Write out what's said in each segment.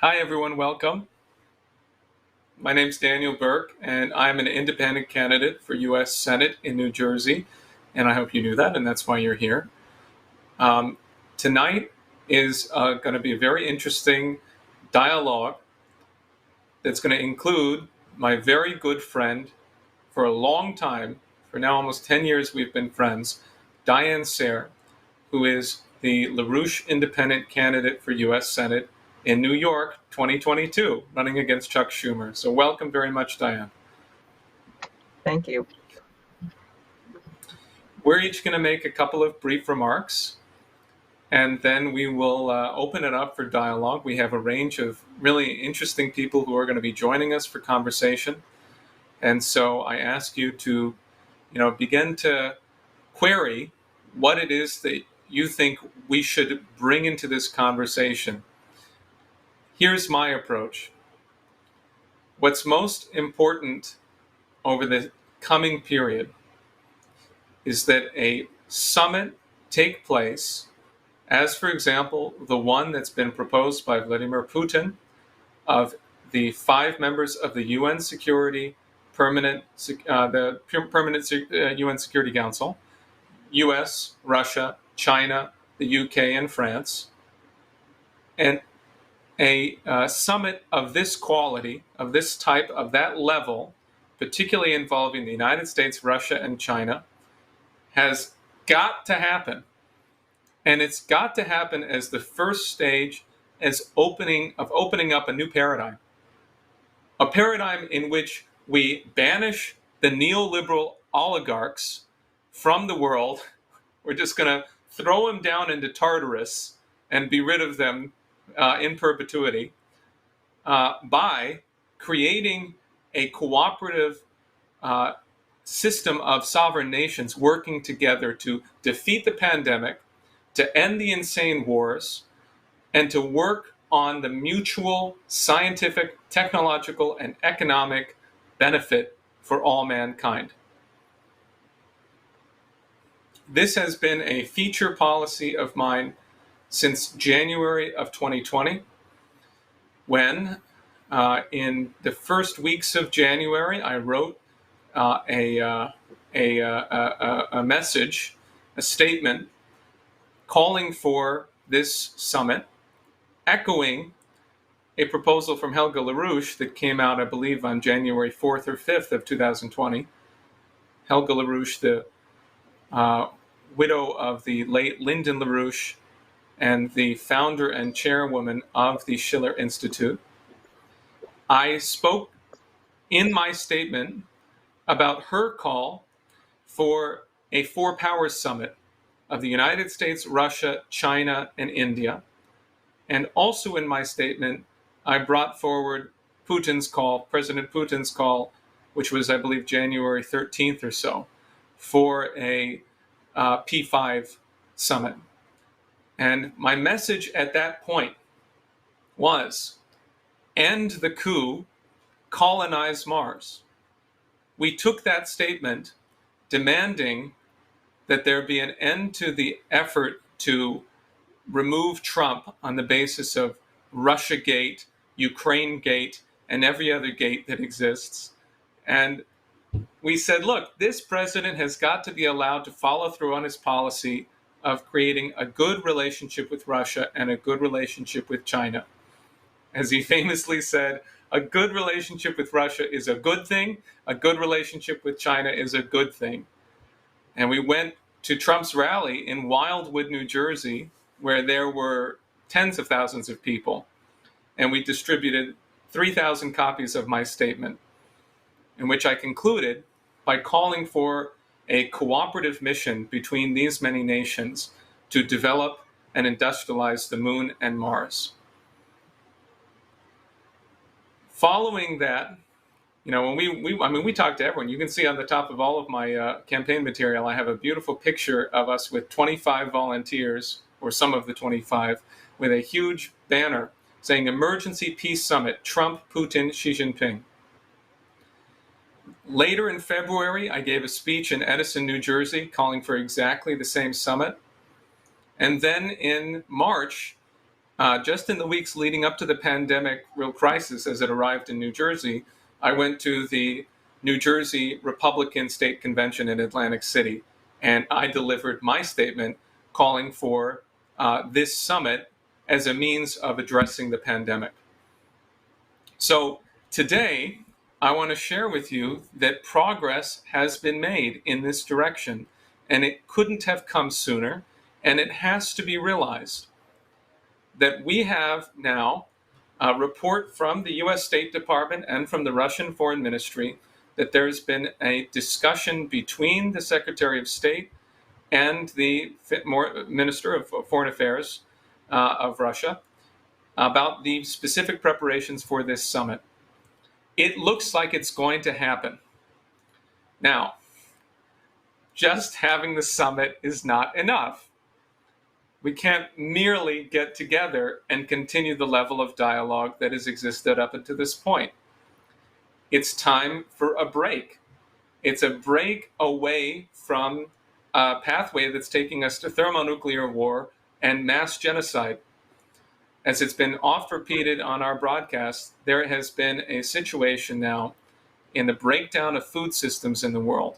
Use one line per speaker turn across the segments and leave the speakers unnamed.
Hi, everyone. Welcome. My name's Daniel Burke, and I'm an independent candidate for U.S. Senate in New Jersey. And I hope you knew that, and that's why you're here. Um, Tonight is going to be a very interesting dialogue that's going to include my very good friend for a long time. For now, almost 10 years, we've been friends, Diane Sayre, who is the LaRouche Independent candidate for U.S. Senate in New York 2022, running against Chuck Schumer. So welcome very much, Diane.
Thank you.
We're each going to make a couple of brief remarks, and then we will open it up for dialogue. We have a range of really interesting people who are going to be joining us for conversation. And so I ask you to, begin to query what it is that you think we should bring into this conversation. Here's my approach. What's most important over the coming period is that a summit take place, as for example, the one that's been proposed by Vladimir Putin of the 5 members of the UN Security Permanent UN Security Council, US, Russia, China, the UK, and France, and a summit of this quality, of this type, of that level, particularly involving the United States, Russia, and China, has got to happen. And it's got to happen as the first stage as opening up a new paradigm. A paradigm in which we banish the neoliberal oligarchs from the world. We're just going to throw them down into Tartarus and be rid of them in perpetuity by creating a cooperative system of sovereign nations working together to defeat the pandemic, to end the insane wars, and to work on the mutual scientific, technological, and economic benefit for all mankind. This has been a feature policy of mine since January of 2020, when in the first weeks of January, I wrote a message, a statement calling for this summit, echoing a proposal from Helga LaRouche that came out, I believe, on January 4th or 5th of 2020. Helga LaRouche, the widow of the late Lyndon LaRouche and the founder and chairwoman of the Schiller Institute. I spoke in my statement about her call for a 4 powers summit of the United States, Russia, China, and India. And also in my statement, I brought forward Putin's call, President Putin's call, which was, I believe, January 13th or so, for a P5 summit. And my message at that point was, end the coup, colonize Mars. We took that statement demanding that there be an end to the effort to remove Trump on the basis of Russiagate, Ukrainegate, and every other gate that exists. And we said, look, this president has got to be allowed to follow through on his policy of creating a good relationship with Russia and a good relationship with China. As he famously said, a good relationship with Russia is a good thing. A good relationship with China is a good thing. And we went to Trump's rally in Wildwood, New Jersey, where there were tens of thousands of people. And we distributed 3,000 copies of my statement, in which I concluded by calling for a cooperative mission between these many nations to develop and industrialize the moon and Mars. Following that, when we talked to everyone. You can see on the top of all of my campaign material, I have a beautiful picture of us with 25 volunteers, or some of the 25, with a huge banner saying Emergency Peace Summit, Trump, Putin, Xi Jinping. Later in February, I gave a speech in Edison, New Jersey, calling for exactly the same summit. And then in March, Just in the weeks leading up to the pandemic real crisis as it arrived in New Jersey, I went to the New Jersey Republican State Convention in Atlantic City, and I delivered my statement calling for this summit as a means of addressing the pandemic. So today, I want to share with you that progress has been made in this direction, and it couldn't have come sooner, and it has to be realized that we have now a report from the US State Department and from the Russian Foreign Ministry that there's been a discussion between the Secretary of State and the Minister of Foreign Affairs of Russia about the specific preparations for this summit. It looks like it's going to happen. Now, just having the summit is not enough. We can't merely get together and continue the level of dialogue that has existed up until this point. It's time for a break. It's a break away from a pathway that's taking us to thermonuclear war and mass genocide. As it's been oft repeated on our broadcast, there has been a situation now in the breakdown of food systems in the world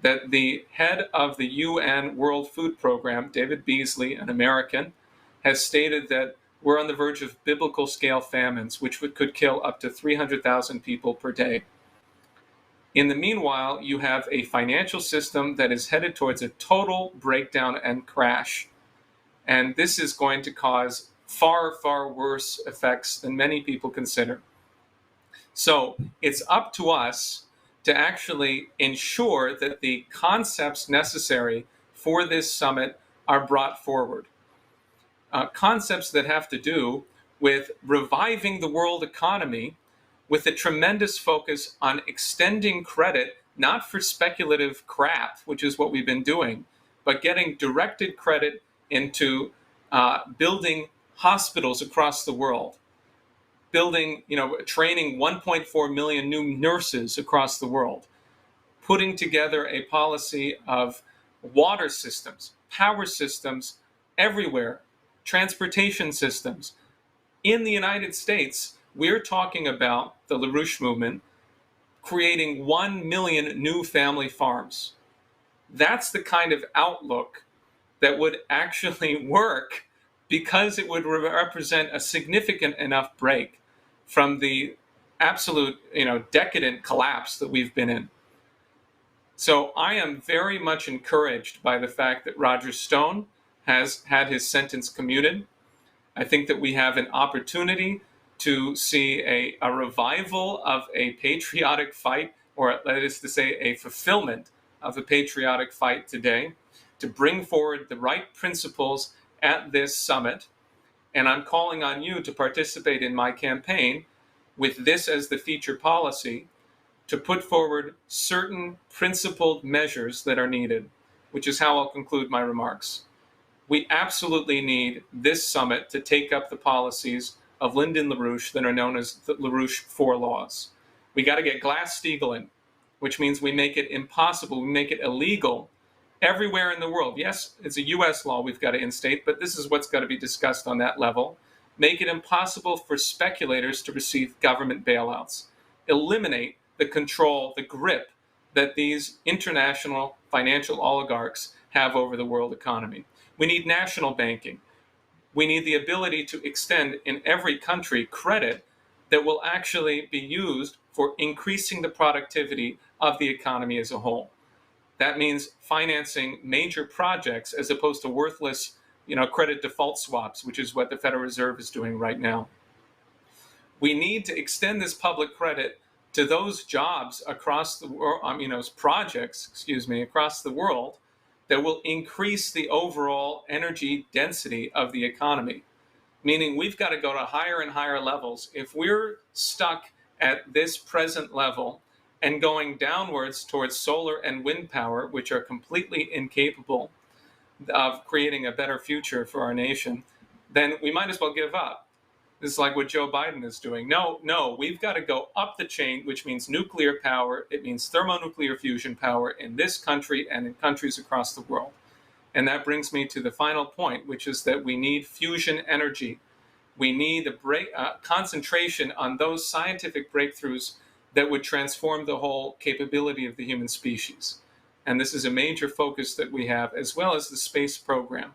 that the head of the UN World Food Program, David Beasley, an American, has stated that we're on the verge of biblical scale famines, which could kill up to 300,000 people per day. In the meanwhile, you have a financial system that is headed towards a total breakdown and crash. And this is going to cause far, far worse effects than many people consider. So it's up to us to actually ensure that the concepts necessary for this summit are brought forward. Concepts that have to do with reviving the world economy with a tremendous focus on extending credit, not for speculative crap, which is what we've been doing, but getting directed credit into building hospitals across the world, building, training 1.4 million new nurses across the world, putting together a policy of water systems, power systems everywhere, transportation systems. In the United States, we're talking about the LaRouche movement creating 1 million new family farms. That's the kind of outlook that would actually work, because it would represent a significant enough break from the absolute, decadent collapse that we've been in. So I am very much encouraged by the fact that Roger Stone has had his sentence commuted. I think that we have an opportunity to see a revival of a patriotic fight, or that is to say, a fulfillment of a patriotic fight today, to bring forward the right principles at this summit. And I'm calling on you to participate in my campaign with this as the feature policy, to put forward certain principled measures that are needed, which is how I'll conclude my remarks. We absolutely need this summit to take up the policies of Lyndon LaRouche that are known as the LaRouche Four Laws. We got to get Glass-Steagall in, which means we make it impossible, we make it illegal everywhere in the world. Yes, it's a US law we've got to instate, but this is what's got to be discussed on that level. Make it impossible for speculators to receive government bailouts. Eliminate the control, the grip that these international financial oligarchs have over the world economy. We need national banking. We need the ability to extend in every country credit that will actually be used for increasing the productivity of the economy as a whole. That means financing major projects as opposed to worthless, credit default swaps, which is what the Federal Reserve is doing right now. We need to extend this public credit to those jobs across the world, projects, across the world that will increase the overall energy density of the economy. Meaning we've got to go to higher and higher levels. If we're stuck at this present level and going downwards towards solar and wind power, which are completely incapable of creating a better future for our nation, then we might as well give up. This is like what Joe Biden is doing. No, we've got to go up the chain, which means nuclear power. It means thermonuclear fusion power in this country and in countries across the world. And that brings me to the final point, which is that we need fusion energy. We need a concentration on those scientific breakthroughs that would transform the whole capability of the human species. And this is a major focus that we have, as well as the space program.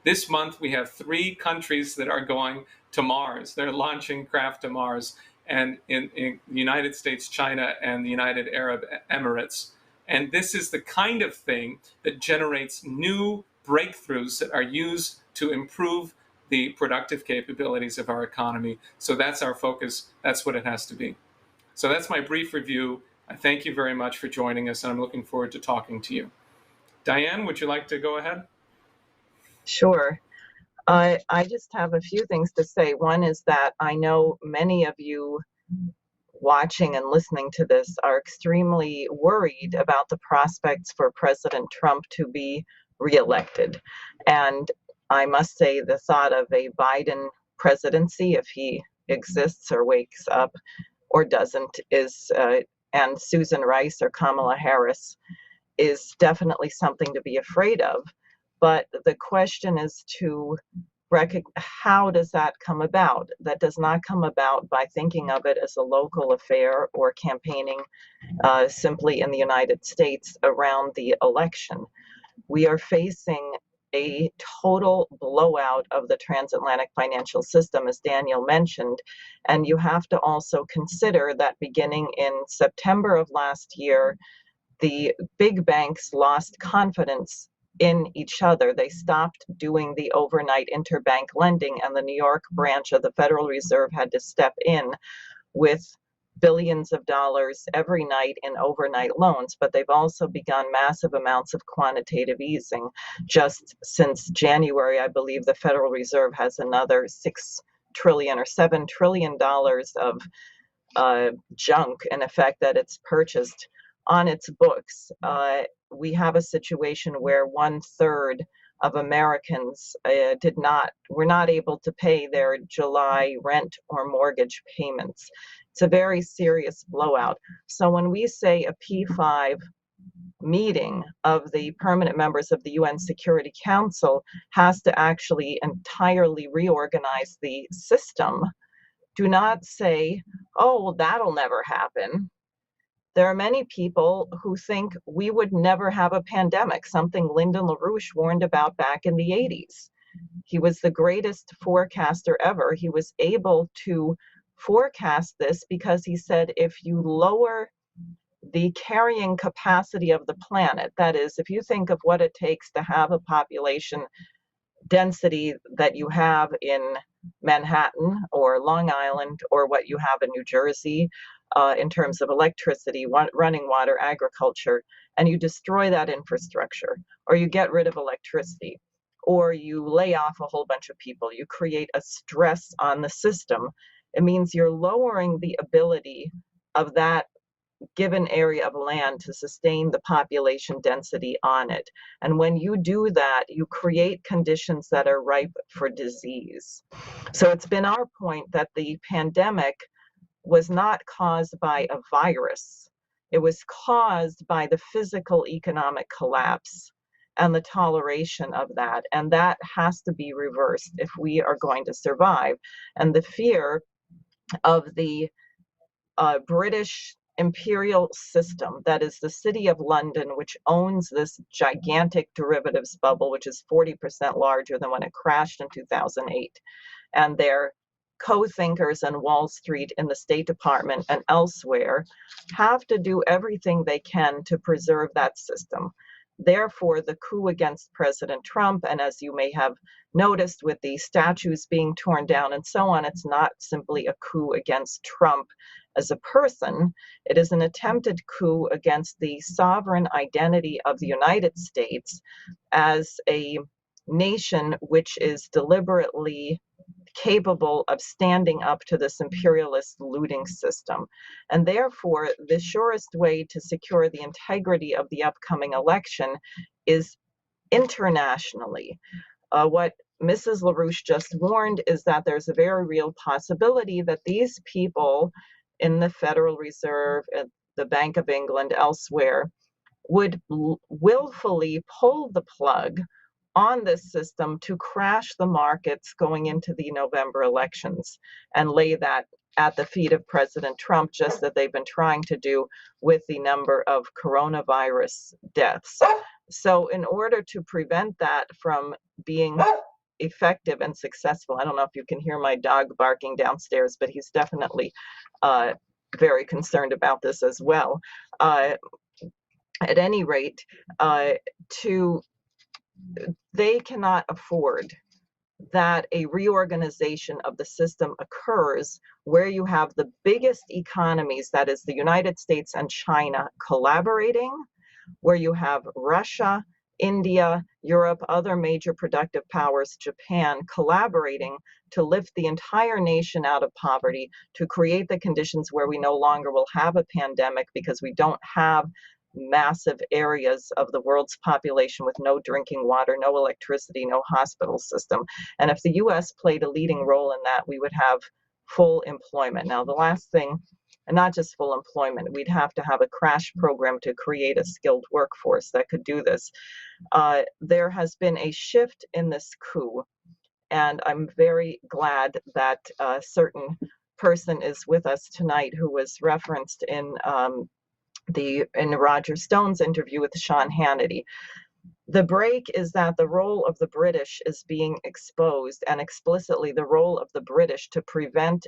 This month, we have 3 countries that are going to Mars. They're launching craft to Mars, and in the United States, China, and the United Arab Emirates. And this is the kind of thing that generates new breakthroughs that are used to improve the productive capabilities of our economy. So that's our focus. That's what it has to be. So that's my brief review. I thank you very much for joining us, and I'm looking forward to talking to you. Diane, would you like to go ahead?
Sure. I just have a few things to say. One is that I know many of you watching and listening to this are extremely worried about the prospects for President Trump to be reelected. And I must say the thought of a Biden presidency, if he exists or wakes up or doesn't, is and Susan Rice or Kamala Harris is definitely something to be afraid of. But the question is to how does that come about? That does not come about by thinking of it as a local affair or campaigning simply in the United States around the election. We are facing a total blowout of the transatlantic financial system, as Daniel mentioned. And you have to also consider that beginning in September of last year, the big banks lost confidence in each other. They stopped doing the overnight interbank lending, and the New York branch of the Federal Reserve had to step in with billions of dollars every night in overnight loans. But they've also begun massive amounts of quantitative easing. Just since January, I believe the Federal Reserve has another $6 trillion or $7 trillion of junk, in effect, that it's purchased on its books. We have a situation where 1/3 of Americans were not able to pay their July rent or mortgage payments. It's a very serious blowout. So when we say a P5 meeting of the permanent members of the UN Security Council has to actually entirely reorganize the system, do not say, oh, well, that'll never happen. There are many people who think we would never have a pandemic, something Lyndon LaRouche warned about back in the 80s. He was the greatest forecaster ever. He was able to forecast this because he said, if you lower the carrying capacity of the planet, that is, if you think of what it takes to have a population density that you have in Manhattan or Long Island, or what you have in New Jersey, in terms of electricity, running water, agriculture, and you destroy that infrastructure, or you get rid of electricity, or you lay off a whole bunch of people, you create a stress on the system. It means you're lowering the ability of that given area of land to sustain the population density on it. And when you do that, you create conditions that are ripe for disease. So it's been our point that the pandemic was not caused by a virus. It was caused by the physical economic collapse and the toleration of that. And that has to be reversed if we are going to survive. And the fear of the British imperial system, that is the City of London, which owns this gigantic derivatives bubble, which is 40% larger than when it crashed in 2008. And their co-thinkers on Wall Street, in the State Department and elsewhere, have to do everything they can to preserve that system. Therefore, the coup against President Trump, and as you may have noticed with the statues being torn down and so on, it's not simply a coup against Trump as a person. It is an attempted coup against the sovereign identity of the United States as a nation which is deliberately capable of standing up to this imperialist looting system. And therefore, the surest way to secure the integrity of the upcoming election is internationally. What Mrs. LaRouche just warned is that there's a very real possibility that these people in the Federal Reserve, at the Bank of England, elsewhere, would willfully pull the plug on this system to crash the markets going into the November elections and lay that at the feet of President Trump, just as they've been trying to do with the number of coronavirus deaths. So in order to prevent that from being effective and successful, I don't know if you can hear my dog barking downstairs, but he's definitely very concerned about this as well. At any rate, they cannot afford that a reorganization of the system occurs where you have the biggest economies, that is the United States and China, collaborating, where you have Russia, India, Europe, other major productive powers, Japan, collaborating to lift the entire nation out of poverty, to create the conditions where we no longer will have a pandemic because we don't have massive areas of the world's population with no drinking water, no electricity, no hospital system. And if the US played a leading role in that, we would have full employment. Now, the last thing, and not just full employment, we'd have to have a crash program to create a skilled workforce that could do this. There has been a shift in this coup, and I'm very glad that a certain person is with us tonight who was referenced in Roger Stone's interview with Sean Hannity. The break is that the role of the British is being exposed, and explicitly the role of the British to prevent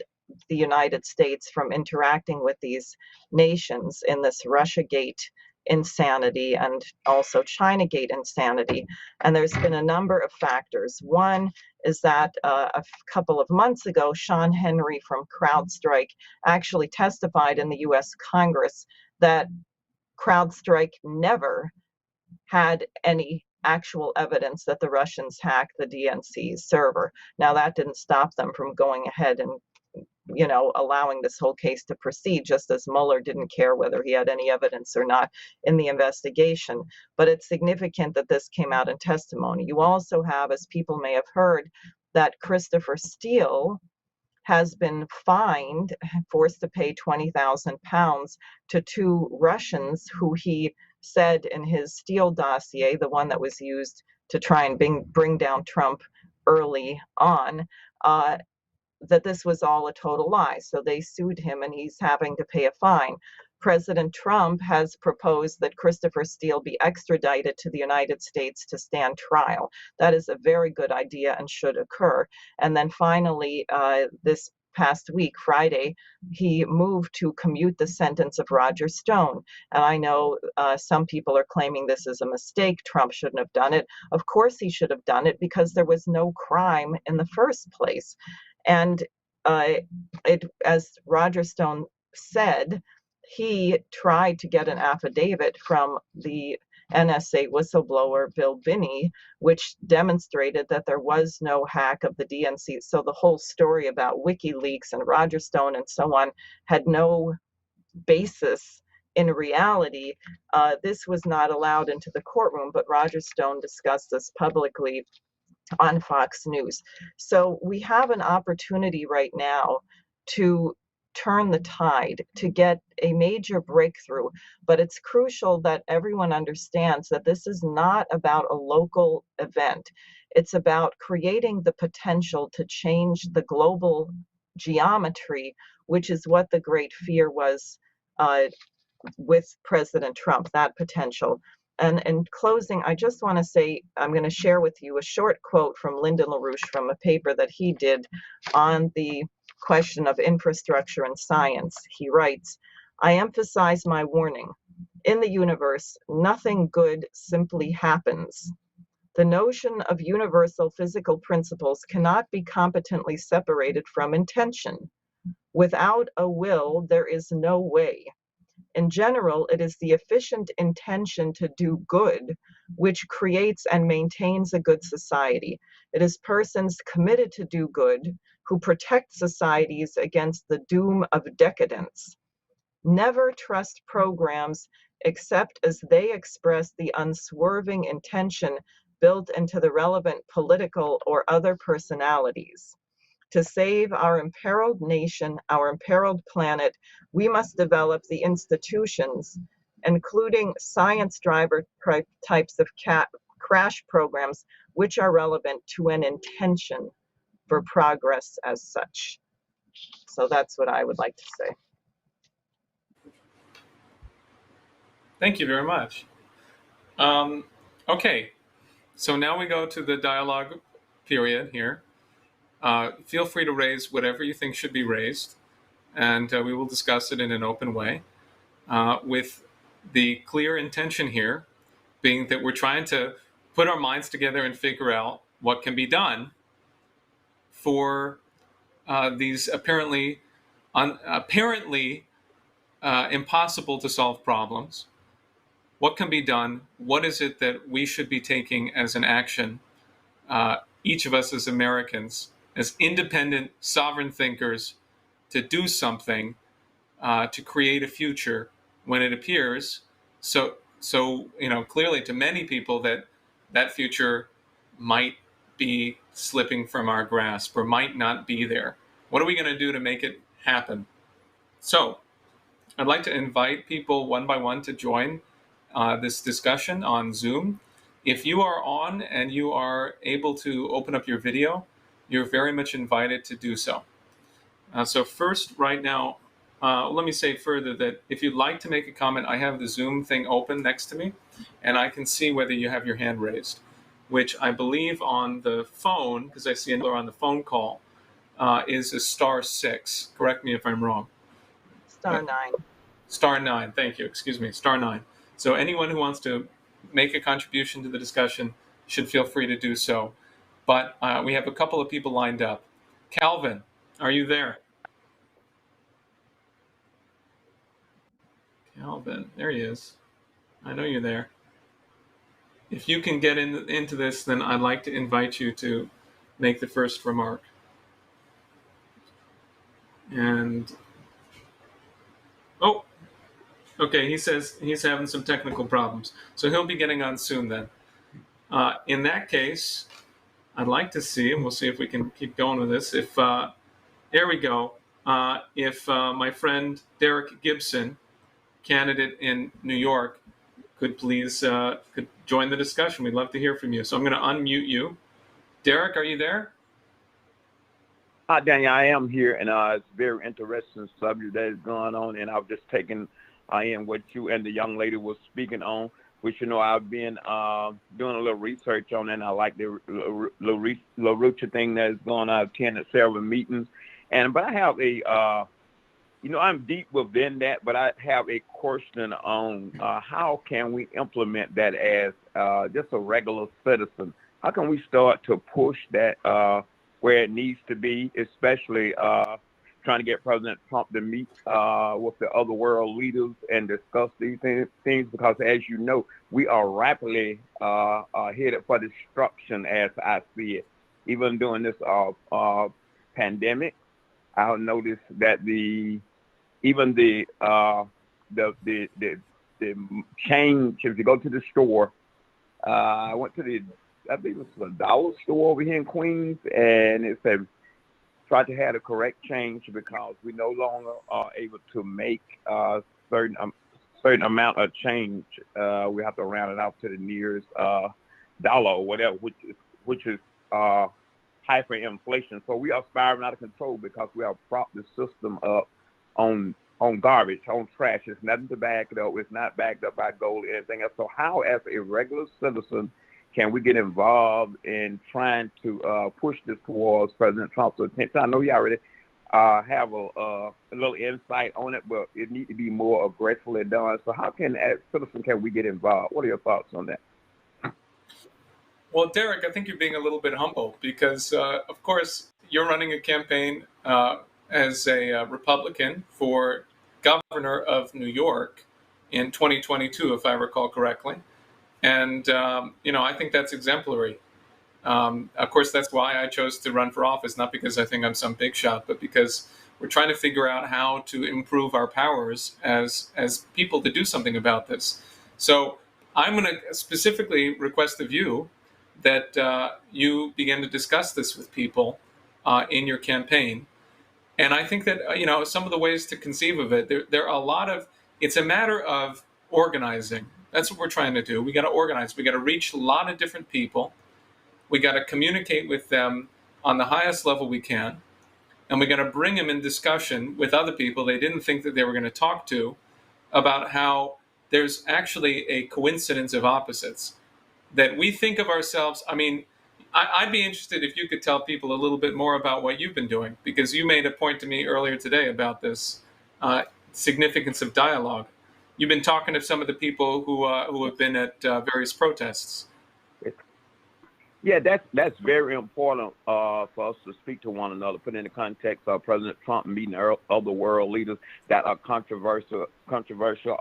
the United States from interacting with these nations in this Russiagate insanity and also Chinagate insanity. And there's been a number of factors. One is that a couple of months ago, Sean Henry from CrowdStrike actually testified in the US Congress that CrowdStrike never had any actual evidence that the Russians hacked the DNC server. Now, that didn't stop them from going ahead and, allowing this whole case to proceed, just as Mueller didn't care whether he had any evidence or not in the investigation. But it's significant that this came out in testimony. You also have, as people may have heard, that Christopher Steele has been fined, forced to pay 20,000 pounds to two Russians who he said in his Steele dossier, the one that was used to try and bring down Trump early on, that this was all a total lie. So they sued him and he's having to pay a fine. President Trump has proposed that Christopher Steele be extradited to the United States to stand trial. That is a very good idea and should occur. And then finally, this past week, Friday, he moved to commute the sentence of Roger Stone. And I know some people are claiming this is a mistake. Trump shouldn't have done it. Of course he should have done it because there was no crime in the first place. And as Roger Stone said, he tried to get an affidavit from the NSA whistleblower Bill Binney, which demonstrated that there was no hack of the DNC. So the whole story about WikiLeaks and Roger Stone and so on had no basis in reality. This was not allowed into the courtroom, but Roger Stone discussed this publicly on Fox News. So we have an opportunity right now to turn the tide, to get a major breakthrough. But it's crucial that everyone understands that this is not about a local event. It's about creating the potential to change the global geometry, which is what the great fear was with President Trump, that potential. And in closing, I just want to say, I'm going to share with you a short quote from Lyndon LaRouche from a paper that he did on the question of infrastructure and science. He writes, "I emphasize my warning. In the universe, nothing good simply happens. The notion of universal physical principles cannot be competently separated from intention. Without a will, there is no way. In general, it is the efficient intention to do good which creates and maintains a good society. It is persons committed to do good who protect societies against the doom of decadence. Never trust programs except as they express the unswerving intention built into the relevant political or other personalities. To save our imperiled nation, our imperiled planet, we must develop the institutions, including science driver types of crash programs which are relevant to an intention for progress as such. So that's what I would like to say.
Thank you very much. Okay, so now we go to the dialogue period here. Feel free to raise whatever you think should be raised, and we will discuss it in an open way, with the clear intention here being that we're trying to put our minds together and figure out what can be done for these apparently impossible to solve problems. What can be done? What is it that we should be taking as an action, each of us as Americans, as independent, sovereign thinkers, to do something to create a future when it appears so clearly to many people that future might be slipping from our grasp or might not be there. What are we going to do to make it happen? So I'd like to invite people one by one to join this discussion on Zoom. If you are on and you are able to open up your video, you're very much invited to do so. So first, right now, let me say further that if you'd like to make a comment, I have the Zoom thing open next to me, and I can see whether you have your hand raised, which I believe on the phone, because I see another on the phone call, is a *6. Correct me if I'm wrong.
*9.
*9, thank you, excuse me, *9. So anyone who wants to make a contribution to the discussion should feel free to do so. But we have a couple of people lined up. Calvin, are you there? Calvin, there he is. I know you're there. If you can get into this, then I'd like to invite you to make the first remark. And, oh, okay, he says he's having some technical problems. So he'll be getting on soon then. In that case, I'd like to see, and we'll see if we can keep going with this, if, there we go, if my friend Derek Gibson, candidate in New York, could please could join the discussion. We'd love to hear from you. So I'm going to unmute you. Derek, are you there?
Hi, Daniel. I am here, and it's a very interesting subject that is going on, and I've just taken in what you and the young lady was speaking on, which, I've been doing a little research on, and I like the LaRouche thing that is going on. I've attended several meetings, but I have a I'm deep within that, but I have a question on how can we implement that as just a regular citizen? How can we start to push that where it needs to be, especially trying to get President Trump to meet with the other world leaders and discuss these things? Because, as you know, we are rapidly headed for destruction, as I see it. Even during this pandemic, I'll notice that the change, if you go to the store, I went to I believe it was a dollar store over here in Queens, and it said, try to have the correct change because we no longer are able to make certain amount of change. We have to round it out to the nearest dollar or whatever, which is hyperinflation. So we are spiraling out of control because we have propped the system up on garbage, on trash. It's nothing to back it up. It's not backed up by gold or anything else. So how, as a regular citizen, can we get involved in trying to push this towards President Trump's attention? I know you already have a little insight on it, but it needs to be more aggressively done. So how can, as citizens, can we get involved? What are your thoughts on that?
Well, Derek, I think you're being a little bit humble because, of course, you're running a campaign as a Republican for governor of New York in 2022, if I recall correctly. And, I think that's exemplary. Of course, that's why I chose to run for office, not because I think I'm some big shot, but because we're trying to figure out how to improve our powers as people to do something about this. So I'm going to specifically request of you that you begin to discuss this with people in your campaign. And I think that, some of the ways to conceive of it, there are a lot of, it's a matter of organizing. That's what we're trying to do. We got to organize. We got to reach a lot of different people. We got to communicate with them on the highest level we can. And we got to bring them in discussion with other people they didn't think that they were going to talk to about how there's actually a coincidence of opposites. That we think of ourselves, I mean, I'd be interested if you could tell people a little bit more about what you've been doing, because you made a point to me earlier today about this significance of dialogue. You've been talking to some of the people who have been at various protests.
Yeah, that's very important for us to speak to one another. Put in the context of President Trump meeting other world leaders that are controversial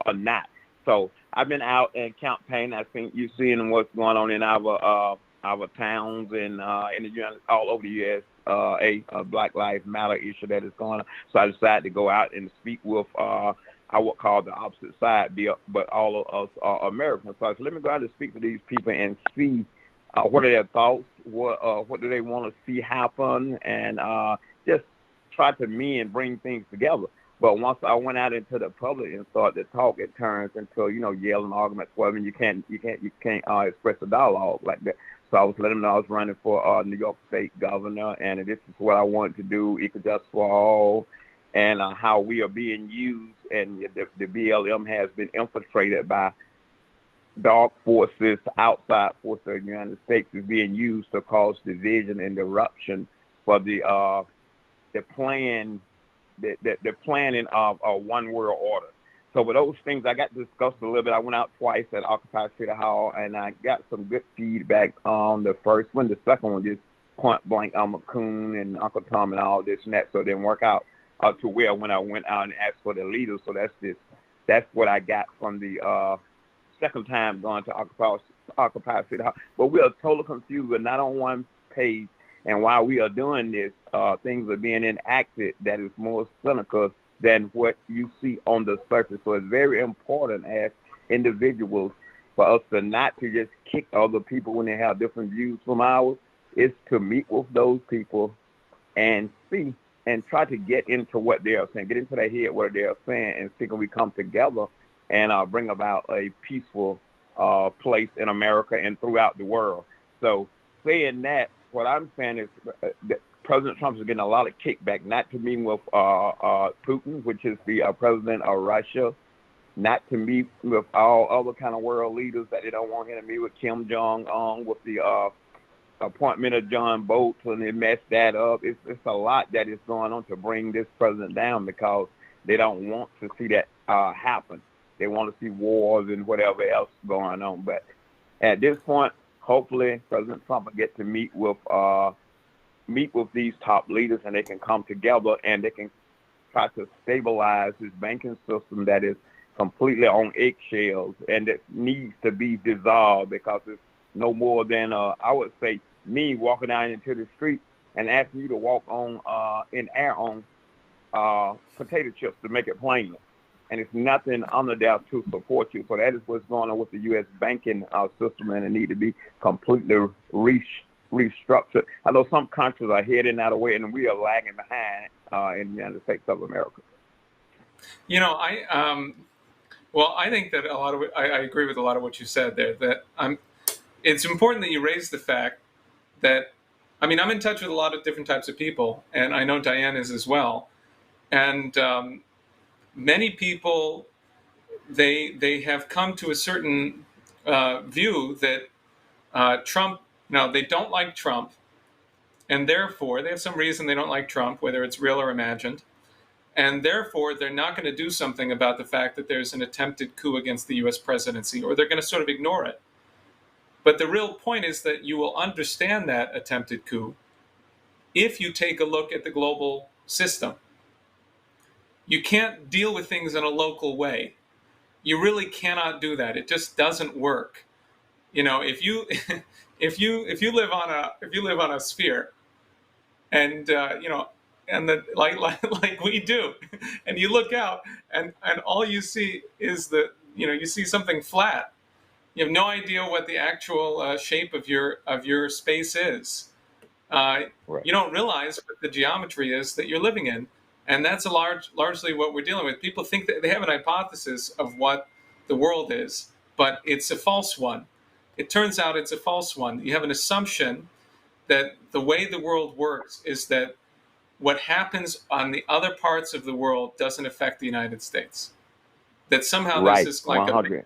or not. So I've been out and campaigning. I think you're seeing what's going on in our towns and all over the U.S. A Black Lives Matter issue that is going on. So I decided to go out and speak with I would call the opposite side, but all of us are Americans. So let me go out and speak to these people and see what are their thoughts, what do they want to see happen, and just try to bring things together. But once I went out into the public and started to talk, it turns into yelling arguments. Well, I mean, you can't express a dialogue like that. So I was letting them know I was running for New York State governor, and this is what I wanted to do: equal justice for all, and how we are being used, and the BLM has been infiltrated by dark forces, outside forces of the United States, is being used to cause division and disruption for the planning of a one world order. So with those things, I got discussed a little bit. I went out twice at Occupy City Hall, and I got some good feedback on the first one. The second one just point blank, I'm a coon and Uncle Tom and all this and that. So it didn't work out to well when I went out and asked for the leaders. So that's what I got from the second time going to Occupy City Hall. But we are totally confused. We're not on one page. And while we are doing this, things are being enacted that is more cynical than what you see on the surface. So it's very important as individuals for us to not to just kick other people when they have different views from ours. It's to meet with those people and see and try to get into what they are saying, get into their head what they are saying, and see can we come together and bring about a peaceful place in America and throughout the world. So saying that, what I'm saying is that President Trump is getting a lot of kickback, not to meet with Putin, which is the president of Russia, not to meet with all other kind of world leaders that they don't want him to meet with, Kim Jong-un, with the appointment of John Bolton, and they messed that up. It's a lot that is going on to bring this president down because they don't want to see that happen. They want to see wars and whatever else going on. But at this point, hopefully President Trump will get to meet with these top leaders, and they can come together and they can try to stabilize this banking system that is completely on eggshells and that needs to be dissolved, because it's no more than I would say me walking out into the street and asking you to walk on in air on potato chips, to make it plain. And it's nothing under there to support you. So that is what's going on with the U.S. banking system, and it need to be completely restructured. I know some countries are heading that way, and we are lagging behind in the United States of America.
I think that a lot of I agree with a lot of what you said there. That it's important that you raise the fact that, I'm in touch with a lot of different types of people, and I know Diane is as well. And many people, they have come to a certain view that Trump, they don't like Trump, and therefore they have some reason they don't like Trump, whether it's real or imagined, and therefore they're not going to do something about the fact that there's an attempted coup against the U.S. presidency, or they're going to sort of ignore it. But the real point is that you will understand that attempted coup if you take a look at the global system. You can't deal with things in a local way. You really cannot do that. It just doesn't work. If you live on a sphere, and like we do, and you look out, and all you see is you see something flat. You have no idea what the actual shape of your space is.
Right.
You don't realize what the geometry is that you're living in. And that's largely what we're dealing with. People think that they have an hypothesis of what the world is, but it's a false one. It turns out it's a false one. You have an assumption that the way the world works is that what happens on the other parts of the world doesn't affect the United States. That somehow this
Right,
is like
100.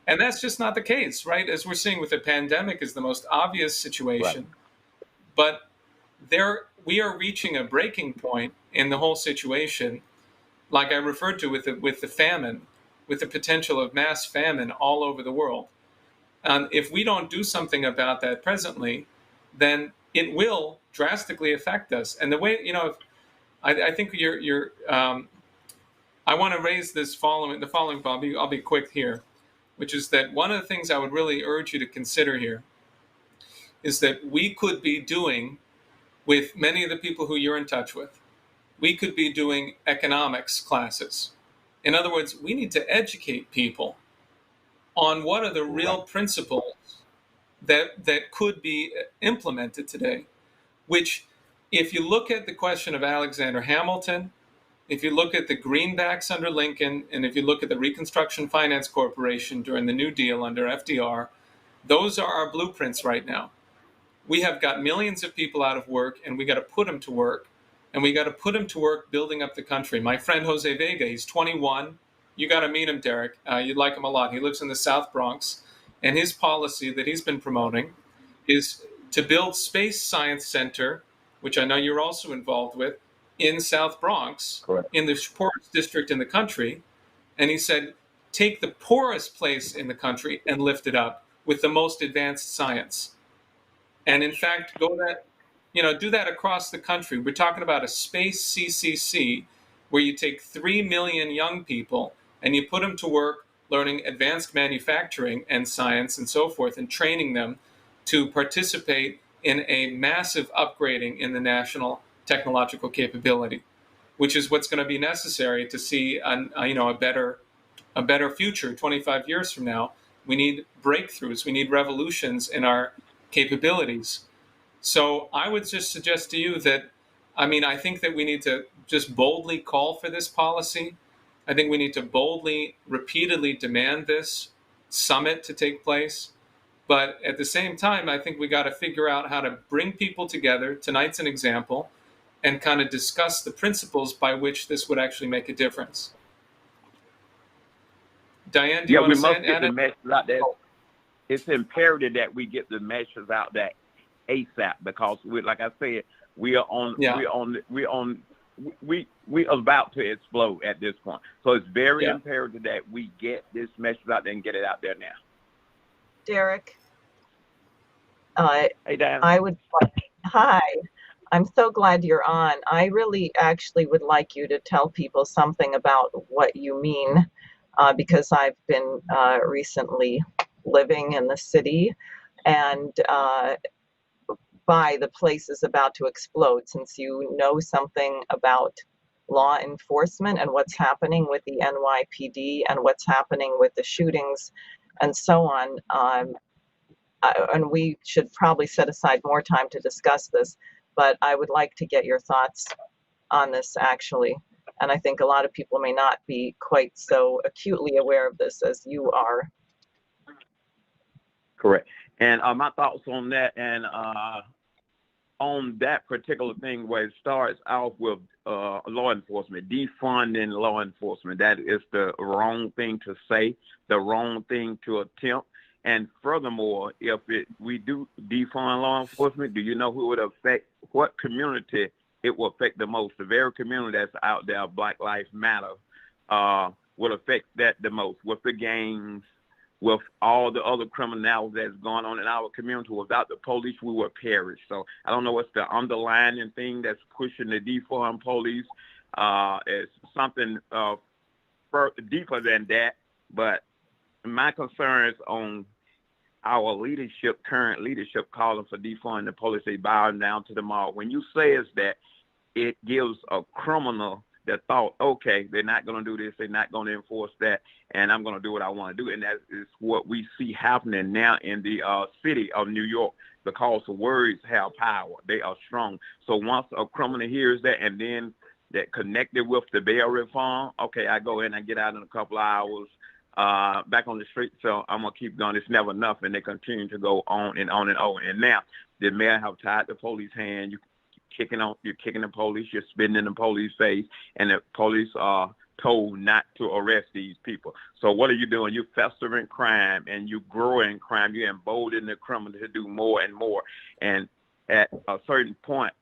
and that's just not the case, right? As we're seeing with the pandemic is the most obvious
Right.
situation. But we are reaching a breaking point in the whole situation, like I referred to with the famine, with the potential of mass famine all over the world. If we don't do something about that presently, then it will drastically affect us. And the way, I think I want to raise the following. I'll be quick here, which is that one of the things I would really urge you to consider here is that we could be doing with many of the people who you're in touch with, we could be doing economics classes. In other words, we need to educate people on what are the real principles that could be implemented today, which if you look at the question of Alexander Hamilton, if you look at the greenbacks under Lincoln, and if you look at the Reconstruction Finance Corporation during the New Deal under FDR, those are our blueprints right now. We have got millions of people out of work, and we got to put them to work. And we got to put them to work building up the country. My friend Jose Vega, he's 21. You got to meet him, Derek. You'd like him a lot. He lives in the South Bronx. And his policy that he's been promoting is to build Space Science Center, which I know you're also involved with, in South Bronx,
Correct.
in the poorest district in the country. And he said, take the poorest place in the country and lift it up with the most advanced science. And in fact, do that across the country. We're talking about a space CCC where you take 3 million young people and you put them to work learning advanced manufacturing and science and so forth, and training them to participate in a massive upgrading in the national technological capability, which is what's going to be necessary to see a better future 25 years from now. We need breakthroughs. We need revolutions in our capabilities. So I would just suggest to you that, I think that we need to just boldly call for this policy. I think we need to boldly, repeatedly demand this summit to take place. But at the same time, I think we got to figure out how to bring people together. Tonight's an example, and kind of discuss the principles by which this would actually make a difference. Diane, do you want to say
we must get the message out there. It's imperative that we get the message out there ASAP, because like I said, we are about to explode at this point. So it's very imperative that we get this message out there and get it out there now.
Derek,
hey, Dan.
Hi, I'm so glad you're on. I really actually would like you to tell people something about what you mean, because I've been recently living in the city, and by the place is about to explode, since you know something about law enforcement and what's happening with the NYPD and what's happening with the shootings and so on. And we should probably set aside more time to discuss this, but I would like to get your thoughts on this, actually. And I think a lot of people may not be quite so acutely aware of this as you are.
Correct. And my thoughts on that, and on that particular thing, where it starts out with law enforcement, defunding law enforcement. That is the wrong thing to say, the wrong thing to attempt. And furthermore, if we do defund law enforcement, do you know who it would affect? What community it will affect the most? The very community that's out there, Black Lives Matter, will affect that the most, with the gangs, with all the other criminality that's going on in our community. Without the police, we will perish. So I don't know what's the underlying thing that's pushing the defund police. It's something deeper than that. But my concern is on our leadership, current leadership, calling for defunding the police. They bowing down to the mob. When you say is that, it gives a criminal the thought, okay, they're not going to do this, they're not going to enforce that, and I'm going to do what I want to do. And that is what we see happening now in the city of New York, because words have power. They are strong. So once a criminal hears that, and then that connected with the bail reform, okay, I go in and get out in a couple of hours, back on the street. So I'm gonna keep going. It's never enough, and they continue to go on and on and on. And now the mayor have tied the police hand. You're kicking the police. You're spitting in the police face, and the police are told not to arrest these people. So what are you doing? You're festering crime, and you growing crime. You embolden the criminal to do more and more. And at a certain point,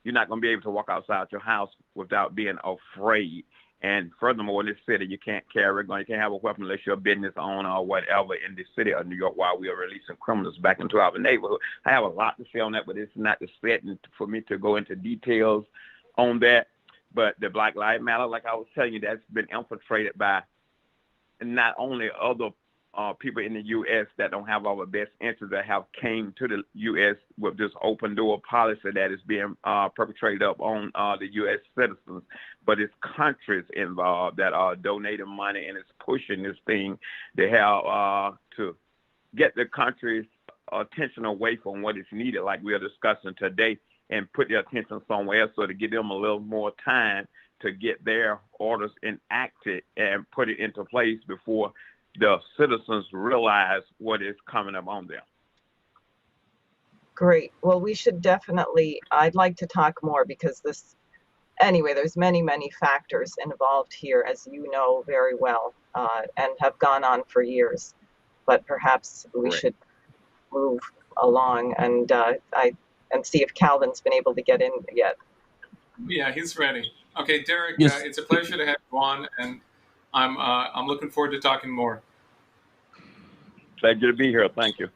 you're not going to be able to walk outside your house without being afraid. And furthermore, in this city, you can't carry a gun, you can't have a weapon unless you're a business owner or whatever in the city of New York while we are releasing criminals back into our neighborhood. I have a lot to say on that, but it's not the setting for me to go into details on that. But the Black Lives Matter, like I was telling you, that's been infiltrated by not only other people in the U.S. that don't have our best interests, that have came to the U.S. with this open door policy that is being perpetrated up on the U.S. citizens, but it's countries involved that are donating money and it's pushing this thing. They have to get the country's attention away from what is needed, like we are discussing today, and put their attention somewhere else, so to give them a little more time to get their orders enacted and put it into place before the citizens realize what is coming up on them.
Great. Well, we should definitely, I'd like to talk more because anyway, there's many, many factors involved here, as you know very well, and have gone on for years. But perhaps we should move along and see if Calvin's been able to get in yet.
Yeah, he's ready. Okay, Derek,
Yes.
it's a pleasure to have you on, and I'm looking forward to talking more.
Glad you to be here. Thank you.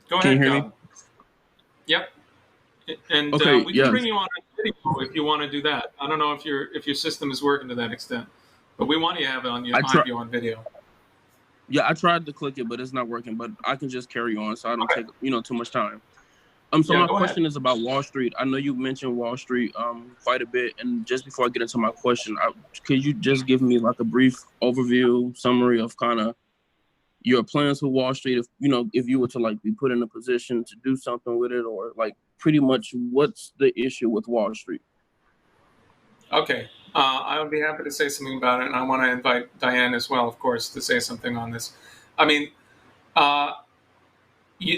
Go
Can
ahead,
you hear me?
Calvin. Yep. And
Okay,
we
yes.
can bring you on a video if you want to do that. I don't know if your system is working to that extent, but we want you to have it on you on video.
Yeah, I tried to click it, but it's not working. But I can just carry on, so I don't take too much time. So
Yeah,
my
go
question
ahead.
is about Wall Street. I know you mentioned Wall Street quite a bit, and just before I get into my question, could you just give me like a brief overview, summary of kind of your plans for Wall Street? If you were to like be put in a position to do something with it, or like pretty much what's the issue with Wall Street?
Okay, I would be happy to say something about it, and I want to invite Diane as well, of course, to say something on this. I mean,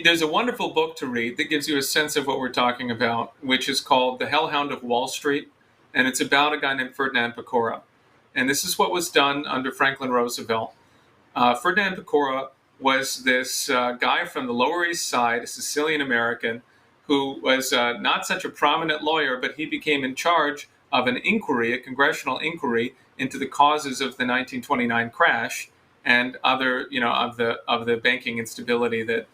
there's a wonderful book to read that gives you a sense of what we're talking about, which is called The Hellhound of Wall Street, and it's about a guy named Ferdinand Pecora. And this is what was done under Franklin Roosevelt. Ferdinand Pecora was this guy from the Lower East Side, a Sicilian American, who was not such a prominent lawyer, but he became in charge of an inquiry, a congressional inquiry, into the causes of the 1929 crash and other, of the banking instability that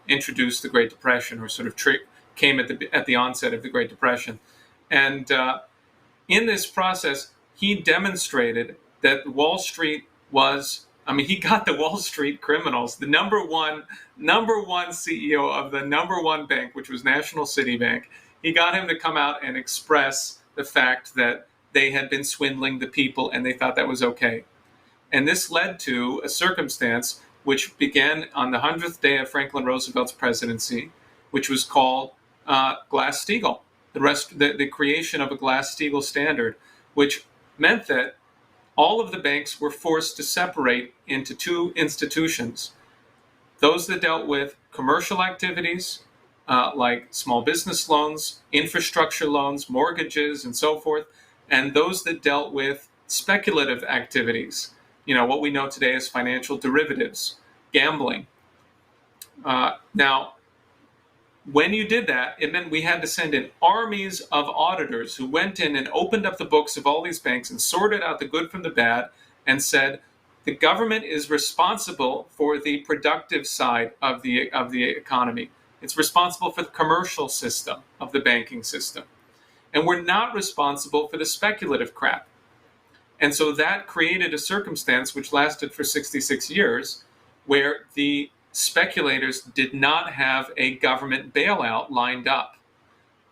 introduced the Great Depression, or sort of came at the onset of the Great Depression. And in this process, he demonstrated that Wall Street was, he got the Wall Street criminals, the number one CEO of the number one bank, which was National City Bank. He got him to come out and express the fact that they had been swindling the people, and they thought that was okay. And this led to a circumstance which began on the 100th day of Franklin Roosevelt's presidency, which was called Glass-Steagall, the creation of a Glass-Steagall standard, which meant that all of the banks were forced to separate into two institutions: those that dealt with commercial activities, like small business loans, infrastructure loans, mortgages, and so forth, and those that dealt with speculative activities, what we know today as financial derivatives, gambling. Now, when you did that, it meant we had to send in armies of auditors who went in and opened up the books of all these banks and sorted out the good from the bad and said, the government is responsible for the productive side of the economy. It's responsible for the commercial system of the banking system. And we're not responsible for the speculative crap. And so that created a circumstance which lasted for 66 years, where the speculators did not have a government bailout lined up.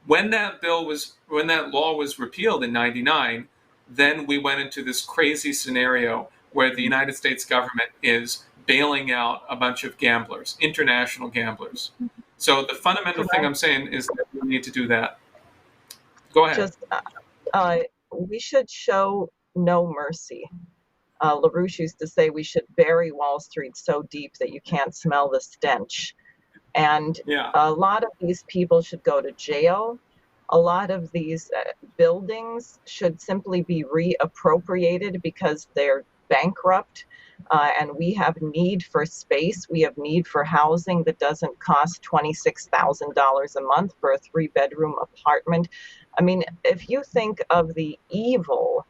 When that law was repealed in 99, then we went into this crazy scenario where the United States government is bailing out a bunch of gamblers, international gamblers. So the fundamental thing I'm saying is that we need to do that. Go ahead.
We should show no mercy. LaRouche used to say we should bury Wall Street so deep that you can't smell the stench. And
Yeah.
a lot of these people should go to jail. A lot of these buildings should simply be reappropriated because they're bankrupt, and we have need for space. We have need for housing that doesn't cost $26,000 a month for a 3-bedroom apartment. I mean, if you think of the evil,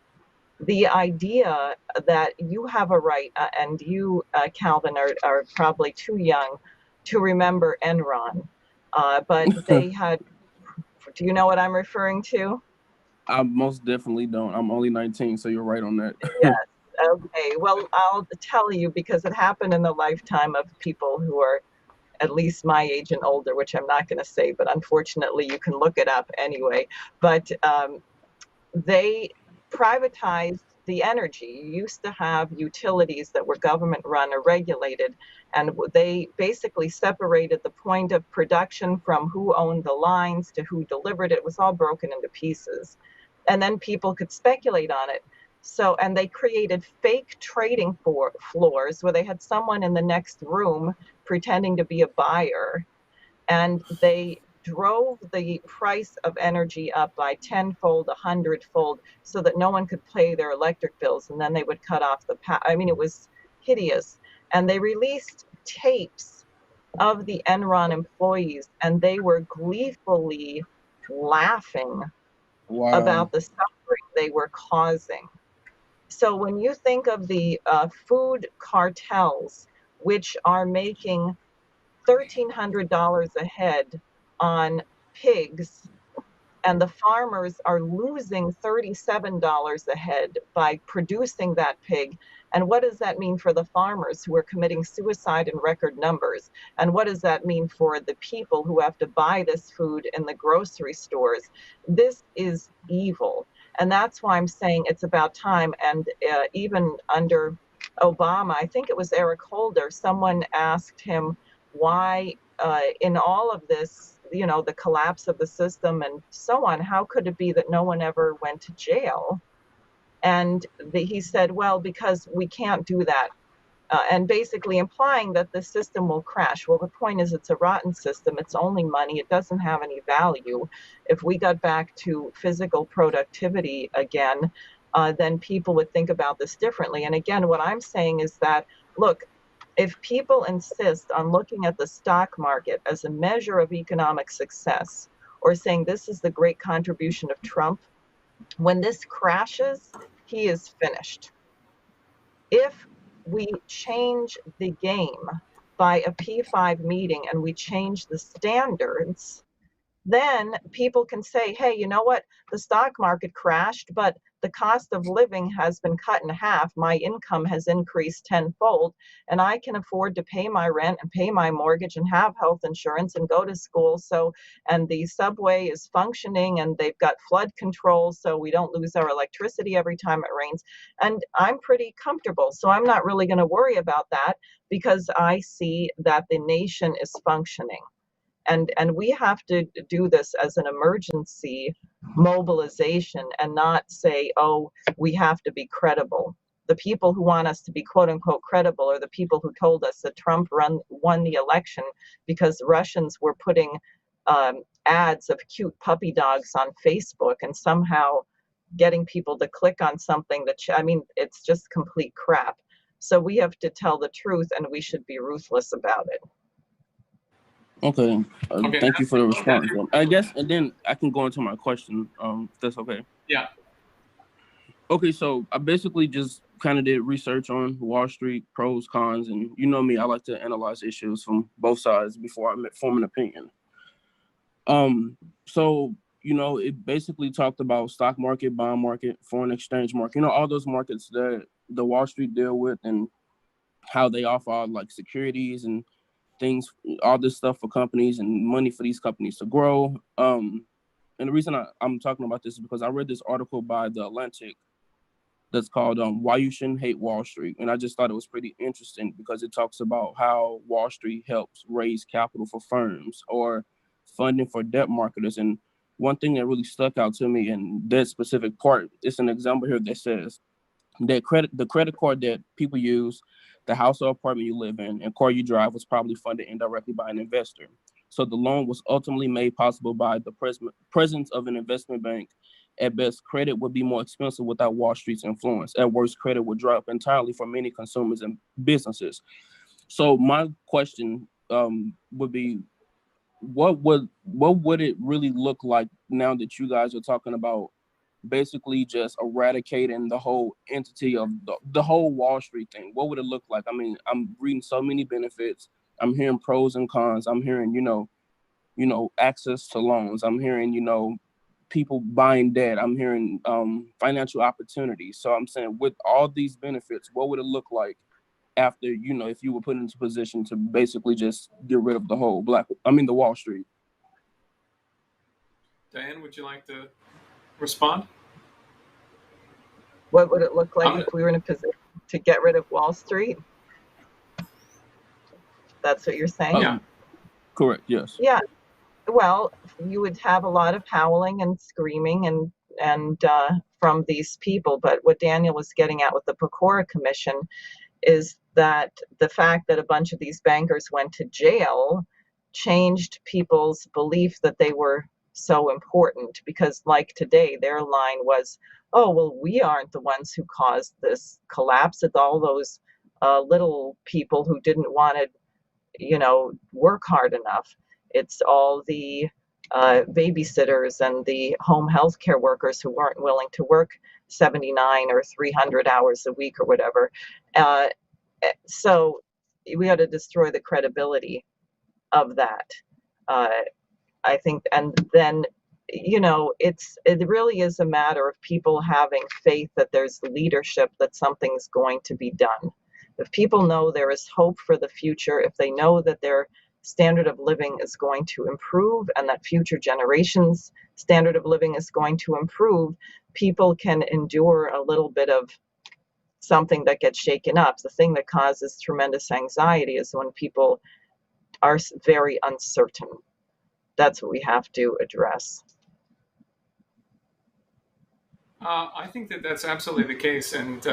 the idea that you have a right, and you, Calvin, are probably too young to remember Enron, but they had, do you know what I'm referring to?
I most definitely don't. I'm only 19, so you're right on that.
Yes. Okay. Well, I'll tell you because it happened in the lifetime of people who are at least my age and older, which I'm not going to say, but unfortunately you can look it up anyway. But they privatized the energy. You used to have utilities that were government run or regulated, and they basically separated the point of production from who owned the lines to who delivered it. It was all broken into pieces. And then people could speculate on it. So, and they created fake trading floors where they had someone in the next room pretending to be a buyer, and they drove the price of energy up by 10-fold, 100-fold, so that no one could pay their electric bills, and then they would cut off the power. I mean, it was hideous. And they released tapes of the Enron employees, and they were gleefully laughing
Wow.
about the suffering they were causing. So when you think of the food cartels, which are making $1,300 a head on pigs, and the farmers are losing $37 a head by producing that pig. And what does that mean for the farmers who are committing suicide in record numbers? And what does that mean for the people who have to buy this food in the grocery stores? This is evil. And that's why I'm saying it's about time. And even under Obama, I think it was Eric Holder, someone asked him why, in all of this, you know, the collapse of the system and so on, how could it be that no one ever went to jail? And he said, well, because we can't do that. And basically implying that the system will crash. Well, the point is, it's a rotten system. It's only money. It doesn't have any value. If we got back to physical productivity again, then people would think about this differently. And again, what I'm saying is that, look, if people insist on looking at the stock market as a measure of economic success, or saying this is the great contribution of Trump, when this crashes, he is finished. If we change the game by a P5 meeting and we change the standards, then people can say, hey, you know what? The stock market crashed, but the cost of living has been cut in half. My income has increased tenfold, and I can afford to pay my rent and pay my mortgage and have health insurance and go to school. So, and the subway is functioning and they've got flood control so we don't lose our electricity every time it rains. And I'm pretty comfortable. So I'm not really going to worry about that because I see that the nation is functioning. And we have to do this as an emergency mobilization and not say, oh, we have to be credible. The people who want us to be quote unquote credible are the people who told us that Trump won the election because Russians were putting ads of cute puppy dogs on Facebook and somehow getting people to click on something that, I mean, it's just complete crap. So we have to tell the truth, and we should be ruthless about it.
Okay.
Okay.
Thank you for the response. I guess, and then I can go into my question. If that's okay.
Yeah.
Okay, so I basically just kind of did research on Wall Street, pros, cons, and you know me, I like to analyze issues from both sides before I form an opinion. So, you know, it basically talked about stock market, bond market, foreign exchange market, you know, all those markets that the Wall Street deal with and how they offer like securities and things, all this stuff for companies and money for these companies to grow. And the reason I'm talking about this is because I read this article by The Atlantic that's called Why You Shouldn't Hate Wall Street. And I just thought it was pretty interesting because it talks about how Wall Street helps raise capital for firms or funding for debt marketers. And one thing that really stuck out to me in that specific part, it's an example here that says, the credit card that people use, the house or apartment you live in, and car you drive was probably funded indirectly by an investor. So the loan was ultimately made possible by the presence of an investment bank. At best, credit would be more expensive without Wall Street's influence. At worst, credit would drop entirely for many consumers and businesses. So my question would be, what would it really look like now that you guys are talking about basically just eradicating the whole entity of the whole Wall Street thing? What would it look like? I mean, I'm reading so many benefits. I'm hearing pros and cons. I'm hearing, access to loans. I'm hearing, people buying debt. I'm hearing financial opportunities. So I'm saying, with all these benefits, what would it look like after, if you were put into position to basically just get rid of the whole the Wall Street?
Diane, would you like to respond?
What would it look like if we were in a position to get rid of Wall Street? That's what you're saying?
Yeah.
Correct, yes.
Yeah. Well, you would have a lot of howling and screaming and from these people. But what Daniel was getting at with the Pecora Commission is that the fact that a bunch of these bankers went to jail changed people's belief that they were so important, because like today, their line was, oh, well, we aren't the ones who caused this collapse. It's all those little people who didn't want to, work hard enough. It's all the babysitters and the home health care workers who weren't willing to work 79 or 300 hours a week or whatever. So we got to destroy the credibility of that. I think, and then, it really is a matter of people having faith that there's leadership, that something's going to be done. If people know there is hope for the future, if they know that their standard of living is going to improve and that future generations' standard of living is going to improve, people can endure a little bit of something that gets shaken up. The thing that causes tremendous anxiety is when people are very uncertain. That's what we have to address.
I think that that's absolutely the case. And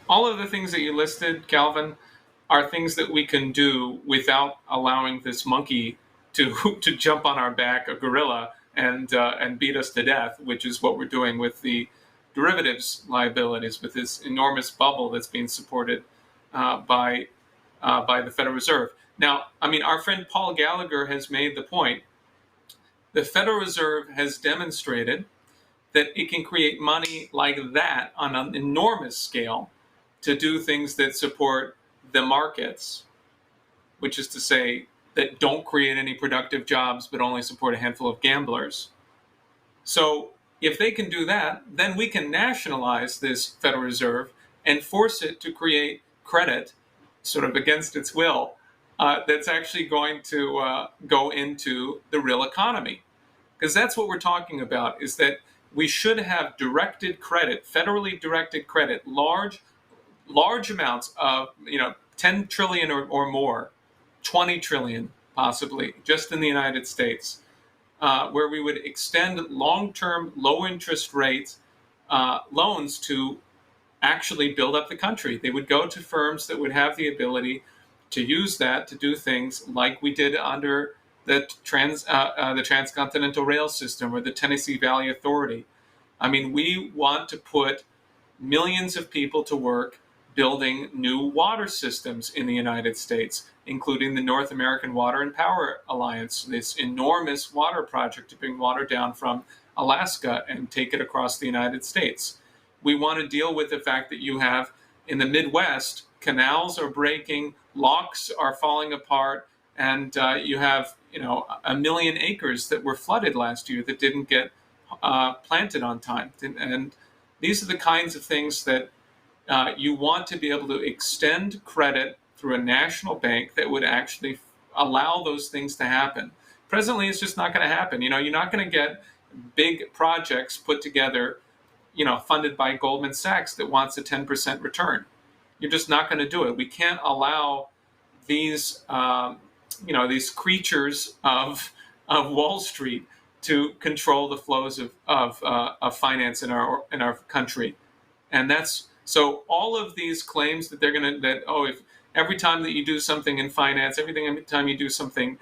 all of the things that you listed, Calvin, are things that we can do without allowing this monkey to jump on our back, a gorilla, and beat us to death, which is what we're doing with the derivatives liabilities, with this enormous bubble that's being supported by the Federal Reserve. Now, our friend Paul Gallagher has made the point. The Federal Reserve has demonstrated that it can create money like that on an enormous scale to do things that support the markets, which is to say that don't create any productive jobs but only support a handful of gamblers. So if they can do that, then we can nationalize this Federal Reserve and force it to create credit, sort of against its will, that's actually going to go into the real economy. Because that's what we're talking about, is that we should have directed credit, federally directed credit, large amounts of, 10 trillion or more, 20 trillion possibly, just in the United States, where we would extend long-term, low-interest rate loans to actually build up the country. They would go to firms that would have the ability to use that to do things like we did under the Transcontinental Rail System or the Tennessee Valley Authority. We want to put millions of people to work building new water systems in the United States, including the North American Water and Power Alliance, this enormous water project to bring water down from Alaska and take it across the United States. We want to deal with the fact that you have, in the Midwest, canals are breaking, locks are falling apart, and you have, 1 million acres that were flooded last year that didn't get planted on time. And these are the kinds of things that you want to be able to extend credit through a national bank that would actually allow those things to happen. Presently, it's just not going to happen. You're not going to get big projects put together, funded by Goldman Sachs that wants a 10% return. You're just not going to do it. We can't allow these, these creatures of Wall Street to control the flows of finance in our country, and that's So all of these claims that they're going to, if every time that you do something in finance, every time you do something,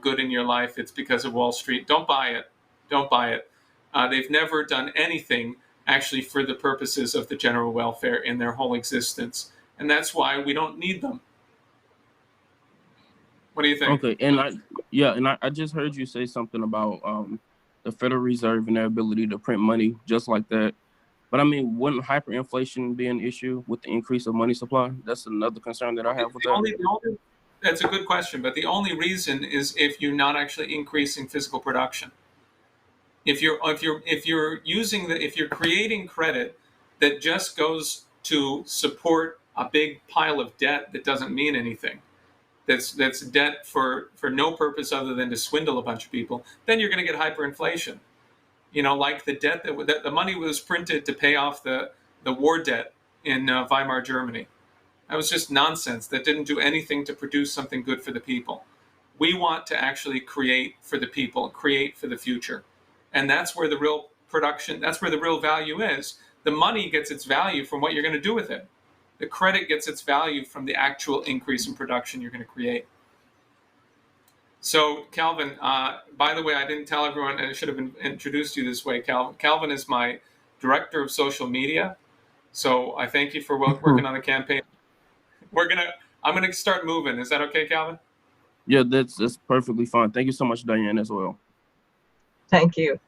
good in your life, it's because of Wall Street. Don't buy it. Don't buy it. They've never done anything actually for the purposes of the general welfare in their whole existence. And that's why we don't need them. What do you think?
Okay, and I just heard you say something about the Federal Reserve and their ability to print money just like that. But I mean, wouldn't hyperinflation be an issue with the increase of money supply? That's another concern that I have with that.
That's a good question, but the only reason is if you're not actually increasing physical production. If you're creating credit that just goes to support a big pile of debt that doesn't mean anything, that's debt for no purpose other than to swindle a bunch of people, then you're going to get hyperinflation. Like the debt that the money was printed to pay off the war debt in Weimar Germany. That was just nonsense. That didn't do anything to produce something good for the people. We want to actually create for the people, create for the future. And that's where the real production, that's where the real value is. The money gets its value from what you're going to do with it. The credit gets its value from the actual increase in production you're going to create. So, Calvin, by the way, I didn't tell everyone, and I should have introduced you this way. Calvin is my director of social media. So I thank you for working on the campaign. I'm gonna start moving. Is that okay, Calvin?
Yeah, that's perfectly fine. Thank you so much, Diane, as well.
Thank you.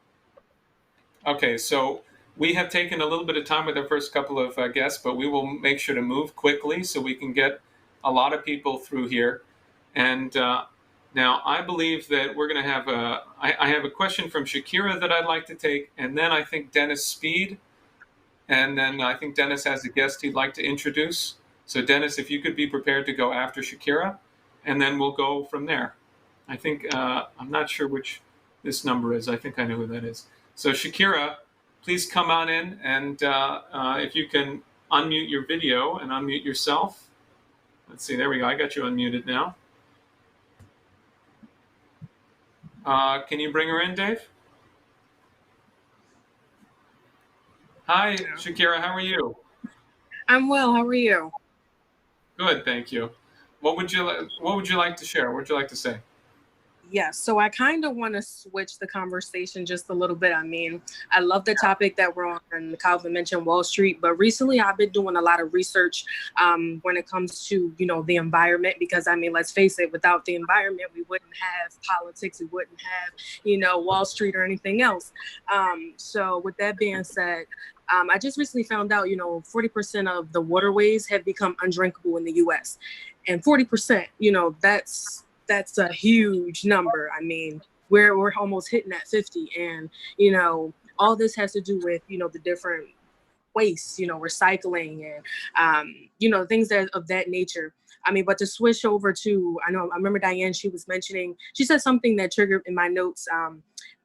Okay, so we have taken a little bit of time with our first couple of guests, but we will make sure to move quickly so we can get a lot of people through here. And now I believe that we're going to have I have a question from Shakira that I'd like to take, and then I think Dennis Speed, and then I think Dennis has a guest he'd like to introduce. So Dennis, if you could be prepared to go after Shakira, and then we'll go from there. I think, I'm not sure which this number is. I think I know who that is. So Shakira, please come on in, and if you can unmute your video and unmute yourself. Let's see, there we go. I got you unmuted now. Can you bring her in, Dave? Hi, Shakira, how are you?
I'm well. How are you?
Good, thank you. What would you like to share? What would you like to say?
Yes. So I kind of want to switch the conversation just a little bit. I mean, I love the topic that we're on, and Calvin mentioned Wall Street, but recently I've been doing a lot of research when it comes to, the environment, because I mean, let's face it, without the environment, we wouldn't have politics, we wouldn't have, Wall Street or anything else. So with that being said, I just recently found out, 40% of the waterways have become undrinkable in the U.S. And 40%, that's a huge number. I mean, we're almost hitting at 50, and all this has to do with the different waste, recycling, and things of that nature. I mean, but to switch over to, I remember Diane, she said something that triggered in my notes,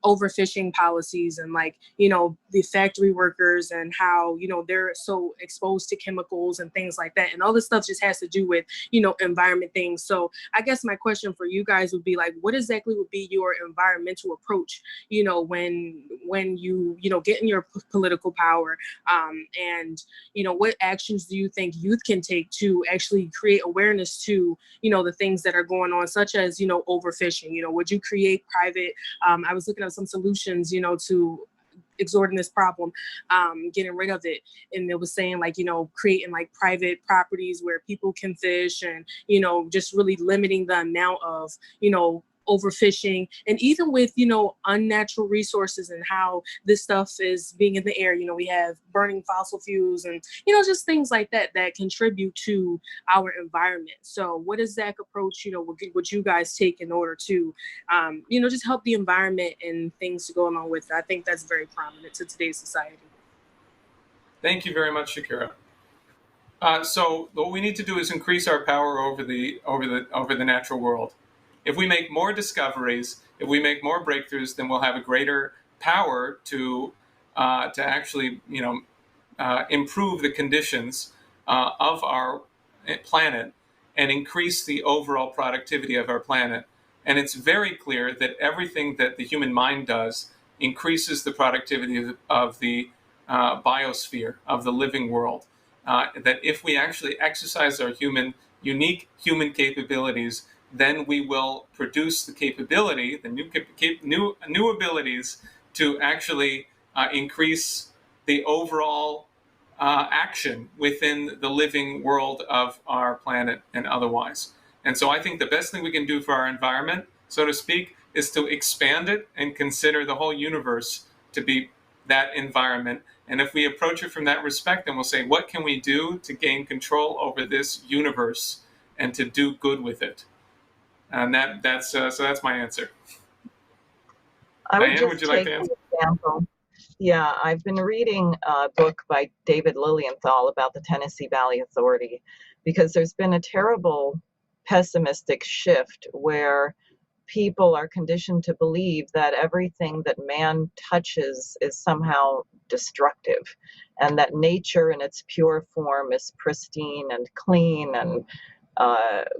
overfishing policies, and the factory workers and how, they're so exposed to chemicals and things like that. And all this stuff just has to do with, environment things. So I guess my question for you guys would be what exactly would be your environmental approach, when you, get in your political power, and, what actions do you think youth can take to actually create awareness to, the things that are going on, such as, overfishing? Would you create private, I was looking at some solutions, to exhorting this problem, getting rid of it. And it was saying creating private properties where people can fish, and, just really limiting the amount of, overfishing, and even with, unnatural resources and how this stuff is being in the air. We have burning fossil fuels and, just things like that contribute to our environment. So what exact approach, would you guys take in order to, just help the environment and things to go along with it? I think that's very prominent to today's society.
Thank you very much, Shakira. So what we need to do is increase our power over the natural world. If we make more discoveries, if we make more breakthroughs, then we'll have a greater power to actually, improve the conditions of our planet and increase the overall productivity of our planet. And it's very clear that everything that the human mind does increases the productivity of the biosphere, of the living world. that if we actually exercise our unique human capabilities, then we will produce the capability, the new abilities to actually increase the overall action within the living world of our planet and otherwise. And so I think the best thing we can do for our environment, so to speak, is to expand it and consider the whole universe to be that environment. And if we approach it from that respect, then we'll say, what can we do to gain control over this universe and to do good with it? And that's my answer.
I would
Diane,
just
would you like
take
to
an
answer?
example. Yeah, I've been reading a book by David Lilienthal about the Tennessee Valley Authority, because there's been a terrible pessimistic shift where people are conditioned to believe that everything that man touches is somehow destructive, and that nature in its pure form is pristine and clean and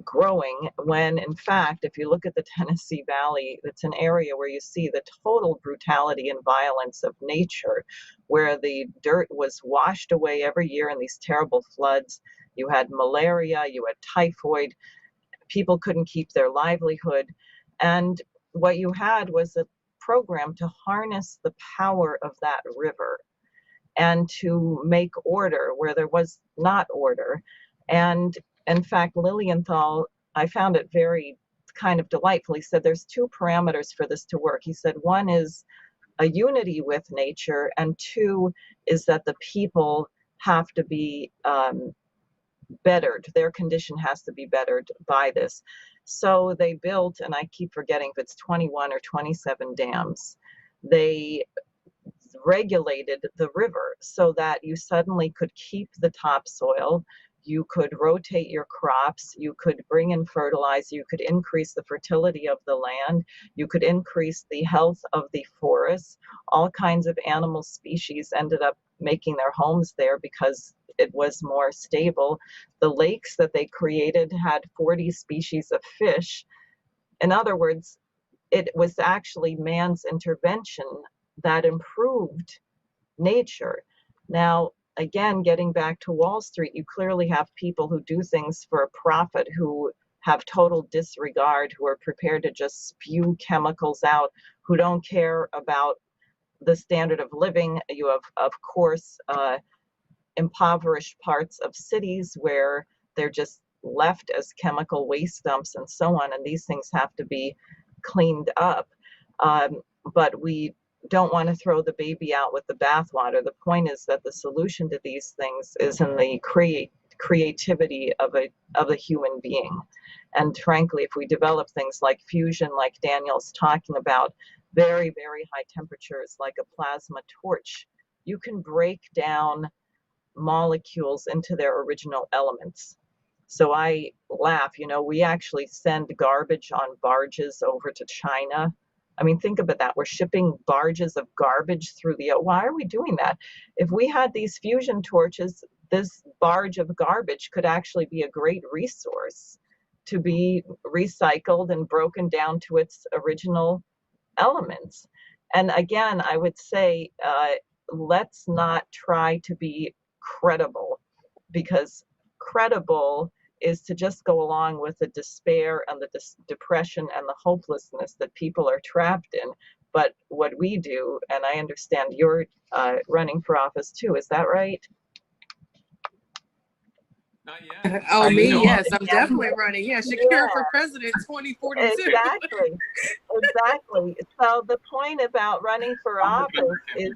growing, when in fact, if you look at the Tennessee Valley, it's an area where you see the total brutality and violence of nature, where the dirt was washed away every year in these terrible floods. You had malaria, you had typhoid, people couldn't keep their livelihood. And what you had was a program to harness the power of that river and to make order where there was not order. And in fact, Lilienthal, I found it very kind of delightful. He said there's two parameters for this to work. He said one is a unity with nature, and two is that the people have to be bettered. Their condition has to be bettered by this. So they built, and I keep forgetting if it's 21 or 27 dams. They regulated the river so that you suddenly could keep the topsoil, you could rotate your crops, you could bring in fertilizer, you could increase the fertility of the land, you could increase the health of the forests. All kinds of animal species ended up making their homes there because it was more stable. The lakes that they created had 40 species of fish. In other words, it was actually man's intervention that improved nature. Now, again, getting back to Wall Street, you clearly have people who do things for a profit, who have total disregard, who are prepared to just spew chemicals out, who don't care about the standard of living. You have, of course, impoverished parts of cities where they're just left as chemical waste dumps and so on, and these things have to be cleaned up. But we don't want to throw the baby out with the bathwater. The point is that the solution to these things is in the creativity of a human being. And frankly, if we develop things like fusion, like Daniel's talking about, very, very high temperatures, like a plasma torch, you can break down molecules into their original elements. So I laugh, we actually send garbage on barges over to China. I mean, think about that. We're shipping barges of garbage through why are we doing that? If we had these fusion torches, this barge of garbage could actually be a great resource to be recycled and broken down to its original elements. And again, I would say, let's not try to be credible, because credible is to just go along with the despair and the depression and the hopelessness that people are trapped in. But what we do, and I understand you're running for office too, is that right?
Not yet.
Oh, me?
No,
yes, I'm definitely running. Yeah, Shakira for president 2042.
Exactly. So the point about running for office is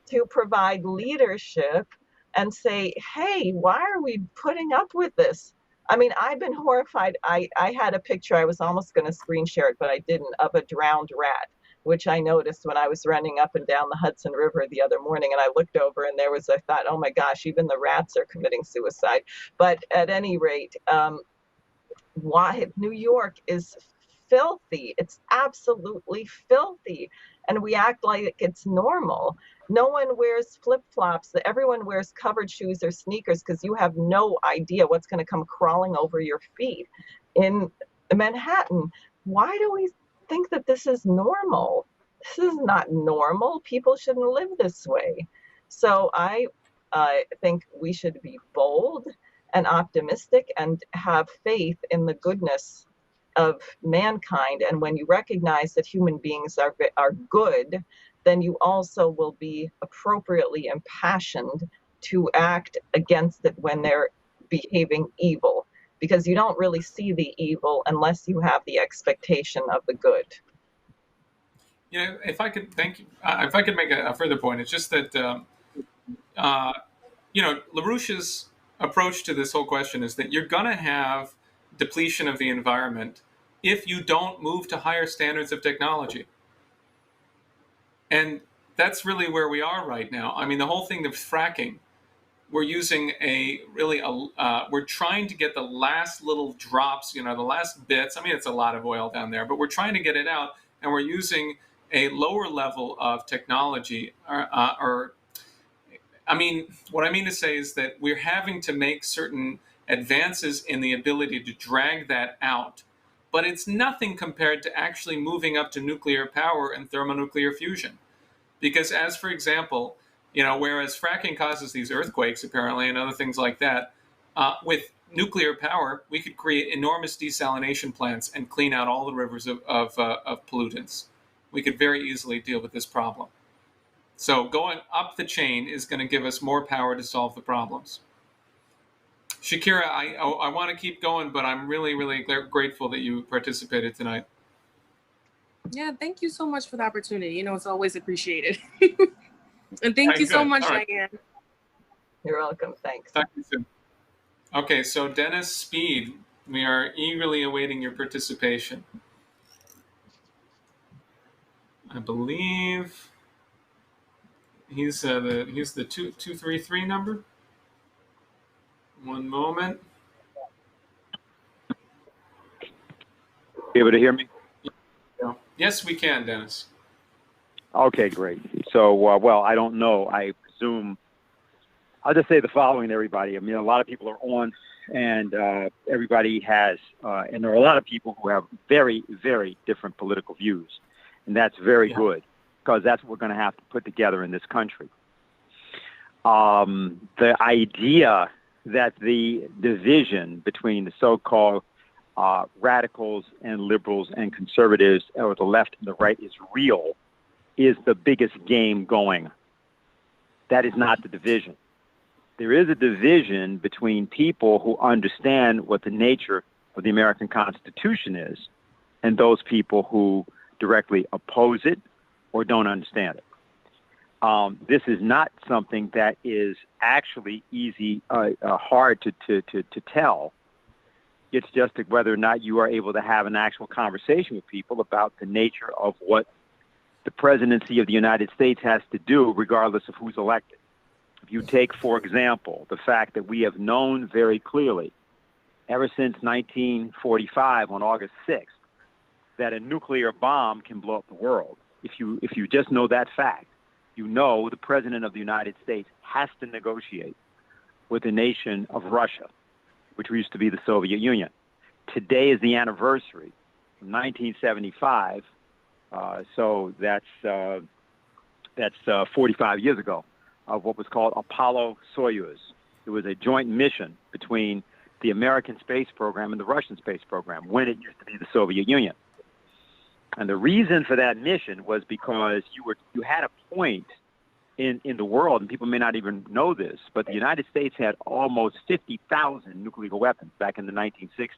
to provide leadership and say, hey, why are we putting up with this? I mean, I've been horrified. I had a picture, I was almost going to screen share it, but I didn't, of a drowned rat, which I noticed when I was running up and down the Hudson River the other morning. And I looked over and I thought, oh my gosh, even the rats are committing suicide. But at any rate, New York is filthy. It's absolutely filthy. And we act like it's normal. No one wears flip-flops. Everyone wears covered shoes or sneakers because you have no idea what's going to come crawling over your feet. In Manhattan, why do we think that this is normal? This is not normal. People shouldn't live this way. So I I think we should be bold and optimistic and have faith in the goodness of mankind. And when you recognize that human beings are good, then you also will be appropriately impassioned to act against it when they're behaving evil, because you don't really see the evil unless you have the expectation of the good.
You know, if I could thank you, if I could make a further point, it's just that you know, LaRouche's approach to this whole question is that you're going to have depletion of the environment if you don't move to higher standards of technology. And that's really where we are right now. I mean, the whole thing of fracking, we're using we're trying to get the last little drops, you know, the last bits. I mean, it's a lot of oil down there, but we're trying to get it out, and we're using a lower level of technology. I mean, what I mean to say is that we're having to make certain advances in the ability to drag that out, but it's nothing compared to actually moving up to nuclear power and thermonuclear fusion. Because as, for example, you know, whereas fracking causes these earthquakes apparently and other things like that, with nuclear power, we could create enormous desalination plants and clean out all the rivers of pollutants. We could very easily deal with this problem. So going up the chain is going to give us more power to solve the problems. Shakira, I want to keep going, but I'm really, really grateful that you participated tonight.
Yeah, thank you so much for the opportunity. You know, it's always appreciated. And thank you so much, Diane.
You're welcome. Thanks.
Talk to you soon. Okay, so Dennis Speed, we are eagerly awaiting your participation. I believe he's the 233 number. One moment.
Able to hear me?
Yes, we can, Dennis.
Okay, great. So, well, I don't know. I presume I'll just say the following to everybody. I mean, a lot of people are on, and everybody has, and there are a lot of people who have very, very different political views, and that's very good, because that's what we're going to have to put together in this country. The idea that the division between the so-called radicals and liberals and conservatives, or the left and the right, is real, is the biggest game going. That is not the division. There is a division between people who understand what the nature of the American Constitution is and those people who directly oppose it or don't understand it. This is not something that is actually easy, hard to tell. It's just whether or not you are able to have an actual conversation with people about the nature of what the presidency of the United States has to do, regardless of who's elected. If you take, for example, the fact that we have known very clearly, ever since 1945 on August 6th, that a nuclear bomb can blow up the world. If you just know that fact, you know the president of the United States has to negotiate with the nation of Russia, which used to be the Soviet Union. Today is the anniversary of 1975, so that's 45 years ago, of what was called Apollo-Soyuz. It was a joint mission between the American space program and the Russian space program, when it used to be the Soviet Union. And the reason for that mission was because you had a point in the world, and people may not even know this, but the United States had almost 50,000 nuclear weapons back in the 1960s.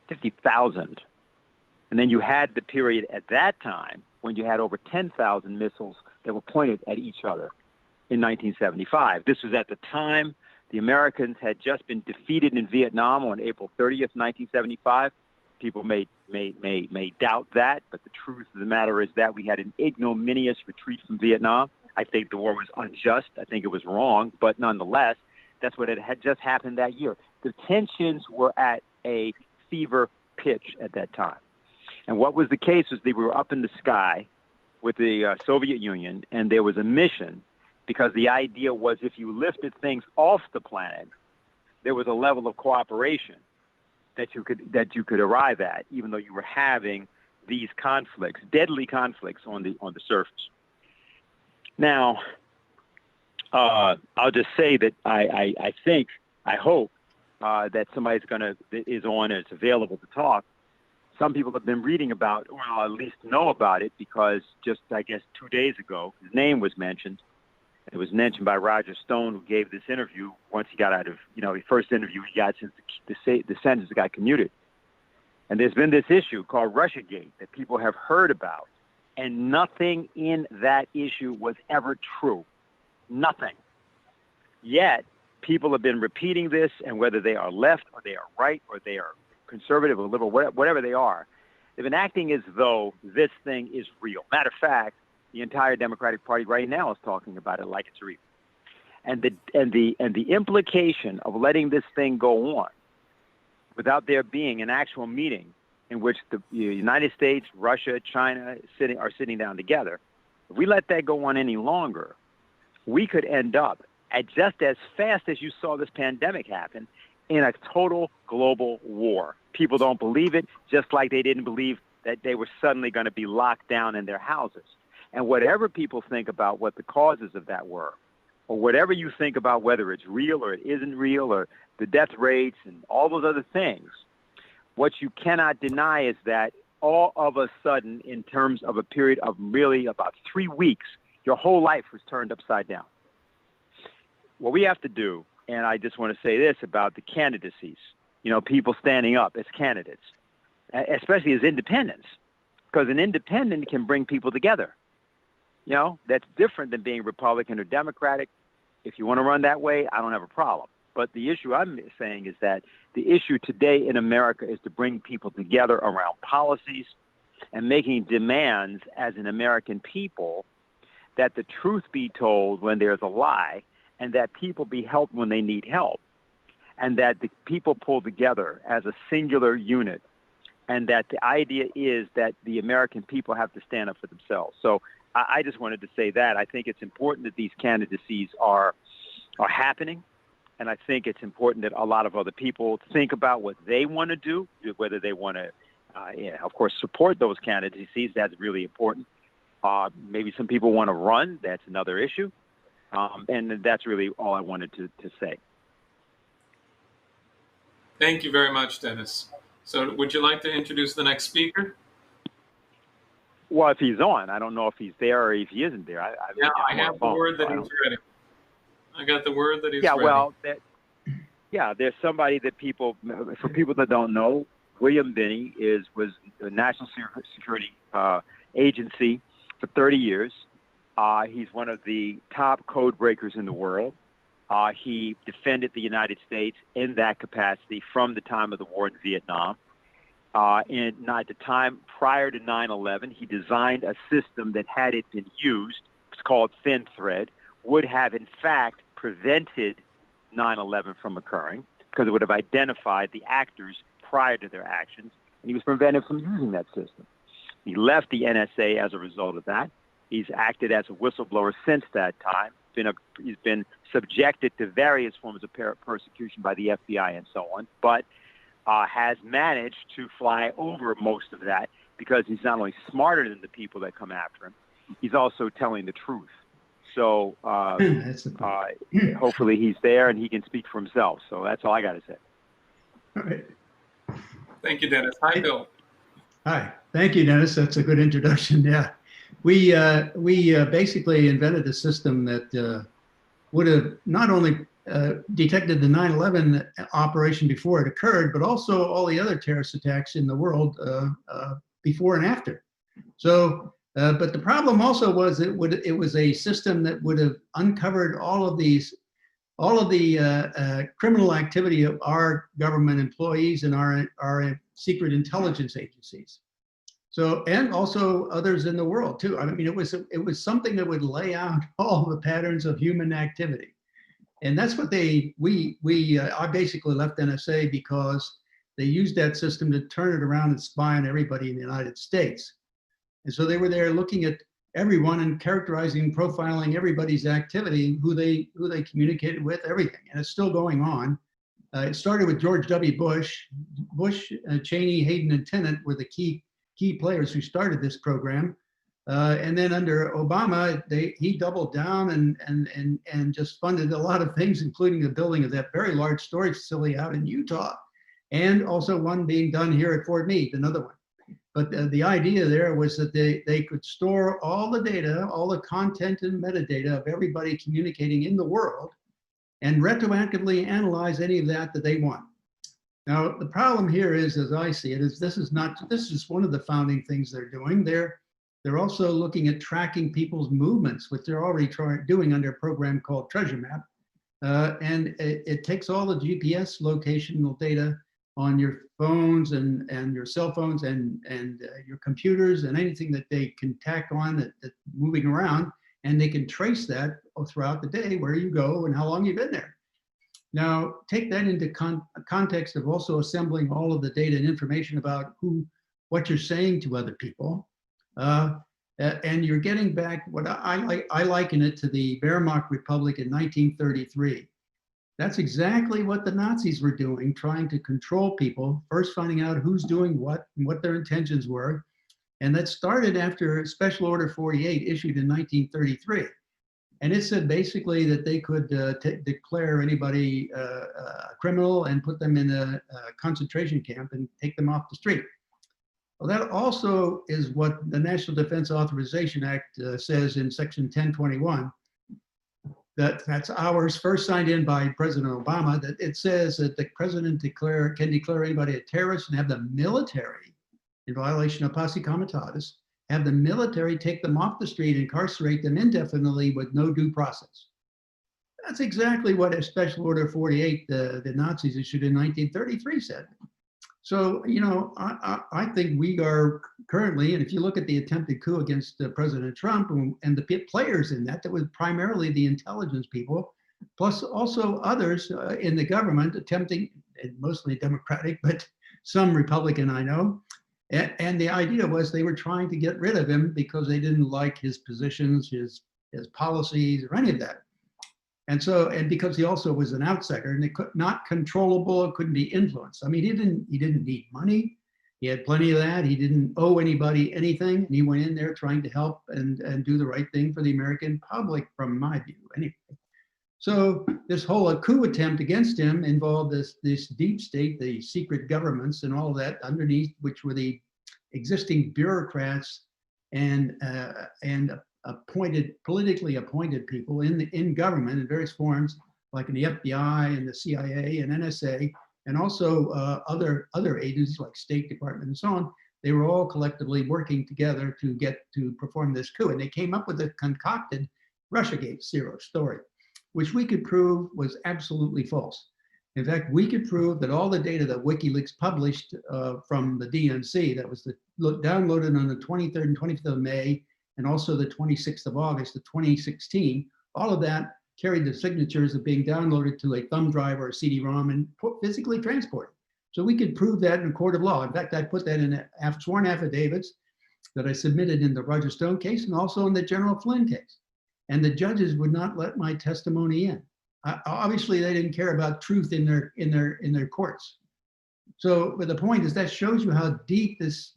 50,000. And then you had the period at that time when you had over 10,000 missiles that were pointed at each other in 1975. This was at the time the Americans had just been defeated in Vietnam on April 30th, 1975. People may doubt that, but the truth of the matter is that we had an ignominious retreat from Vietnam. I think the war was unjust. I think it was wrong, but nonetheless, that's what had just happened that year. The tensions were at a fever pitch at that time. And what was the case was they were up in the sky with the Soviet Union, and there was a mission, because the idea was if you lifted things off the planet, there was a level of cooperation that you could arrive at, even though you were having these conflicts, deadly conflicts on the surface. Now, I'll just say that I hope that somebody's is on and it's available to talk. Some people have been reading about, or at least know about it, because just, I guess, 2 days ago, his name was mentioned. It was mentioned by Roger Stone, who gave this interview once he got out of, the first interview he got since the sentence got commuted. And there's been this issue called Russiagate that people have heard about, and nothing in that issue was ever true. Nothing. Yet, people have been repeating this, and whether they are left or they are right or they are conservative or liberal, whatever they are, they've been acting as though this thing is real. Matter of fact, the entire Democratic Party right now is talking about it like it's real. And the implication of letting this thing go on without there being an actual meeting in which the United States, Russia, China are sitting down together, if we let that go on any longer, we could end up at just as fast as you saw this pandemic happen in a total global war. People don't believe it, just like they didn't believe that they were suddenly going to be locked down in their houses. And whatever people think about what the causes of that were, or whatever you think about whether it's real or it isn't real, or the death rates and all those other things, what you cannot deny is that all of a sudden, in terms of a period of really about 3 weeks, your whole life was turned upside down. What we have to do, and I just want to say this about the candidacies, people standing up as candidates, especially as independents, because an independent can bring people together. That's different than being Republican or Democratic. If you want to run that way, I don't have a problem. But the issue I'm saying is that the issue today in America is to bring people together around policies and making demands as an American people that the truth be told when there's a lie, and that people be helped when they need help, and that the people pull together as a singular unit, and that the idea is that the American people have to stand up for themselves. So I just wanted to say that. I think it's important that these candidacies are happening, and I think it's important that a lot of other people think about what they want to do, whether they want to, of course, support those candidacies. That's really important. Maybe some people want to run. That's another issue. And that's really all I wanted to say.
Thank you very much, Dennis. So would you like to introduce the next speaker?
Well, if he's on, I don't know if he's there or if he isn't there. I
have the word that he's ready. I got the word that he's ready.
Well, there's somebody that for people that don't know, William Binney was a National Security Agency for 30 years. He's one of the top code breakers in the world. He defended the United States in that capacity from the time of the war in Vietnam. And at the time prior to 9/11, he designed a system that, had it been used, it's called thin thread, would have in fact prevented 9/11 from occurring, because it would have identified the actors prior to their actions, and he was prevented from using that system. He left the NSA as a result of that. He's acted as a whistleblower since that time. He's been subjected to various forms of persecution by the FBI and so on, but has managed to fly over most of that, because he's not only smarter than the people that come after him, he's also telling the truth. So hopefully he's there and he can speak for himself. So that's all I got to say.
All right.
Thank you, Dennis. Hi, Bill.
Hi. Thank you, Dennis. That's a good introduction. Yeah. We basically invented a system that would have not only detected the 9/11 operation before it occurred, but also all the other terrorist attacks in the world before and after. So, but the problem also was it was a system that would have uncovered all of the criminal activity of our government employees and our secret intelligence agencies. So, and also others in the world too. I mean, it was something that would lay out all the patterns of human activity. And that's what I basically left NSA because they used that system to turn it around and spy on everybody in the United States. And so they were there looking at everyone and characterizing, profiling everybody's activity, who they communicated with, everything. And it's still going on. It started with George W. Bush. Cheney, Hayden, and Tenet were the key players who started this program. And then under Obama, he doubled down and just funded a lot of things, including the building of that very large storage facility out in Utah, and also one being done here at Fort Meade, another one. But the idea there was that they could store all the data, all the content and metadata of everybody communicating in the world, and retroactively analyze any of that they want. Now, the problem here is, as I see it, is this is one of the founding things they're doing. They're also looking at tracking people's movements, which they're already doing under a program called Treasure Map. And it takes all the GPS locational data on your phones and your cell phones and your computers and anything that they can tack on that's moving around, and they can trace that throughout the day, where you go and how long you've been there. Now, take that into context of also assembling all of the data and information about what you're saying to other people. And you're getting back what I liken it to the Wehrmacht Republic in 1933. That's exactly what the Nazis were doing, trying to control people, first finding out who's doing what and what their intentions were. And that started after Special Order 48 issued in 1933. And it said basically that they could declare anybody a criminal and put them in a concentration camp and take them off the street. Well, that also is what the National Defense Authorization Act says in Section 1021. That's ours, first signed in by President Obama, that it says that the president can declare anybody a terrorist and have the military, in violation of posse comitatus, have the military take them off the street, incarcerate them indefinitely with no due process. That's exactly what a Special Order 48, the Nazis issued in 1933 said. So, you know, I think we are currently, and if you look at the attempted coup against President Trump and the players in that was primarily the intelligence people, plus also others in the government attempting, and mostly Democratic, but some Republican I know. And the idea was they were trying to get rid of him because they didn't like his positions, his policies, or any of that. And because he also was an outsider and not controllable, it couldn't be influenced. I mean, he didn't need money. He had plenty of that. He didn't owe anybody anything. And he went in there trying to help and do the right thing for the American public, from my view, anyway. So this whole coup attempt against him involved this deep state, the secret governments and all of that underneath, which were the existing bureaucrats and politically appointed people in government in various forms, like in the FBI and the CIA and NSA, and also other agencies like State Department and so on. They were all collectively working together to perform this coup, and they came up with a concocted Russiagate story, which we could prove was absolutely false. In fact, we could prove that all the data that WikiLeaks published from the DNC, that was downloaded on the 23rd and 25th of May, and also the 26th of August of 2016, all of that carried the signatures of being downloaded to a thumb drive or a CD-ROM and physically transported. So we could prove that in a court of law. In fact, I put that in sworn affidavits that I submitted in the Roger Stone case and also in the General Flynn case. And the judges would not let my testimony in. Obviously, they didn't care about truth in their courts. So, but the point is that shows you how deep this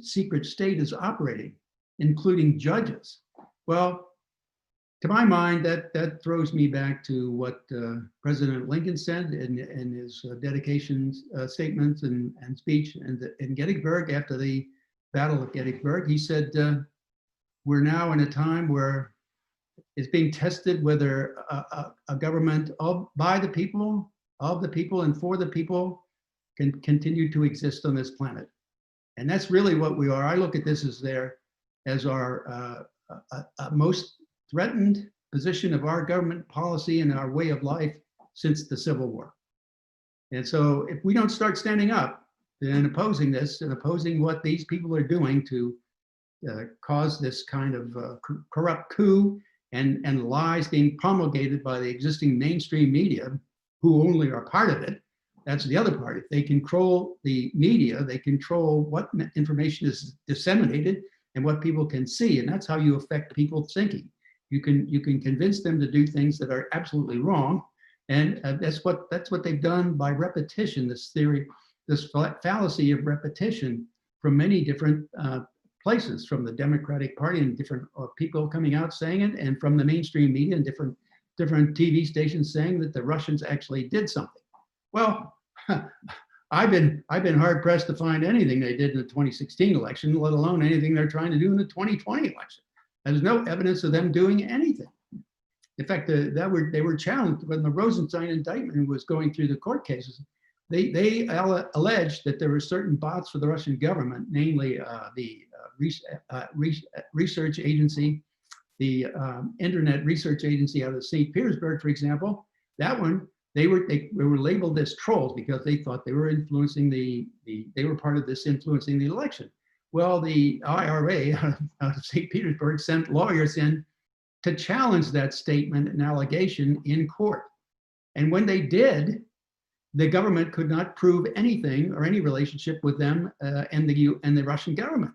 secret state is operating, including judges. Well, to my mind, that throws me back to what President Lincoln said in his dedication statements and speech in Gettysburg after the Battle of Gettysburg. He said, we're now in a time where it's being tested whether a government by the people, of the people, and for the people can continue to exist on this planet. And that's really what we are. I look at this as our most threatened position of our government policy and our way of life since the Civil War. And so if we don't start standing up and opposing this and opposing what these people are doing to cause this kind of corrupt coup and lies being promulgated by the existing mainstream media, who only are part of it, that's the other part. If they control the media, they control what information is disseminated and what people can see, and that's how you affect people's thinking. You can convince them to do things that are absolutely wrong, and that's what they've done by repetition. This theory, this fallacy of repetition from many different places, from the Democratic Party and different people coming out saying it, and from the mainstream media and different TV stations saying that the Russians actually did something. Well, I've been hard pressed to find anything they did in the 2016 election, let alone anything they're trying to do in the 2020 election. There's no evidence of them doing anything. In fact, they were challenged when the Rosenstein indictment was going through the court cases. They alleged that there were certain bots for the Russian government, namely the research agency, the Internet Research Agency out of St. Petersburg, for example. That one, they were labeled as trolls because they thought they were influencing they were part of this influencing the election. Well, the IRA out of St. Petersburg sent lawyers in to challenge that statement and allegation in court. And when they did, the government could not prove anything or any relationship with them and the Russian government.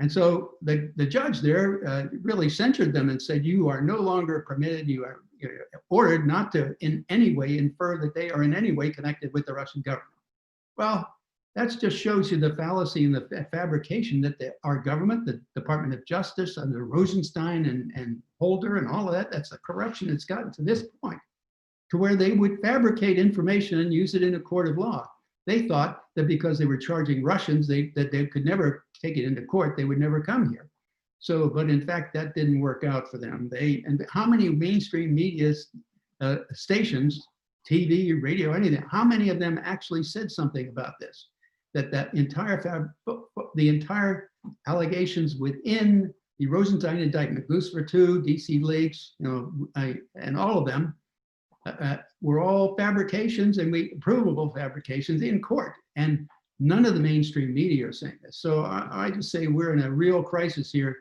And so the judge there really censured them and said, you are no longer permitted, you're ordered not to in any way infer that they are in any way connected with the Russian government. Well, that just shows you the fallacy and the fabrication that our government, the Department of Justice under Rosenstein and Holder and all of that, that's the corruption it's gotten to this point, to where they would fabricate information and use it in a court of law. They thought that because they were charging Russians, that they could never take it into court, they would never come here. So, but in fact, that didn't work out for them. And how many mainstream media stations, TV, radio, anything, how many of them actually said something about this? That entire allegations within the Rosenstein indictment, Lucifer II, DC Leaks, and all of them were all fabrications and provable fabrications in court. And none of the mainstream media are saying this. So I just say we're in a real crisis here.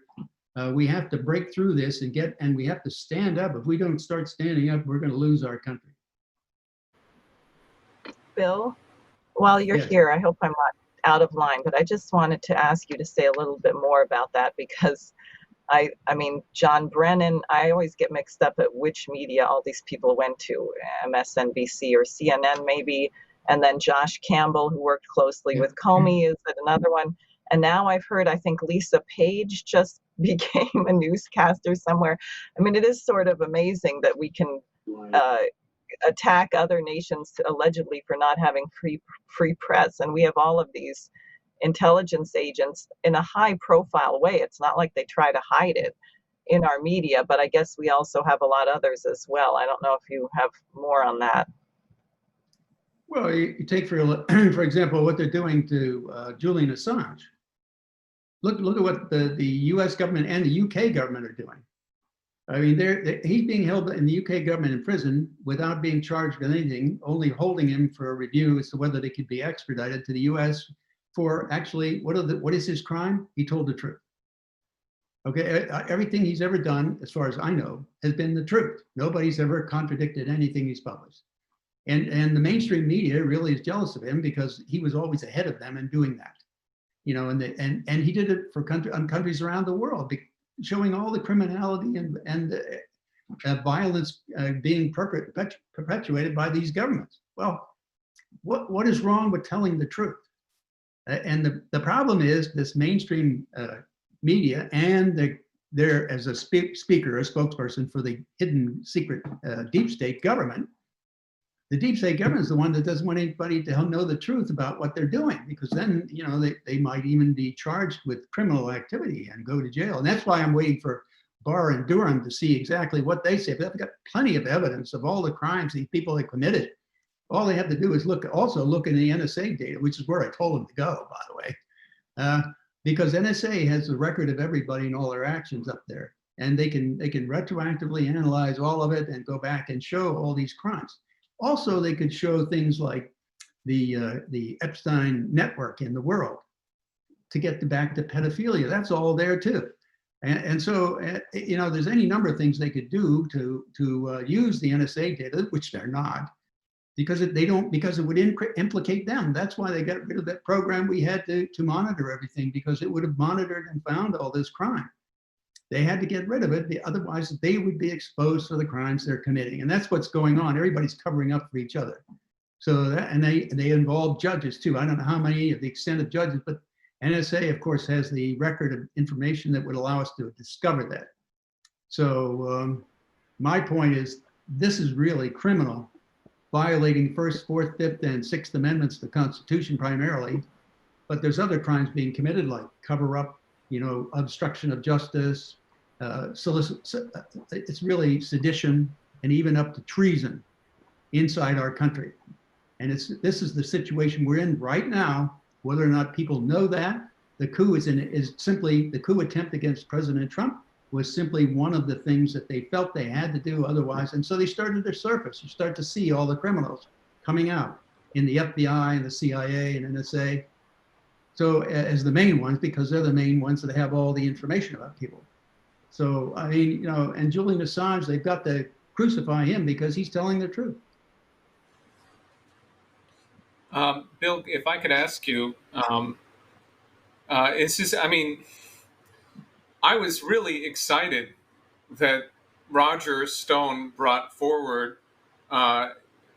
We have to break through this and we have to stand up. If we don't start standing up, we're going to lose our country.
Bill, while you're here, I hope I'm not out of line, but I just wanted to ask you to say a little bit more about that, because I mean, John Brennan, I always get mixed up at which media all these people went to, MSNBC or CNN maybe, and then Josh Campbell, who worked closely with Comey, is another one. And now I've heard, I think Lisa Page just became a newscaster somewhere. I mean, it is sort of amazing that we can attack other nations allegedly for not having free press, and we have all of these intelligence agents in a high profile way. It's not like they try to hide it in our media, but I guess we also have a lot of others as well. I don't know if you have more on that.
Well, you take for example what they're doing to Julian Assange. Look at what the U.S. government and the UK government are doing. I mean, he's being held in the UK government in prison without being charged with anything, only holding him for a review as to whether they could be extradited to the US for actually, what is his crime? He told the truth. Okay, everything he's ever done, as far as I know, has been the truth. Nobody's ever contradicted anything he's published. And the mainstream media really is jealous of him because he was always ahead of them in doing that. You know, and he did it for countries around the world, showing all the criminality and violence being perpetuated by these governments. Well, what is wrong with telling the truth? And the problem is this mainstream media and they're as a speaker, a spokesperson for the hidden secret deep state government. The deep state government is the one that doesn't want anybody to know the truth about what they're doing, because then, you know, they might even be charged with criminal activity and go to jail. And that's why I'm waiting for Barr and Durham to see exactly what they say. But they've got plenty of evidence of all the crimes these people have committed. All they have to do is look in the NSA data, which is where I told them to go, by the way, because NSA has the record of everybody and all their actions up there, and they can retroactively analyze all of it and go back and show all these crimes. Also, they could show things like the Epstein network in the world to get back to pedophilia. That's all there too. And so, you know, there's any number of things they could do to use the NSA data, which they're not, because it would implicate them. That's why they got rid of that program we had to monitor everything, because it would have monitored and found all this crime. They had to get rid of it, otherwise they would be exposed for the crimes they're committing. And that's what's going on. Everybody's covering up for each other. So and they involve judges too. I don't know how many of the extent of judges, but NSA, of course, has the record of information that would allow us to discover that. So my point is, this is really criminal, violating First, Fourth, Fifth, and Sixth Amendments to the Constitution primarily. But there's other crimes being committed, like cover-up, obstruction of justice, it's really sedition, and even up to treason inside our country. And this is the situation we're in right now. Whether or not people know that, the coup is simply the coup attempt against President Trump was simply one of the things that they felt they had to do otherwise. And so they started to surface. You start to see all the criminals coming out in the FBI and the CIA and NSA. So as the main ones, because they're the main ones that have all the information about people. So, I mean, and Julian Assange, they've got to crucify him because he's telling the truth.
Bill, if I could ask you, I was really excited that Roger Stone brought forward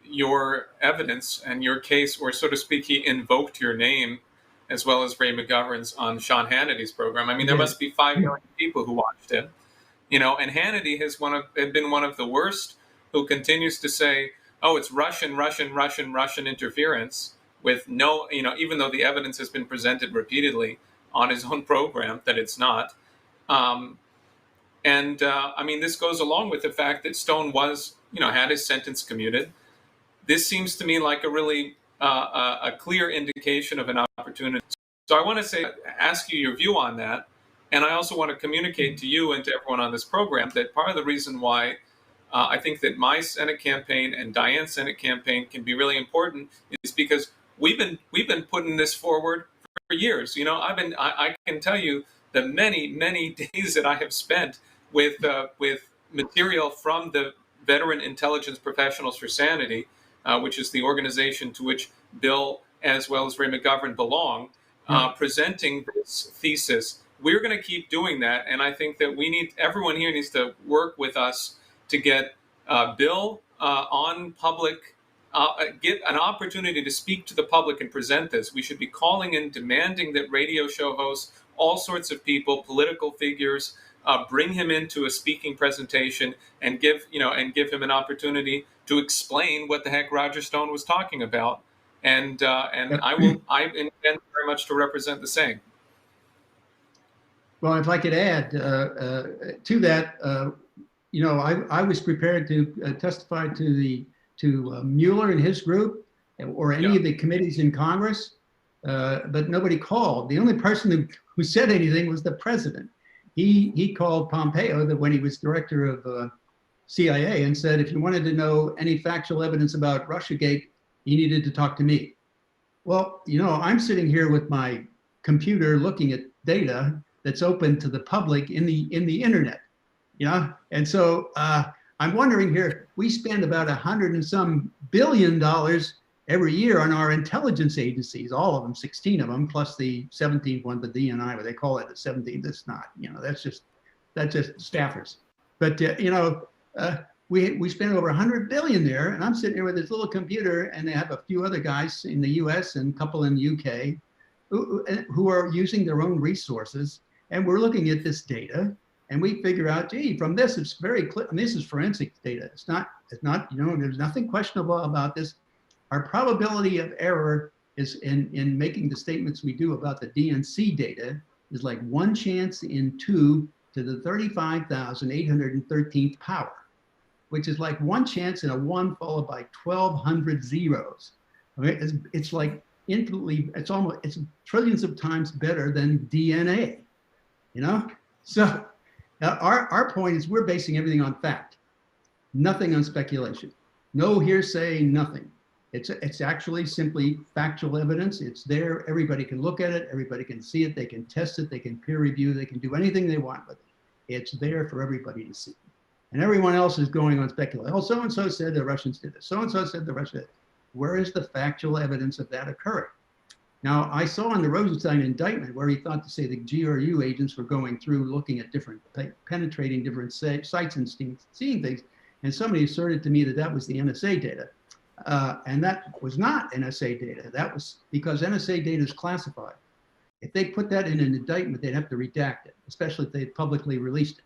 your evidence and your case, or so to speak, he invoked your name, as well as Ray McGovern's, on Sean Hannity's program. I mean, there must be 5 million people who watched it, and Hannity has been one of the worst, who continues to say, oh, it's Russian interference, with no, even though the evidence has been presented repeatedly on his own program that it's not. I mean, this goes along with the fact that Stone was, had his sentence commuted. This seems to me like a really a clear indication of an opportunity. So I want to ask you your view on that. And I also want to communicate to you and to everyone on this program that part of the reason why I think that my Senate campaign and Diane's Senate campaign can be really important is because we've been putting this forward for years. I can tell you the many days that I have spent with material from the Veteran Intelligence Professionals for Sanity, which is the organization to which Bill as well as Ray McGovern belong, presenting this thesis. We're going to keep doing that, and I think that everyone here needs to work with us to get Bill on public, get an opportunity to speak to the public and present this. We should be calling in, demanding that radio show hosts, all sorts of people, political figures, bring him into a speaking presentation and give him an opportunity to explain what the heck Roger Stone was talking about. And I intend very much to represent the same.
Well, if I could add to that, I was prepared to testify to Mueller and his group, or any of the committees in Congress, but nobody called. The only person who said anything was the president. He called Pompeo, when he was director of CIA, and said, if you wanted to know any factual evidence about Russiagate, you needed to talk to me. Well, I'm sitting here with my computer looking at data that's open to the public in the internet, and so I'm wondering here, we spend about $100 and some billion every year on our intelligence agencies, all of them, 16 of them, plus the 17th one, the DNI, but they call it the 17th. It's not, that's just staffers. But we spend over 100 billion there, and I'm sitting here with this little computer, and they have a few other guys in the US and a couple in the UK who are using their own resources, and we're looking at this data, and we figure out, gee, from this, it's very clear, and this is forensic data. It's not, there's nothing questionable about this. Our probability of error is in making the statements we do about the DNC data is like 1 chance in 2 to the 35,813th power, which is like 1 chance in a 1 followed by 1,200 zeros. Okay? It's like infinitely, it's trillions of times better than DNA, So our point is we're basing everything on fact, nothing on speculation, no hearsay, nothing. It's actually simply factual evidence. It's there. Everybody can look at it. Everybody can see it. They can test it. They can peer review. They can do anything they want with it. It's there for everybody to see. And everyone else is going on speculation. Oh, so-and-so said the Russians did this. So-and-so said the Russians did it. Where is the factual evidence of that occurring? Now, I saw in the Rosenstein indictment where he thought to say the GRU agents were going through, looking at penetrating different sites and seeing things. And somebody asserted to me that was the NSA data. And that was not NSA data. That was because NSA data is classified. If they put that in an indictment, they'd have to redact it, especially if they publicly released it.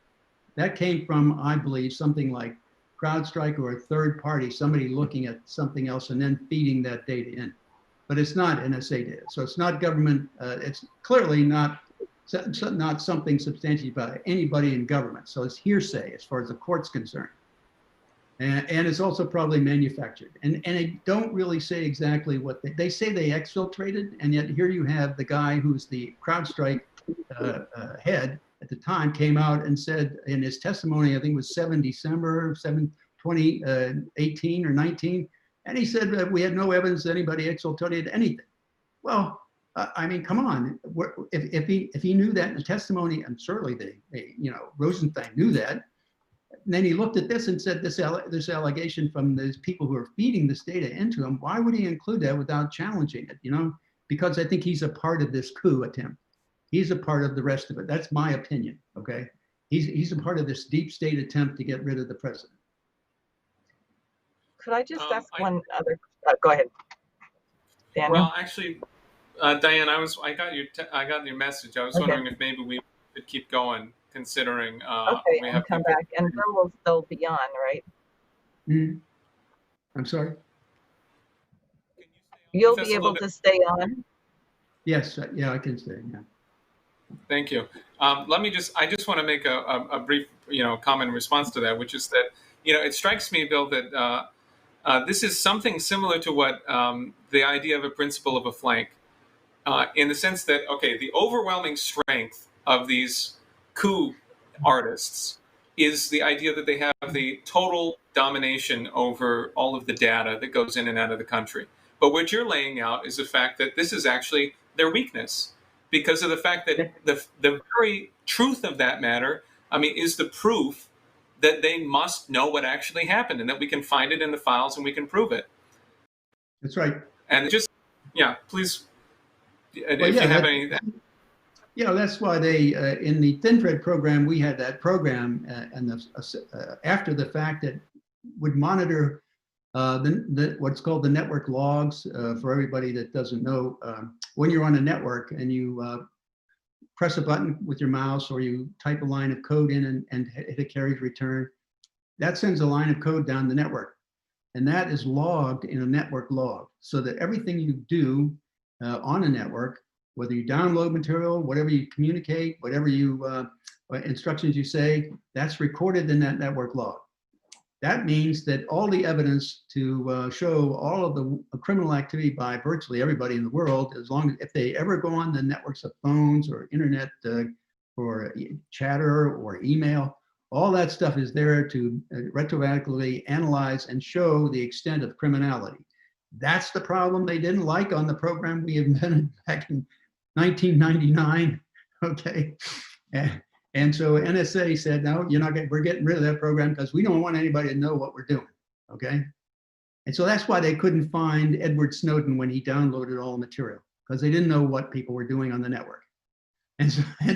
That came from, I believe, something like CrowdStrike or a third party, somebody looking at something else and then feeding that data in. But it's not NSA data. So it's not government, it's clearly not something substantiated by anybody in government. So it's hearsay as far as the court's concerned. And it's also probably manufactured. And they don't really say exactly what they say they exfiltrated. And yet here you have the guy who's the CrowdStrike head at the time came out and said in his testimony, I think it was December 7, 2018 or 19, and he said that we had no evidence that anybody exfiltrated anything. Well, I mean, come on. If he knew that in the testimony, and certainly Rosenstein knew that, and then he looked at this and said this allegation from these people who are feeding this data into him, why would he include that without challenging it? Because I think he's a part of this coup attempt. He's a part of the rest of it. That's my opinion, okay? He's a part of this deep state attempt to get rid of the president.
Could I just ask one other? Go ahead, Daniel.
Well, actually, Diane, I got your message. I was wondering if maybe we could keep going, considering
okay, we have come back, and then we'll still be on, right?
Mm-hmm. I'm sorry.
You'll be able to stay on.
Yes, yeah, I can stay. Yeah.
Thank you. I just want to make a brief, comment in response to that, which is that, it strikes me, Bill, that this is something similar to what the idea of a principle of a flank, in the sense that, okay, the overwhelming strength of these coup artists is the idea that they have the total domination over all of the data that goes in and out of the country. But what you're laying out is the fact that this is actually their weakness, because of the fact that the very truth of that matter, is the proof that they must know what actually happened and that we can find it in the files and we can prove it.
That's right.
And just, please, if you have any.
That's why they, in the Thin Thread program, we had that program after the fact that would monitor what's called the network logs. For everybody that doesn't know, when you're on a network and you press a button with your mouse or you type a line of code in and hit a carriage return, that sends a line of code down the network. And that is logged in a network log, so that everything you do on a network, whether you download material, whatever you communicate, whatever you instructions you say, that's recorded in that network log. That means that all the evidence to show all of the criminal activity by virtually everybody in the world, if they ever go on the networks of phones or internet or chatter or email, all that stuff is there to retroactively analyze and show the extent of criminality. That's the problem they didn't like on the program we invented back in 1999, okay? And so NSA said, no, we're getting rid of that program because we don't want anybody to know what we're doing, okay? And so that's why they couldn't find Edward Snowden when he downloaded all the material, because they didn't know what people were doing on the network. And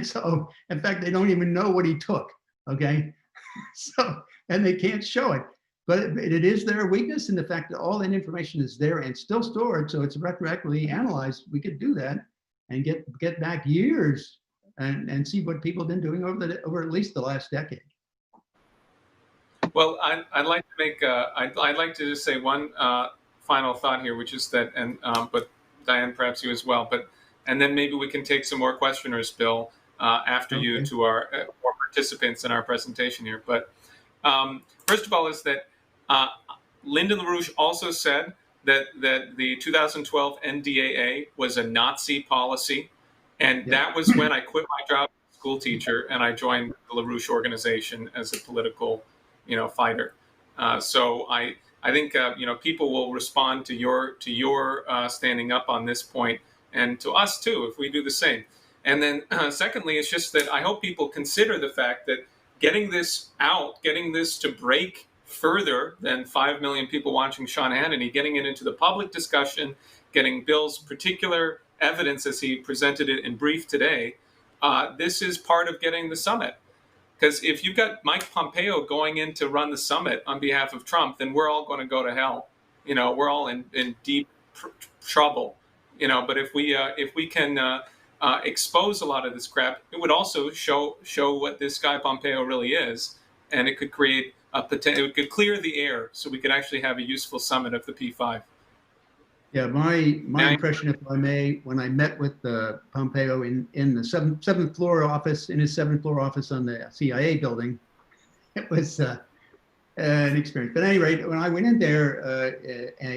so, in fact, they don't even know what he took, okay? And they can't show it. But it is their weakness in the fact that all that information is there and still stored, so it's retroactively analyzed. We could do that and get back years and see what people have been doing over at least the last decade.
Well, I'd like to make I'd like to just say one final thought here, which is that, but Diane, perhaps you as well, and then maybe we can take some more questioners, Bill, after you, to our more participants in our presentation here. But first of all, is that Lyndon LaRouche also said that the 2012 NDAA was a Nazi policy. And that was when I quit my job as a school teacher and I joined the LaRouche organization as a political, fighter. So I think, people will respond to your standing up on this point, and to us too, if we do the same. And then secondly, it's just that I hope people consider the fact that getting this out, getting this to break further than 5 million people watching Sean Hannity, getting it into the public discussion, getting Bill's particular evidence as he presented it in brief today, this is part of getting the summit. Because if you've got Mike Pompeo going in to run the summit on behalf of Trump, then we're all going to go to hell. We're all in deep trouble. But if we can expose a lot of this crap, it would also show what this guy Pompeo really is, and it could create it could clear the air so we could actually have a useful summit of the P5.
Yeah, my impression, if I may, when I met with Pompeo in the seventh floor office, in his seventh floor office on the CIA building, it was an experience. But at any rate, when I went in there,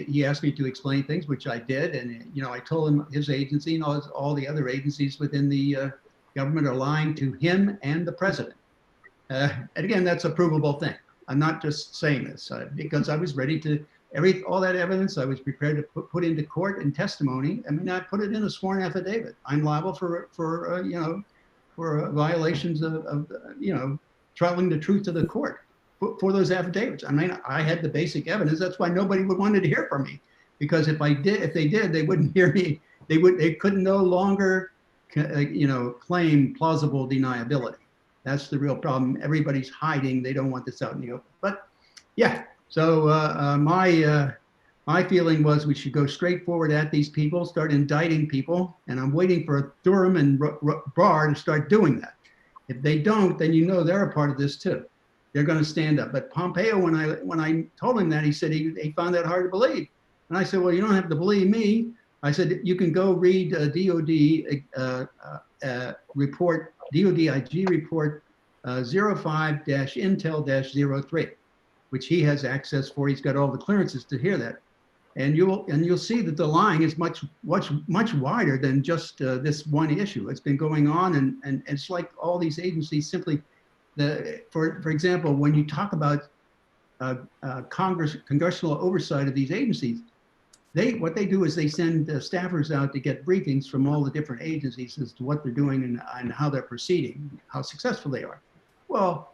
he asked me to explain things, which I did, and I told him his agency and all the other agencies within the government are lying to him and the president. And again, that's a provable thing. I'm not just saying this because I was ready to. All that evidence I was prepared to put into court in testimony. I mean, I put it in a sworn affidavit. I'm liable for violations of troubling the truth to the court for those affidavits. I mean, I had the basic evidence. That's why nobody would want to hear from me, because if they did, they wouldn't hear me. They could no longer, claim plausible deniability. That's the real problem. Everybody's hiding. They don't want this out in the open. But yeah. So my feeling was we should go straight forward at these people, start indicting people, and I'm waiting for Durham and Barr to start doing that. If they don't, then they're a part of this too. They're going to stand up. But Pompeo, when I told him that, he said he found that hard to believe. And I said, well, you don't have to believe me. I said, you can go read DOD report, DOD IG report 05-Intel-03. which he has access for. He's got all the clearances to hear that. And you'll see that the lying is much wider than just this one issue. It's been going on, and it's like all these agencies simply, for example, when you talk about congressional oversight of these agencies, what they do is they send staffers out to get briefings from all the different agencies as to what they're doing and how they're proceeding, how successful they are. Well,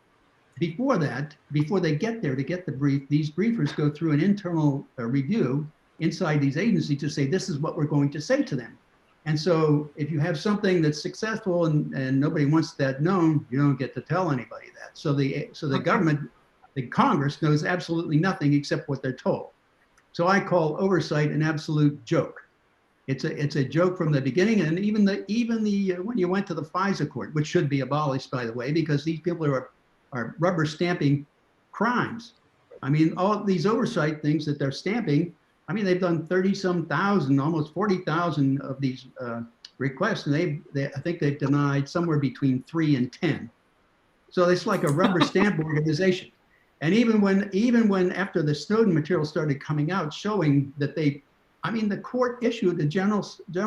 before they get there to get the brief, these briefers go through an internal review inside these agencies to say, this is what we're going to say to them. And so if you have something that's successful and nobody wants that known, you don't get to tell anybody that. So the government, the Congress knows absolutely nothing except what they're told. So I call oversight an absolute joke. It's a joke from the beginning, and even when you went to the FISA court, which should be abolished, by the way, because these people are rubber stamping crimes. I mean, all these oversight things that they're stamping, I mean, they've done 30-some thousand, almost 40,000 of these requests, and I think they've denied somewhere between 3 and 10. So it's like a rubber stamp organization. And even when after the Snowden material started coming out showing that the court issued a general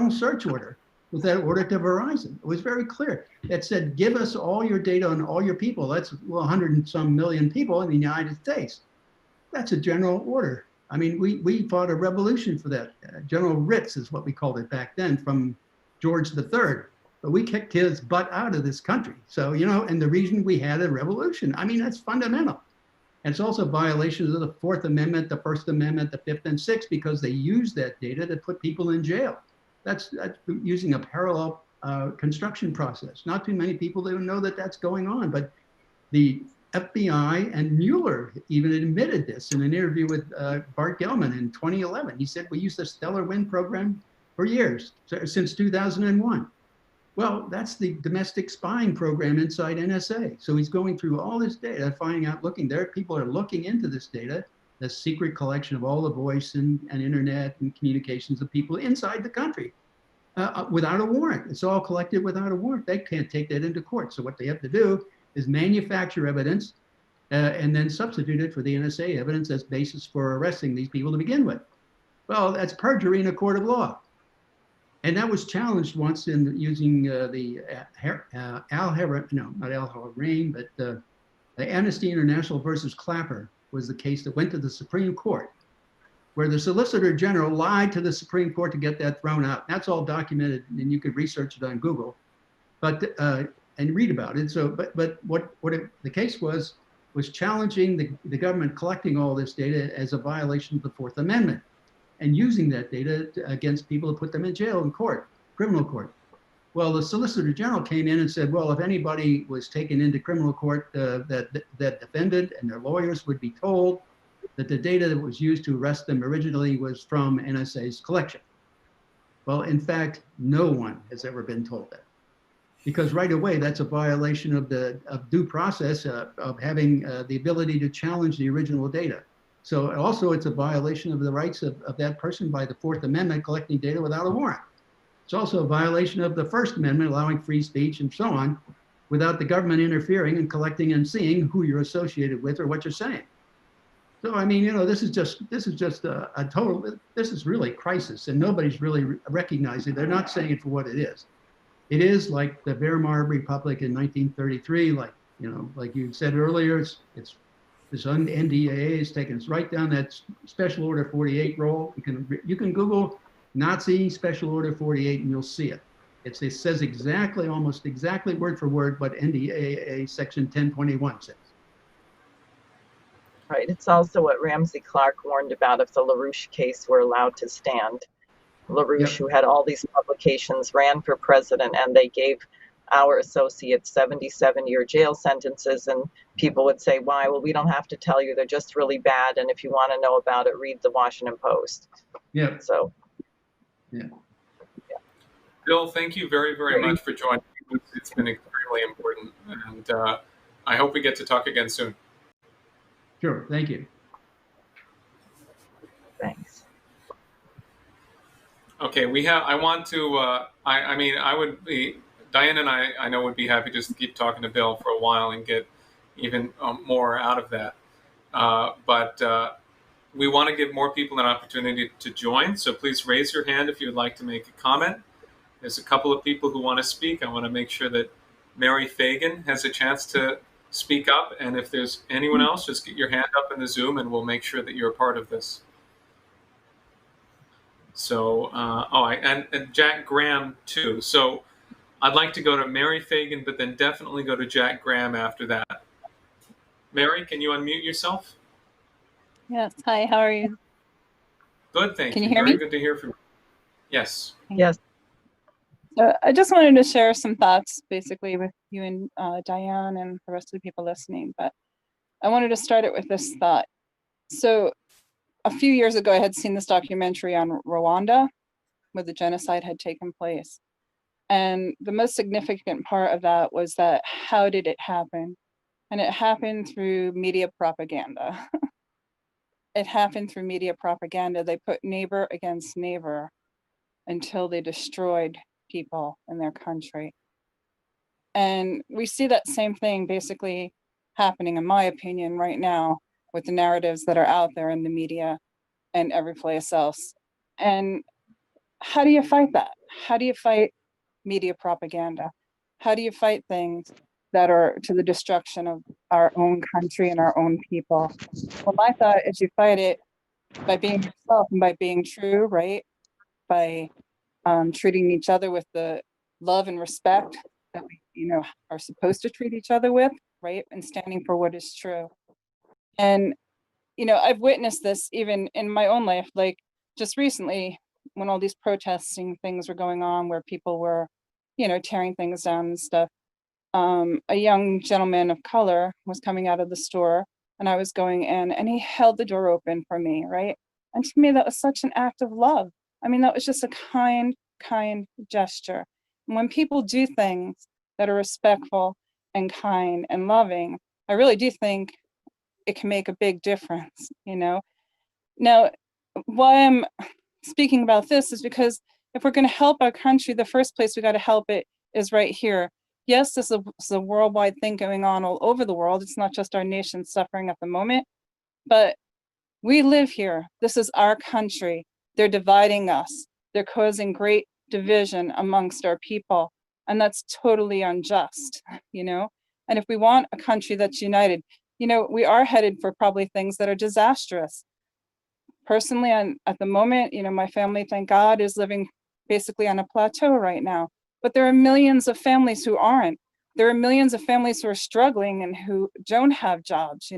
search order with that order to Verizon. It was very clear. It said, give us all your data on all your people. That's 100 and some million people in the United States. That's a general order. I mean, we fought a revolution for that. General Ritz is what we called it back then, from George III. But we kicked his butt out of this country. So, and the reason we had a revolution, I mean, that's fundamental. And it's also violations of the Fourth Amendment, the First Amendment, the Fifth and Sixth, because they use that data to put people in jail. That's using a parallel construction process. Not too many people even know that that's going on, but the FBI and Mueller even admitted this in an interview with Bart Gellman in 2011. He said, we used the Stellar Wind program for years, since 2001. Well, that's the domestic spying program inside NSA. So he's going through all this data, finding out, people are looking into this data, the secret collection of all the voice and internet and communications of people inside the country without a warrant. It's all collected without a warrant. They can't take that into court. So what they have to do is manufacture evidence and then substitute it for the NSA evidence as basis for arresting these people to begin with. Well, that's perjury in a court of law. And that was challenged once in using the Amnesty International versus Clapper was the case that went to the Supreme Court, where the Solicitor General lied to the Supreme Court to get that thrown out. That's all documented, and you could research it on Google, and read about it. So, but the case was challenging the government collecting all this data as a violation of the Fourth Amendment, and using that data against people to put them in jail in court, criminal court. Well, the Solicitor General came in and said, well, if anybody was taken into criminal court, that defendant and their lawyers would be told that the data that was used to arrest them originally was from NSA's collection. Well, in fact, no one has ever been told that. Because right away, that's a violation of due process of having the ability to challenge the original data. So also it's a violation of the rights of that person by the Fourth Amendment collecting data without a warrant. It's also a violation of the First Amendment allowing free speech and so on without the government interfering and collecting and seeing who you're associated with or what you're saying. So, I mean, this is just a total, this is really crisis and nobody's really recognizing. They're not saying it for what it is. It is like the Weimar Republic in 1933, like you said earlier, it's this NDAA is taking us right down that Special Order 48 role. You can Google Nazi Special Order 48 and you'll see it. It says almost exactly word for word what NDAA Section 1021 says.
Right. It's also what Ramsey Clark warned about if the LaRouche case were allowed to stand. LaRouche, yep, who had all these publications, ran for president, and they gave our associates 77-year jail sentences, and people would say, why? Well, we don't have to tell you, they're just really bad, and if you want to know about it, read the Washington Post.
Yeah.
So,
yeah.
Bill, thank you very, very much for joining. It's been extremely important, and I hope we get to talk again soon.
Sure, thank you.
Thanks.
Okay, I want to, I would be, Diane and I know would be happy just to keep talking to Bill for a while and get even more out of that. But we want to give more people an opportunity to join. So please raise your hand if you would like to make a comment. There's a couple of people who want to speak. I want to make sure that Mary Fagan has a chance to speak up. And if there's anyone else, just get your hand up in the Zoom and we'll make sure that you're a part of this. So, and Jack Graham too. So I'd like to go to Mary Fagan, but then definitely go to Jack Graham after that. Mary, can you unmute yourself?
Yes. Hi, how are you?
Good, thank you.
Can you hear
me?
Very
good to hear from you. Yes.
Yes.
So I just wanted to share some thoughts basically with you and Diane and the rest of the people listening, but I wanted to start it with this thought. So a few years ago, I had seen this documentary on Rwanda where the genocide had taken place. And the most significant part of that was that how did it happen? And it happened through media propaganda. It happened through media propaganda. They put neighbor against neighbor until they destroyed people in their country. And we see that same thing basically happening, in my opinion, right now with the narratives that are out there in the media and every place else. And how do you fight that? How do you fight media propaganda? How do you fight things that are to the destruction of our own country and our own people? Well, my thought is you fight it by being yourself and by being true, right? By treating each other with the love and respect that we, are supposed to treat each other with, right? And standing for what is true. And, I've witnessed this even in my own life, like just recently when all these protesting things were going on where people were, tearing things down and stuff. A young gentleman of color was coming out of the store and I was going in and he held the door open for me, right? And to me, that was such an act of love. I mean, that was just a kind gesture. And when people do things that are respectful and kind and loving, I really do think it can make a big difference, Now, why I'm speaking about this is because if we're going to help our country, the first place we got to help it is right here. Yes, this is a worldwide thing going on all over the world. It's not just our nation suffering at the moment, but we live here. This is our country. They're dividing us. They're causing great division amongst our people. And that's totally unjust, And if we want a country that's united, we are headed for probably things that are disastrous. Personally, at the moment, my family, thank God, is living basically on a plateau right now. But there are millions of families who aren't. There are millions of families who are struggling and who don't have jobs,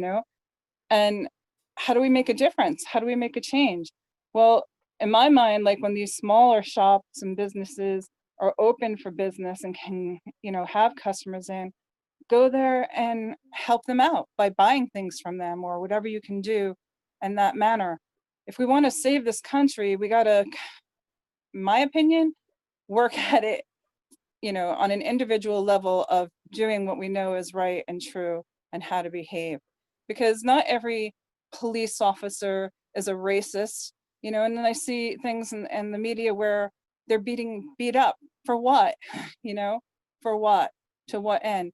And how do we make a difference? How do we make a change? Well, in my mind, like when these smaller shops and businesses are open for business and can, have customers in, go there and help them out by buying things from them or whatever you can do in that manner. If we want to save this country, we got to my opinion, work at it, on an individual level of doing what we know is right and true and how to behave. Because not every police officer is a racist, and then I see things in the media where they're beat up for what, for what, to what end,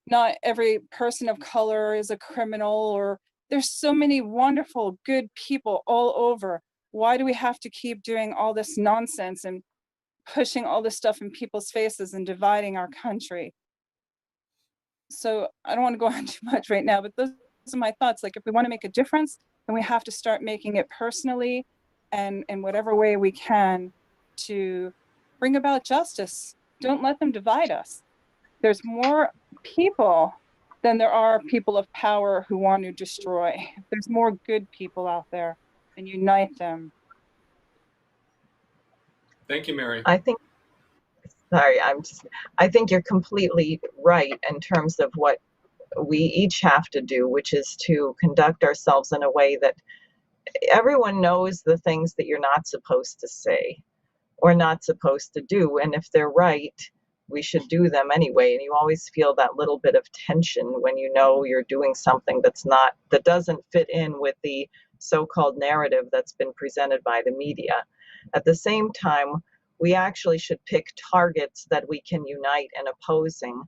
not every person of color is a criminal, or there's so many wonderful, good people all over. Why do we have to keep doing all this nonsense and pushing all this stuff in people's faces and dividing our country? So I don't want to go on too much right now, but those are my thoughts. Like, if we want to make a difference, then we have to start making it personally and in whatever way we can to bring about justice. Don't let them divide us. There's more people than there are people of power who want to destroy. There's more good people out there, and unite them.
Thank you, Mary.
I think you're completely right in terms of what we each have to do, which is to conduct ourselves in a way that everyone knows the things that you're not supposed to say or not supposed to do. And if they're right, we should do them anyway. And you always feel that little bit of tension when you know you're doing something that doesn't fit in with the so-called narrative that's been presented by the media. At the same time, we actually should pick targets that we can unite in opposing.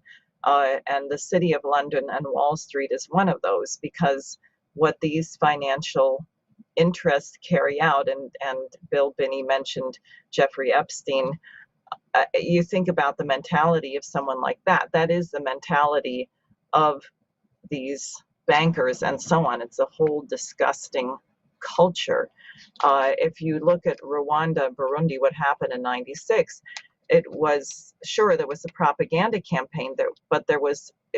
And the City of London and Wall Street is one of those, because what these financial interests carry out, and Bill Binney mentioned Jeffrey Epstein, you think about the mentality of someone like that. That is the mentality of these bankers and so on. It's a whole disgusting culture. If you look at Rwanda, Burundi, what happened in '96, it was, sure, there was a propaganda campaign there, but it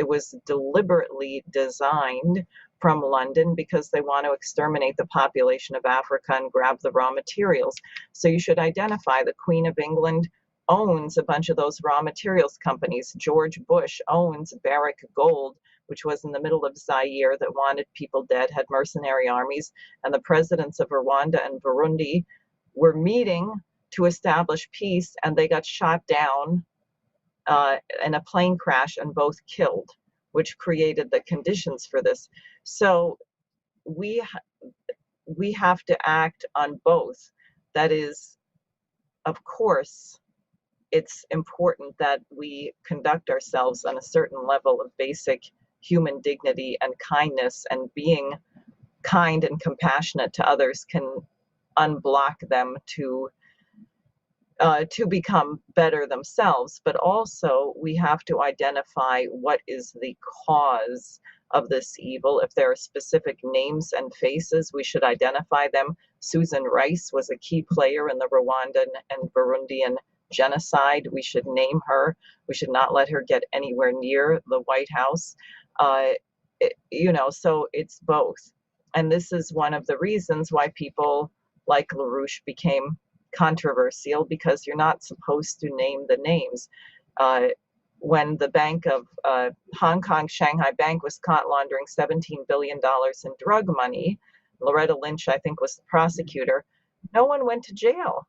was deliberately designed from London because they want to exterminate the population of Africa and grab the raw materials. So you should identify the Queen of England owns a bunch of those raw materials companies. George Bush owns Barrick Gold, which was in the middle of Zaire, that wanted people dead, had mercenary armies, and the presidents of Rwanda and Burundi were meeting to establish peace, and they got shot down in a plane crash and both killed, which created the conditions for this. So we have to act on both. That is, of course, it's important that we conduct ourselves on a certain level of basic human dignity and kindness, and being kind and compassionate to others can unblock them to become better themselves. But also we have to identify what is the cause of this evil. If there are specific names and faces, we should identify them. Susan Rice was a key player in the Rwandan and Burundian genocide. We should name her. We should not let her get anywhere near the White House. So it's both. And this is one of the reasons why people like LaRouche became controversial, because you're not supposed to name the names. When the Bank of Hong Kong Shanghai Bank was caught laundering $17 billion in drug money, Loretta Lynch, I think, was the prosecutor, no one went to jail.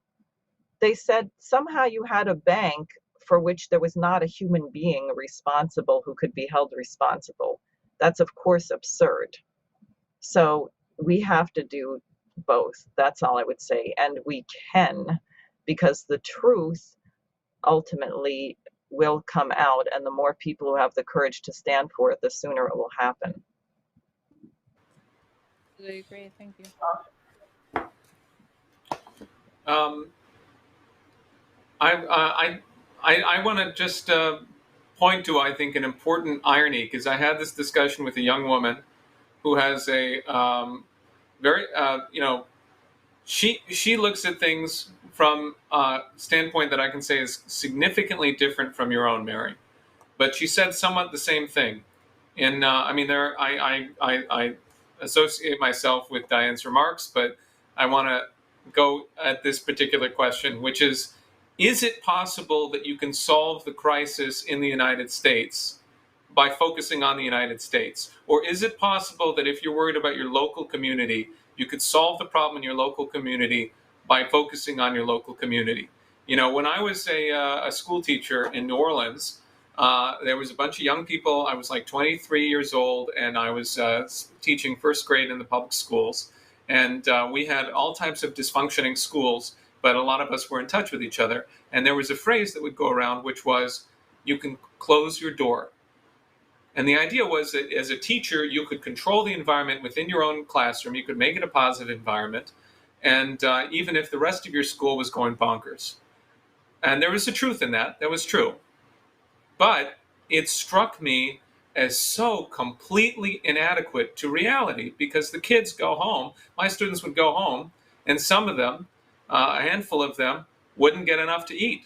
They said somehow you had a bank for which there was not a human being responsible who could be held responsible. That's, of course, absurd. So we have to do both. That's all I would say. And we can, because the truth ultimately will come out, and the more people who have the courage to stand for it, the sooner it will happen.
I agree. Thank you.
I want to just point to, I think, an important irony, because I had this discussion with a young woman who has a very, she looks at things from a standpoint that I can say is significantly different from your own, Mary. But she said somewhat the same thing. And I associate myself with Diane's remarks, but I want to go at this particular question, which is it possible that you can solve the crisis in the United States by focusing on the United States? Or is it possible that if you're worried about your local community, you could solve the problem in your local community by focusing on your local community. You know, when I was a school teacher in New Orleans, there was a bunch of young people. I was like 23 years old, and I was teaching first grade in the public schools. And we had all types of dysfunctioning schools, but a lot of us were in touch with each other. And there was a phrase that would go around, which was, you can close your door. And the idea was that as a teacher, you could control the environment within your own classroom. You could make it a positive environment. And even if the rest of your school was going bonkers. And there was a truth in that. That was true. But it struck me as so completely inadequate to reality, because the kids go home, my students would go home, and some of them, a handful of them, wouldn't get enough to eat.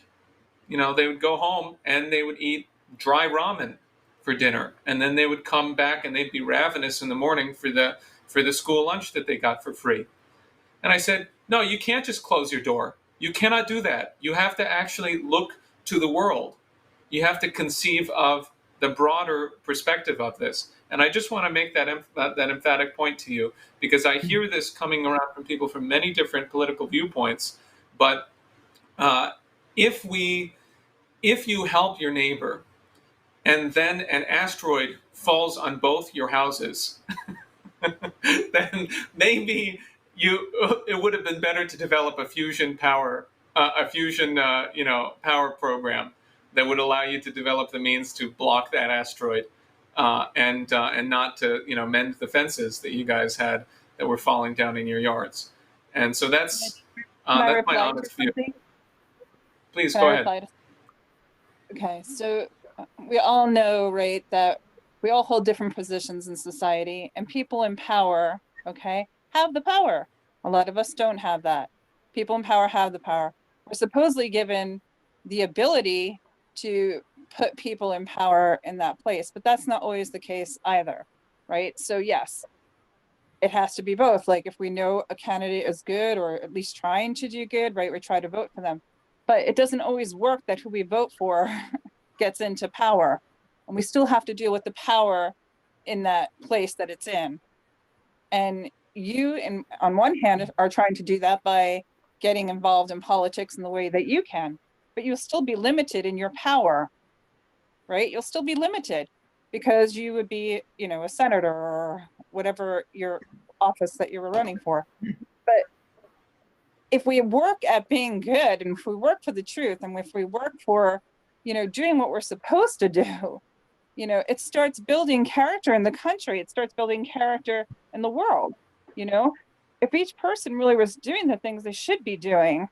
You know, they would go home and they would eat dry ramen for dinner, and then they would come back and they'd be ravenous in the morning for the school lunch that they got for free. And I said, no, you can't just close your door. You cannot do that. You have to actually look to the world. You have to conceive of the broader perspective of this. And I just want to make that emphatic point to you, because I hear this coming around from people from many different political viewpoints. But if you help your neighbor and then an asteroid falls on both your houses, then maybe it would have been better to develop a fusion power program that would allow you to develop the means to block that asteroid and not to mend the fences that you guys had that were falling down in your yards. And so that's my honest view. Please go ahead.
Okay, so we all know, right, that we all hold different positions in society, and people in power, okay, have the power. A lot of us don't have that. People in power have the power. We're supposedly given the ability to put people in power in that place, but that's not always the case either, right? So yes, it has to be both. Like if we know a candidate is good, or at least trying to do good, right, we try to vote for them. But it doesn't always work that who we vote for gets into power. And we still have to deal with the power in that place that it's in. And you, on one hand, are trying to do that by getting involved in politics in the way that you can, but you'll still be limited in your power, right? You'll still be limited because you would be, a senator or whatever your office that you were running for. But if we work at being good, and if we work for the truth, and if we work for, doing what we're supposed to do, it starts building character in the country. It starts building character in the world. If each person really was doing the things they should be doing,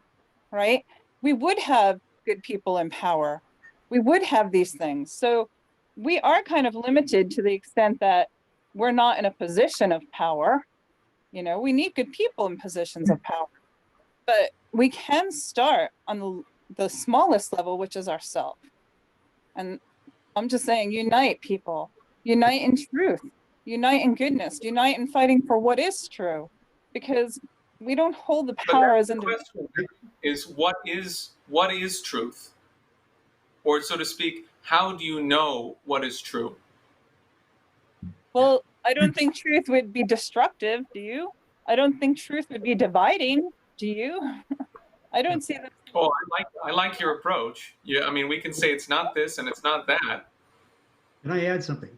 right, we would have good people in power. We would have these things. So we are kind of limited to the extent that we're not in a position of power. We need good people in positions of power, but we can start on the smallest level, which is ourselves. And I'm just saying, unite, people, unite in truth, unite in goodness, unite in fighting for what is true, because we don't hold the power as individuals.
The question is what is truth? Or so to speak, how do you know what is true?
Well, I don't think truth would be destructive, do you? I don't think truth would be dividing, do you? I don't see that.
Oh, I like your approach. Yeah, I mean, we can say it's not this and it's not that.
Can I add something?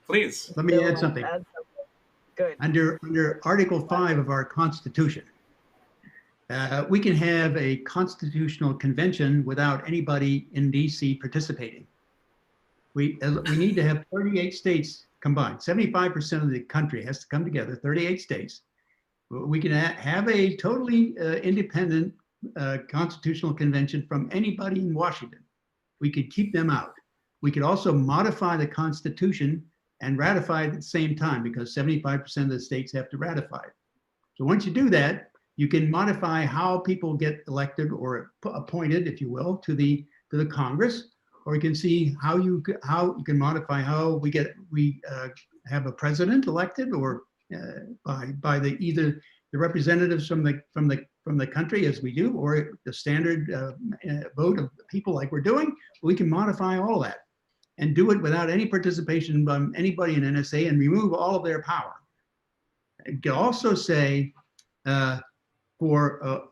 Please.
Let me add something.
Good.
Under Article 5 of our Constitution, we can have a constitutional convention without anybody in DC participating. We need to have 38 states combined. 75% of the country has to come together, 38 states. We can have a totally independent constitutional convention from anybody in Washington. We could keep them out. We could also modify the Constitution and ratify it at the same time, because 75% of the states have to ratify it. So once you do that, you can modify how people get elected or appointed, if you will, to the Congress, or you can see how you can modify how we have a president elected, or by either the representatives from the country, as we do, or the standard vote of people like we're doing. We can modify all that and do it without any participation by anybody in NSA, and remove all of their power. You can also say for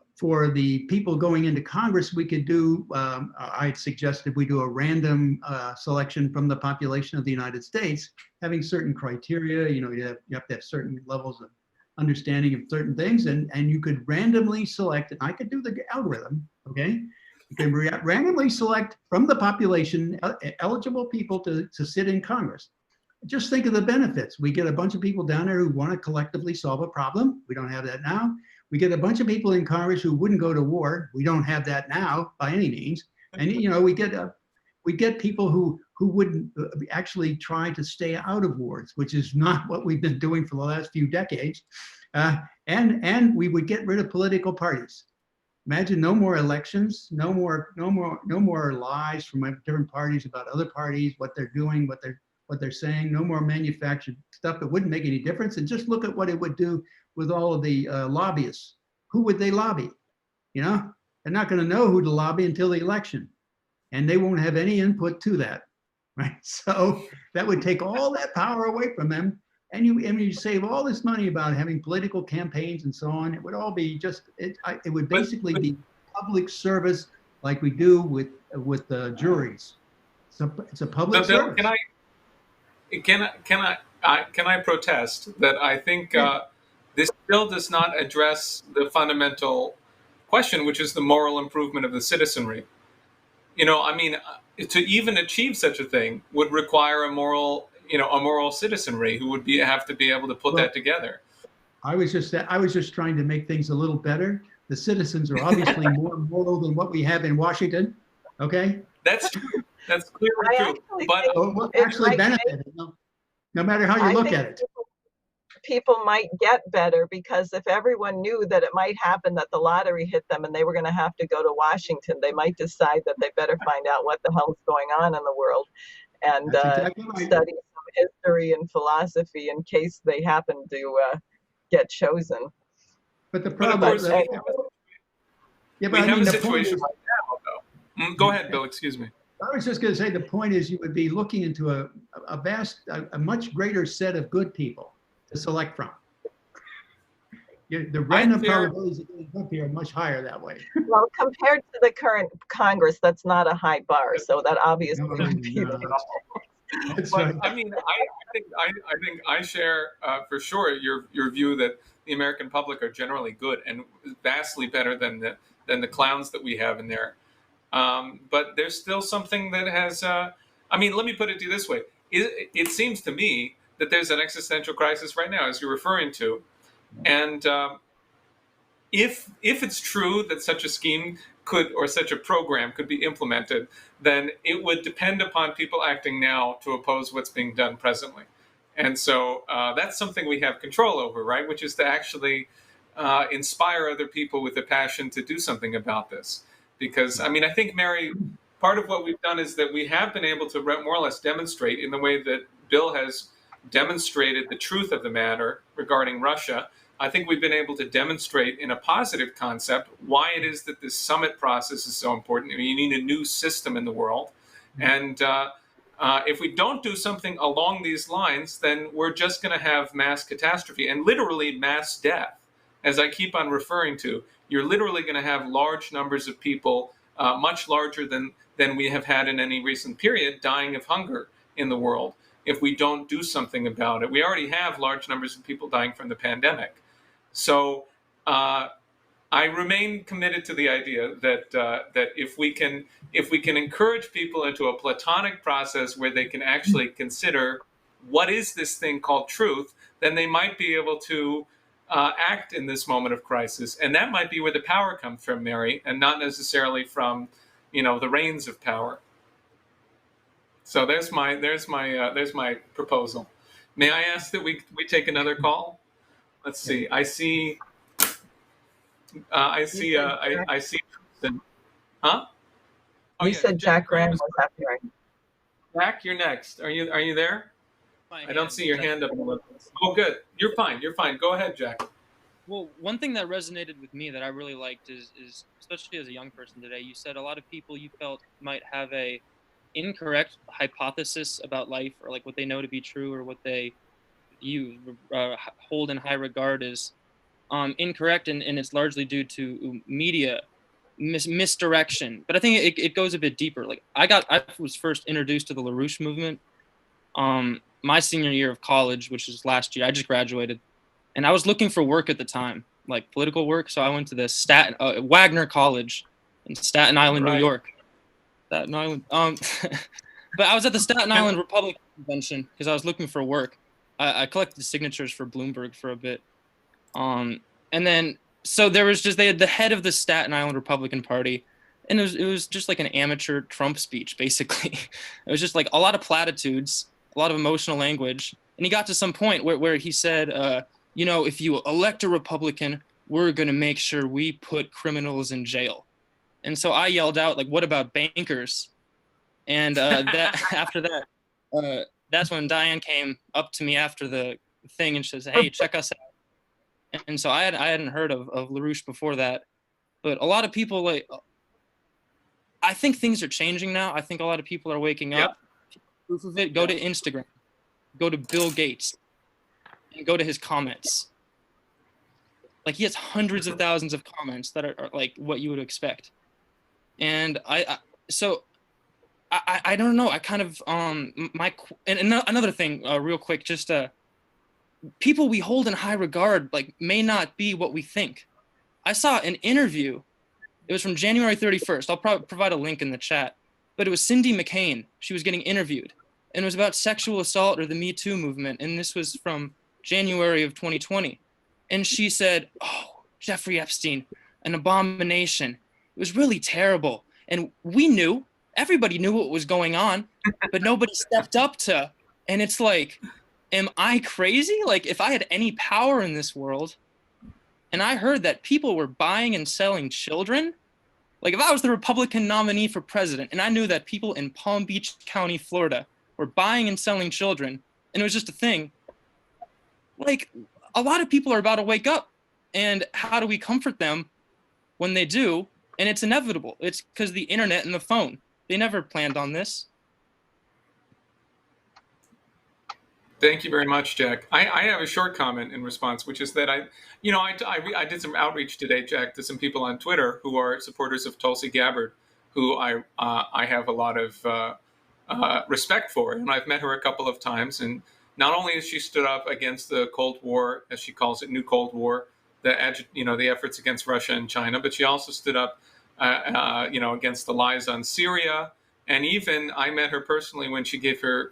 the people going into Congress, we could do, I suggested we do a random selection from the population of the United States, having certain criteria. You know, you have to have certain levels of understanding of certain things, and you could randomly select, and I could do the algorithm, okay? You can randomly select from the population eligible people to sit in Congress. Just think of the benefits. We get a bunch of people down there who want to collectively solve a problem. We don't have that now. We get a bunch of people in Congress who wouldn't go to war. We don't have that now by any means. And you know, we get people who wouldn't actually try to stay out of wars, which is not what we've been doing for the last few decades. And we would get rid of political parties. Imagine no more elections, no more lies from different parties about other parties, what they're doing, what they're saying, no more manufactured stuff that wouldn't make any difference. And just look at what it would do with all of the lobbyists. Who would they lobby? You know, they're not going to know who to lobby until the election, and they won't have any input to that, right? So that would take all that power away from them, and you save all this money about having political campaigns and so on. It would all be just it would basically be public service like we do with juries. So it's a public service.
Can I protest that? I think this bill does not address the fundamental question, which is the moral improvement of the citizenry. You know, I mean, to even achieve such a thing would require a moral citizenry who would have to be able to put that together.
I was just trying to make things a little better. The citizens are obviously more moral than what we have in Washington. Okay,
that's true. That's clearly true. But
we'll actually benefit, no matter how you look at it.
People might get better, because if everyone knew that it might happen that the lottery hit them and they were going to have to go to Washington, they might decide that they better find out what the hell's going on in the world and
exactly right.
study some history and philosophy in case they happen to get chosen.
But the problem is,
we have a situation right now, though. Go ahead, Bill. Excuse me.
I was just going to say the point is you would be looking into a much greater set of good people to select from. The random probabilities of getting up here are much higher that way.
Well, compared to the current Congress, that's not a high bar, so that obviously would be.
That's right.
I mean, I think I share for sure your view that the American public are generally good and vastly better than the clowns that we have in there. But there's still something that has. I mean, let me put it to you this way: it seems to me that there's an existential crisis right now, as you're referring to, and if it's true that such a scheme or such a program could be implemented, then it would depend upon people acting now to oppose what's being done presently. And so that's something we have control over, right? Which is to actually inspire other people with a passion to do something about this. Because, I mean, I think, Mary, part of what we've done is that we have been able to more or less demonstrate in the way that Bill has demonstrated the truth of the matter regarding Russia. I think we've been able to demonstrate in a positive concept why it is that this summit process is so important. I mean, you need a new system in the world. And if we don't do something along these lines, then we're just going to have mass catastrophe and literally mass death. As I keep on referring to, you're literally going to have large numbers of people, much larger than we have had in any recent period, dying of hunger in the world if we don't do something about it. We already have large numbers of people dying from the pandemic. So I remain committed to the idea that if we can encourage people into a platonic process where they can actually consider what is this thing called truth, then they might be able to act in this moment of crisis. And that might be where the power comes from, Mary, and not necessarily from, the reins of power. So there's my proposal. May I ask that we take another call? Let's see. I see. Huh? Oh,
You said Jack Graham was happy, right?
Jack, you're next. Are you there? I don't see your hand up. Oh, good. You're fine. Go ahead, Jack.
Well, one thing that resonated with me that I really liked is especially as a young person today, you said a lot of people you felt might have a incorrect hypothesis about life, or like what they know to be true, or what you hold in high regard as incorrect, and it's largely due to media misdirection. But I think it goes a bit deeper. Like I was first introduced to the LaRouche movement my senior year of college, which is last year. I just graduated, and I was looking for work at the time, like political work. So I went to the Wagner College in Staten Island,
Right.
New York. Staten Island. But I was at the Staten Island Republican Convention because I was looking for work. I collected signatures for Bloomberg for a bit. And then, so there was they had the head of the Staten Island Republican Party, and it was just like an amateur Trump speech, basically. It was just like a lot of platitudes, a lot of emotional language. And he got to some point where he said, you know, if you elect a Republican, we're going to make sure we put criminals in jail. And so I yelled out, like, what about bankers? And after that, that's when Diane came up to me after the thing and she says, hey, check us out. And so I hadn't heard of LaRouche before that. But a lot of people, like, I think things are changing now. I think a lot of people are waking up. Proof of it, go to Instagram, go to Bill Gates, and go to his comments. Like, he has hundreds of thousands of comments that are like what you would expect. And I don't know. I kind of another thing, real quick, just people we hold in high regard like may not be what we think. I saw an interview. It was from January 31st. I'll probably provide a link in the chat. But it was Cindy McCain. She was getting interviewed, and it was about sexual assault or the Me Too movement. And this was from January of 2020. And she said, "Oh, Jeffrey Epstein, an abomination. It was really terrible." And we knew. Everybody knew what was going on, but nobody stepped up to. And it's like, am I crazy? Like, if I had any power in this world, and I heard that people were buying and selling children, like if I was the Republican nominee for president, and I knew that people in Palm Beach County, Florida, were buying and selling children, and it was just a thing, like, a lot of people are about to wake up. And how do we comfort them when they do? And it's inevitable. It's because the internet and the phone. They never planned on this.
Thank you very much, Jack. I have a short comment in response, which is that I did some outreach today, Jack, to some people on Twitter who are supporters of Tulsi Gabbard, who I have a lot of respect for, and I've met her a couple of times. And not only has she stood up against the Cold War, as she calls it, new Cold War, the efforts against Russia and China, but she also stood up against the lies on Syria. And even I met her personally when she gave her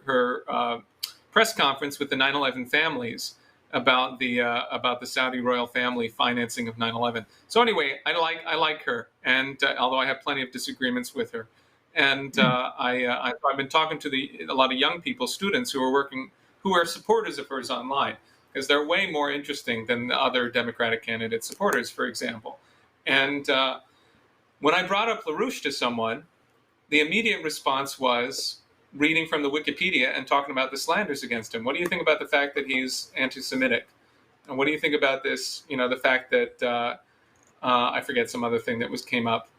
press conference with the 9/11 families about the Saudi royal family financing of 9/11. So anyway, I like her, and although I have plenty of disagreements with her, and I've been talking to a lot of young people, students who are supporters of hers online, because they're way more interesting than the other Democratic candidate supporters, for example. And when I brought up LaRouche to someone, the immediate response was reading from the Wikipedia and talking about the slanders against him. What do you think about the fact that he's anti-Semitic? And what do you think about this, the fact that, I forget some other thing that came up.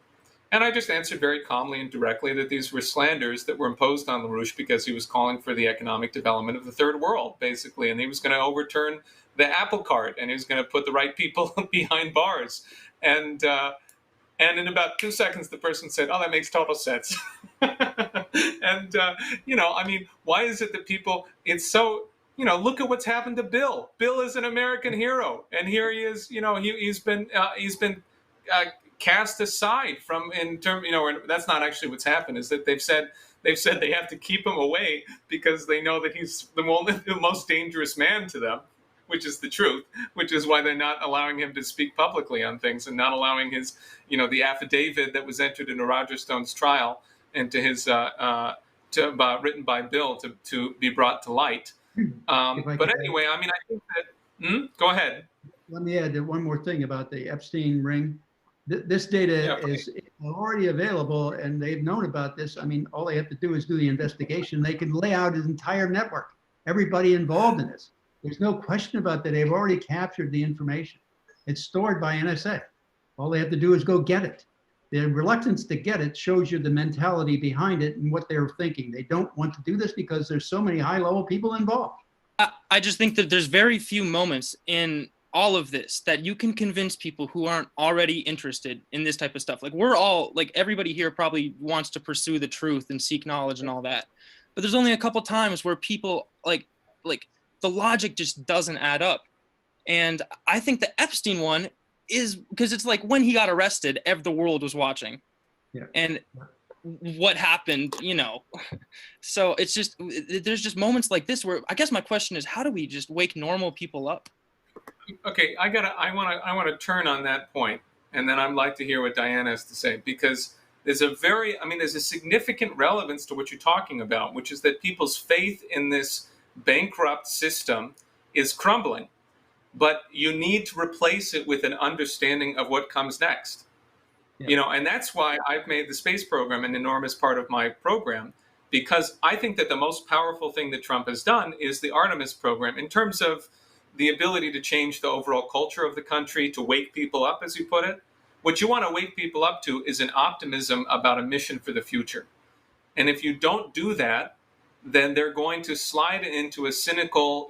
And I just answered very calmly and directly that these were slanders that were imposed on LaRouche because he was calling for the economic development of the third world, basically. And he was going to overturn the apple cart, and he was going to put the right people behind bars. And in about 2 seconds, the person said, "Oh, that makes total sense." And, why is it that people, it's so, look at what's happened to Bill. Bill is an American hero. And here he is, he's been cast aside from, that's not actually what's happened, is that they've said they have to keep him away because they know that he's the most dangerous man to them, which is the truth, which is why they're not allowing him to speak publicly on things and not allowing his, the affidavit that was entered into Roger Stone's trial and to his, written by Bill to be brought to light. But anyway, I think that, go ahead.
Let me add one more thing about the Epstein ring. This data is already available, and they've known about this. All they have to do is do the investigation. They can lay out his entire network, everybody involved in this. There's no question about that. They've already captured the information. It's stored by NSA. All they have to do is go get it. The reluctance to get it shows you the mentality behind it and what they're thinking. They don't want to do this because there's so many high-level people involved.
I just think that there's very few moments in all of this, that you can convince people who aren't already interested in this type of stuff. Like we're all, like everybody here probably wants to pursue the truth and seek knowledge and all that. But there's only a couple times where people like the logic just doesn't add up. And I think the Epstein one is because it's like when he got arrested, the world was watching.
Yeah.
And what happened, you know? So it's just, there's just moments like this where I guess my question is, how do we just wake normal people up?
Okay, I want to turn on that point, and then I'd like to hear what Diana has to say, because there's a significant relevance to what you're talking about, which is that people's faith in this bankrupt system is crumbling, but you need to replace it with an understanding of what comes next. Yeah. You know, and that's why I've made the space program an enormous part of my program, because I think that the most powerful thing that Trump has done is the Artemis program in terms of the ability to change the overall culture of the country, to wake people up, as you put it. What you want to wake people up to is an optimism about a mission for the future. And if you don't do that, then they're going to slide into a cynical,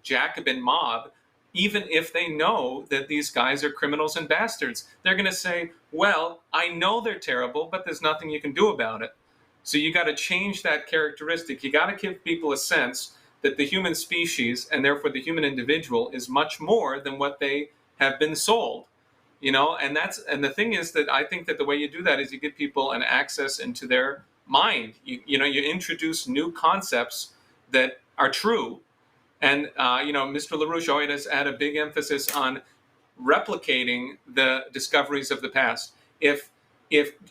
Jacobin mob, even if they know that these guys are criminals and bastards. They're going to say, well, I know they're terrible, but there's nothing you can do about it. So you got to change that characteristic. You got to give people a sense that the human species, and therefore the human individual, is much more than what they have been sold. You know, and the thing is that I think that the way you do that is you give people an access into their mind. You introduce new concepts that are true. And, Mr. LaRouche always had a big emphasis on replicating the discoveries of the past. If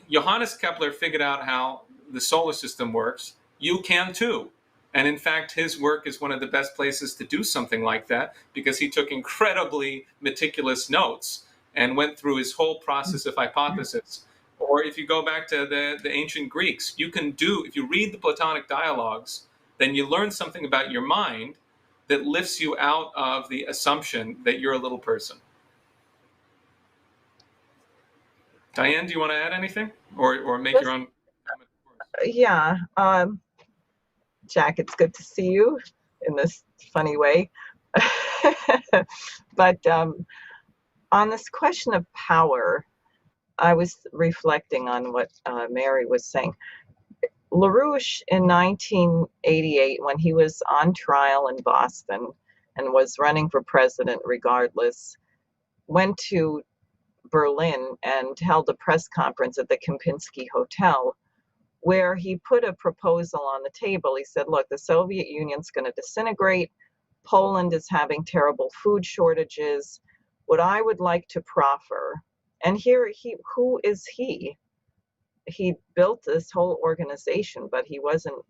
Johannes Kepler figured out how the solar system works, you can too. And in fact, his work is one of the best places to do something like that, because he took incredibly meticulous notes and went through his whole process of hypothesis. Or if you go back to the ancient Greeks, if you read the Platonic dialogues, then you learn something about your mind that lifts you out of the assumption that you're a little person. Diane, do you want to add anything? Or make your own comment?
Yeah. Jack, it's good to see you in this funny way. But on this question of power, I was reflecting on what Mary was saying. LaRouche in 1988, when he was on trial in Boston and was running for president regardless, went to Berlin and held a press conference at the Kempinski Hotel, where he put a proposal on the table. He said, look, the Soviet Union's going to disintegrate. Poland is having terrible food shortages. What I would like to proffer, and here who is he? He built this whole organization, but he wasn't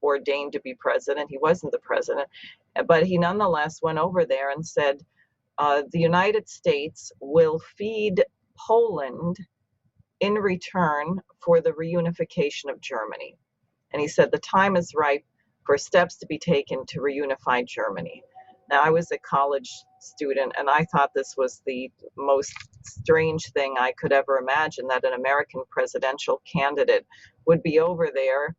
ordained to be president. He wasn't the president, but he nonetheless went over there and said, the United States will feed Poland in return for the reunification of Germany. And he said the time is ripe for steps to be taken to reunify Germany. Now, I was a college student, and I thought this was the most strange thing I could ever imagine, that an American presidential candidate would be over there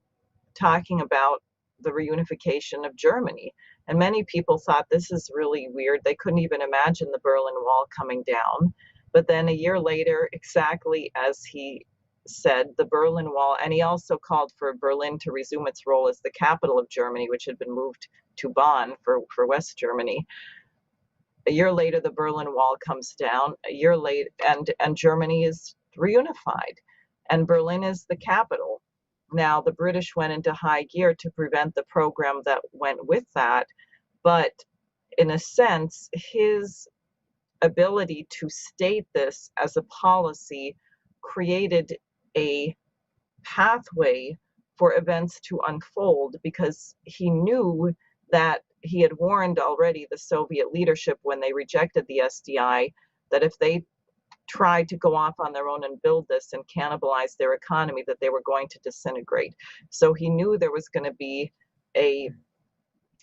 talking about the reunification of Germany. And many people thought this is really weird. They couldn't even imagine the Berlin Wall coming down. But then a year later, exactly as he said, the Berlin Wall, and he also called for Berlin to resume its role as the capital of Germany, which had been moved to Bonn for West Germany. A year later, the Berlin Wall comes down. A year later, and Germany is reunified, and Berlin is the capital. Now, the British went into high gear to prevent the program that went with that, but in a sense, his ability to state this as a policy created a pathway for events to unfold, because he knew that he had warned already the Soviet leadership when they rejected the SDI that if they tried to go off on their own and build this and cannibalize their economy, that they were going to disintegrate. So he knew there was going to be an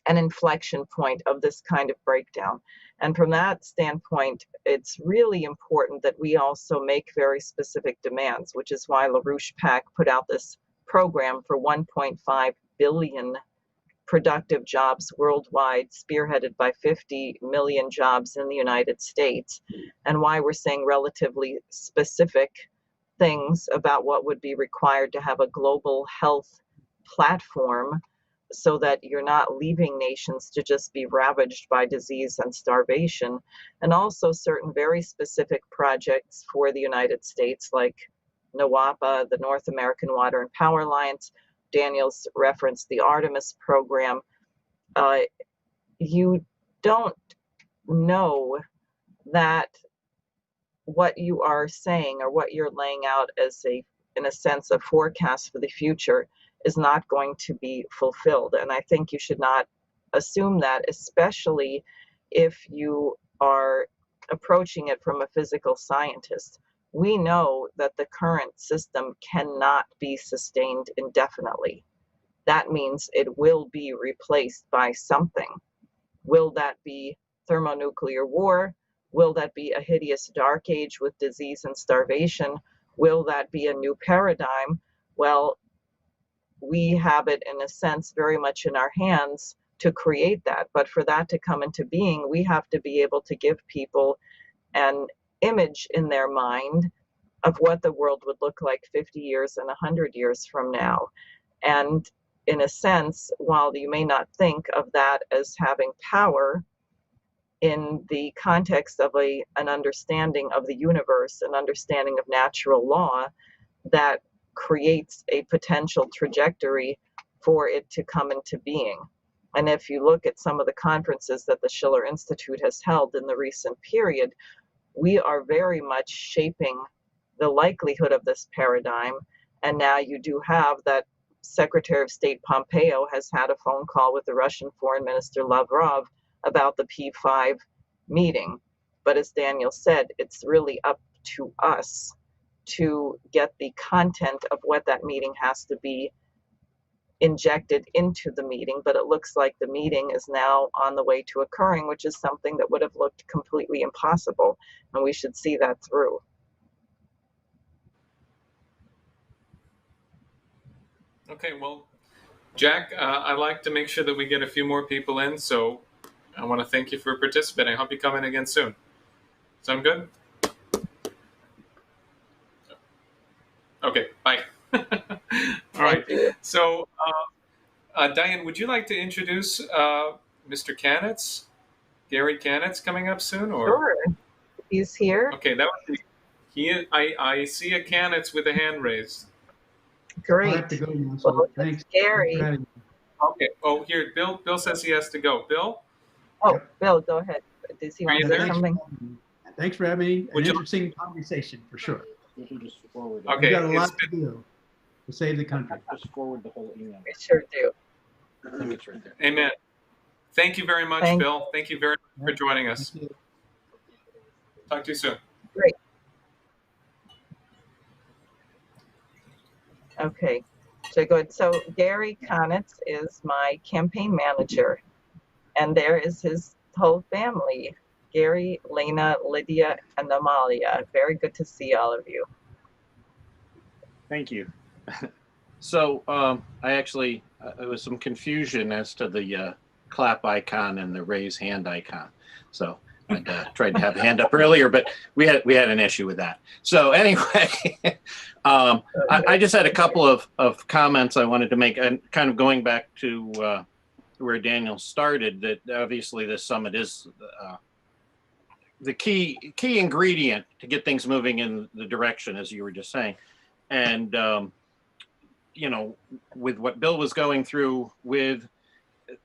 inflection point of this kind of breakdown. And from that standpoint, it's really important that we also make very specific demands, which is why LaRouche PAC put out this program for $1.5 billion productive jobs worldwide, spearheaded by 50 million jobs in the United States, and why we're saying relatively specific things about what would be required to have a global health platform so that you're not leaving nations to just be ravaged by disease and starvation, and also certain very specific projects for the United States like NWAPA, the North American Water and Power Alliance. Daniel's referenced the Artemis program. You don't know that what you are saying or what you're laying out as in a sense, a forecast for the future is not going to be fulfilled. And I think you should not assume that, especially if you are approaching it from a physical scientist. We know that the current system cannot be sustained indefinitely. That means it will be replaced by something. Will that be thermonuclear war? Will that be a hideous dark age with disease and starvation? Will that be a new paradigm? Well, we have it in a sense very much in our hands to create that. But for that to come into being, we have to be able to give people an image in their mind of what the world would look like 50 years and 100 years from now. And in a sense, while you may not think of that as having power in the context of an understanding of the universe, an understanding of natural law, that creates a potential trajectory for it to come into being. And if you look at some of the conferences that the Schiller Institute has held in the recent period, we are very much shaping the likelihood of this paradigm. And now you do have that Secretary of State Pompeo has had a phone call with the Russian Foreign Minister Lavrov about the P5 meeting. But as Daniel said, it's really up to us to get the content of what that meeting has to be injected into the meeting. But it looks like the meeting is now on the way to occurring, which is something that would have looked completely impossible. And we should see that through.
Okay, well, Jack, I'd like to make sure that we get a few more people in, so I want to thank you for participating. I hope you come in again soon. Sound good? Okay, bye. All right. So, Diane, would you like to introduce Mr. Kanitz? Gary Kanitz coming up soon? Or?
Sure. He's here.
Okay, that would be. I see a Kanitz with a hand raised.
Great.
I have to go now, so
Well,
thanks.
Gary.
Okay. Oh, here, Bill. Bill says he has to go. Bill.
Oh,
Yep.
Bill, go ahead. Does he want to say something?
Thanks for having me. An
Would you-
interesting conversation for sure.
You should just forward it.
Okay.
We've got a
it's
lot to do to save the country.
Just forward the whole email.
We sure do.
I think it's right there.
Amen. Thank you very much,
Thank
Bill. Thank you very much for joining us.
Thank you.
Talk to you soon.
Great. Okay. So good. So Gary Kanitz is my campaign manager, and there is his whole family. Gary, Lena, Lydia, and Amalia. Very good to see all of you.
Thank you. So I actually, there was some confusion as to the clap icon and the raise hand icon. So I tried to have a hand up earlier, but we had an issue with that. So anyway, I just had a couple of comments I wanted to make, and kind of going back to where Daniel started, that obviously this summit is the key ingredient to get things moving in the direction, as you were just saying. And, you know, with what Bill was going through with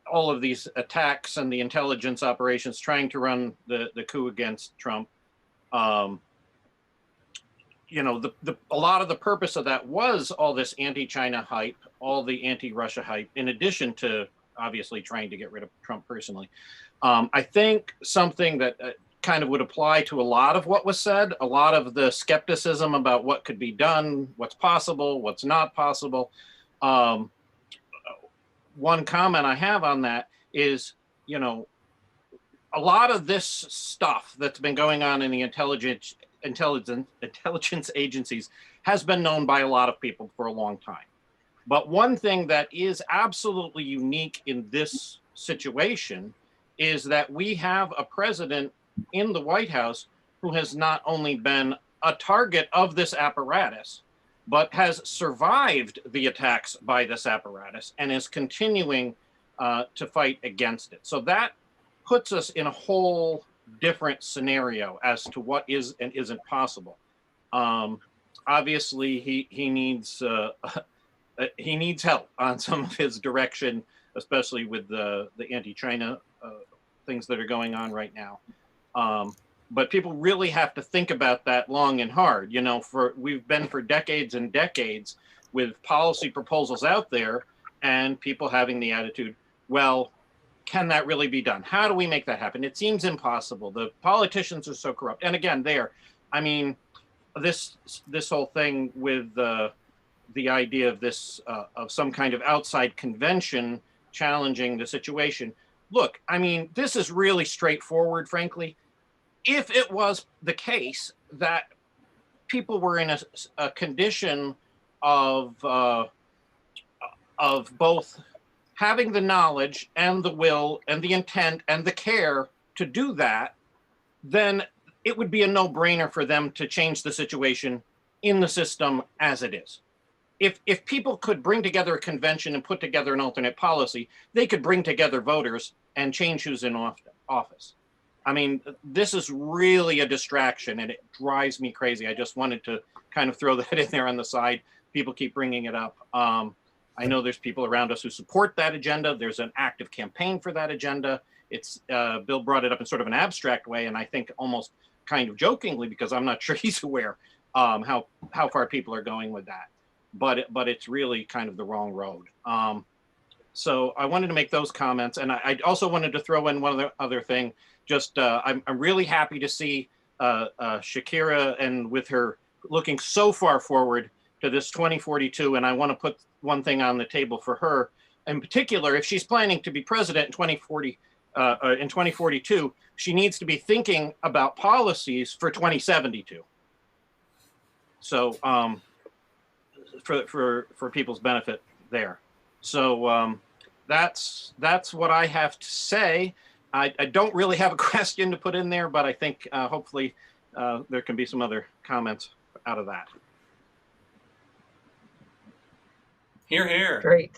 all of these attacks and the intelligence operations trying to run the coup against Trump, you know, a lot of the purpose of that was all this anti-China hype, all the anti-Russia hype, in addition to obviously trying to get rid of Trump personally. I think something that kind of would apply to a lot of what was said, a lot of the skepticism about what could be done, what's possible, what's not possible. One comment I have on that is, you know, a lot of this stuff that's been going on in the intelligence agencies has been known by a lot of people for a long time. But one thing that is absolutely unique in this situation is that we have a president in the White House who has not only been a target of this apparatus, but has survived the attacks by this apparatus and is continuing to fight against it. So that puts us in a whole different scenario as to what is and isn't possible. Obviously, he needs help on some of his direction, especially with the anti-China things that are going on right now. But people really have to think about that long and hard. You know, we've been for decades and decades with policy proposals out there and people having the attitude, well, can that really be done? How do we make that happen? It seems impossible. The politicians are so corrupt. And again, I mean, this whole thing with the idea of this of some kind of outside convention challenging the situation. Look, I mean, this is really straightforward, frankly. If it was the case that people were in a condition of both having the knowledge and the will and the intent and the care to do that, then it would be a no-brainer for them to change the situation in the system as it is. If people could bring together a convention and put together an alternate policy, they could bring together voters and change who's in office. I mean, this is really a distraction and it drives me crazy. I just wanted to kind of throw that in there on the side. People keep bringing it up. I know there's people around us who support that agenda. There's an active campaign for that agenda. It's Bill brought it up in sort of an abstract way, and I think almost kind of jokingly, because I'm not sure he's aware how far people are going with that. But it's really kind of the wrong road. So I wanted to make those comments, and I also wanted to throw in one other thing. Just I'm really happy to see Shakira and with her looking so far forward to this 2042, and I want to put one thing on the table for her in particular. If she's planning to be president in 2042, she needs to be thinking about policies for 2072. So for people's benefit there. So that's what I have to say. I don't really have a question to put in there, but I think hopefully there can be some other comments out of that.
Hear, hear.
Great.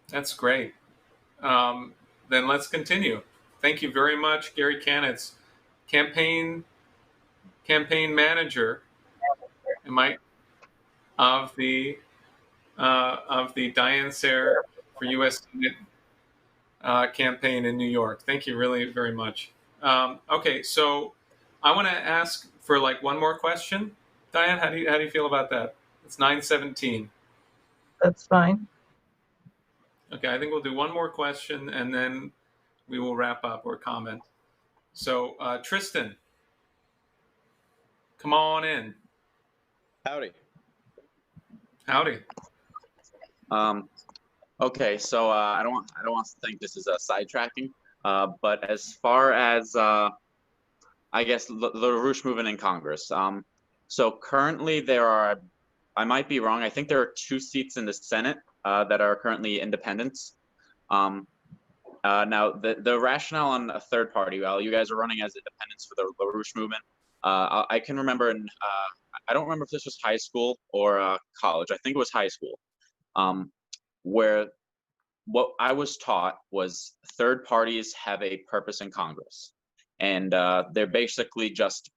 That's great. Then let's continue. Thank you very much, Gary Canitz, campaign manager, of the Diane Sayre for U.S. Senate campaign in New York. Thank you really very much. Okay, so I want to ask for like one more question. Diane, how do you feel about that? It's 9:17.
That's fine.
Okay, I think we'll do one more question and then we will wrap up or comment. So Tristan, come on in.
Howdy.
Howdy.
Okay, so I don't want to think this is a sidetracking, but as far as I guess the LaRouche movement in Congress, so currently there are, I might be wrong, I think there are 2 seats in the Senate that are currently independents. Now the rationale on a third party, well, you guys are running as independents for the LaRouche movement. I can remember I don't remember if this was high school or college. I think it was high school, where what I was taught was third parties have a purpose in Congress, and they're basically just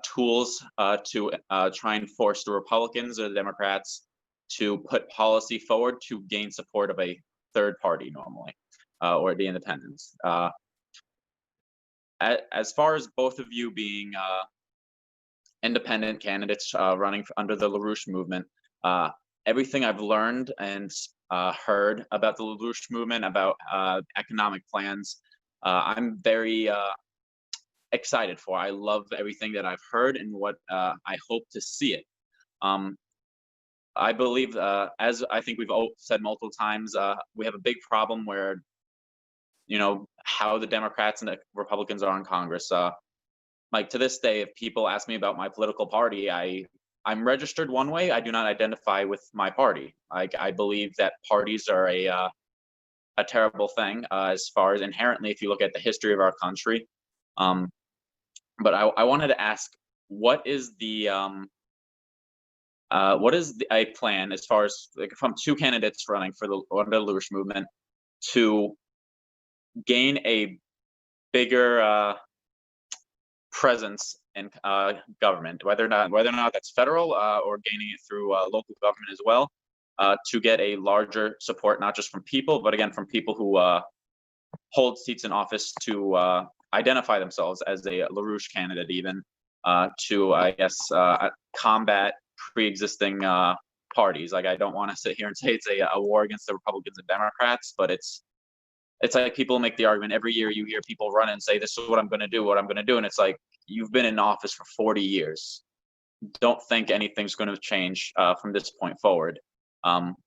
tools to try and force the Republicans or the Democrats to put policy forward to gain support of a third party normally, or the independents. As far as both of you being independent candidates running under the LaRouche movement, everything I've learned and heard about the LaRouche movement, about economic plans, I'm very excited for. I love everything that I've heard and what I hope to see it. I believe, as I think we've said multiple times, we have a big problem where, you know, how the Democrats and the Republicans are in Congress. Like to this day, if people ask me about my political party, I I'm registered one way. I do not identify with my party. I believe that parties are a terrible thing as far as inherently, if you look at the history of our country. But I wanted to ask, what is a plan as far as like from two candidates running for the LaRouche movement to gain a bigger presence in government, whether or not that's federal or gaining it through local government as well, to get a larger support, not just from people, but again from people who hold seats in office to identify themselves as a LaRouche candidate, even to I guess combat pre-existing parties. Like, I don't want to sit here and say it's a war against the Republicans and Democrats, but it's like people make the argument every year. You hear people run and say, "This is what I'm going to do, what I'm going to do," and it's like, you've been in office for 40 years. Don't think anything's going to change from this point forward.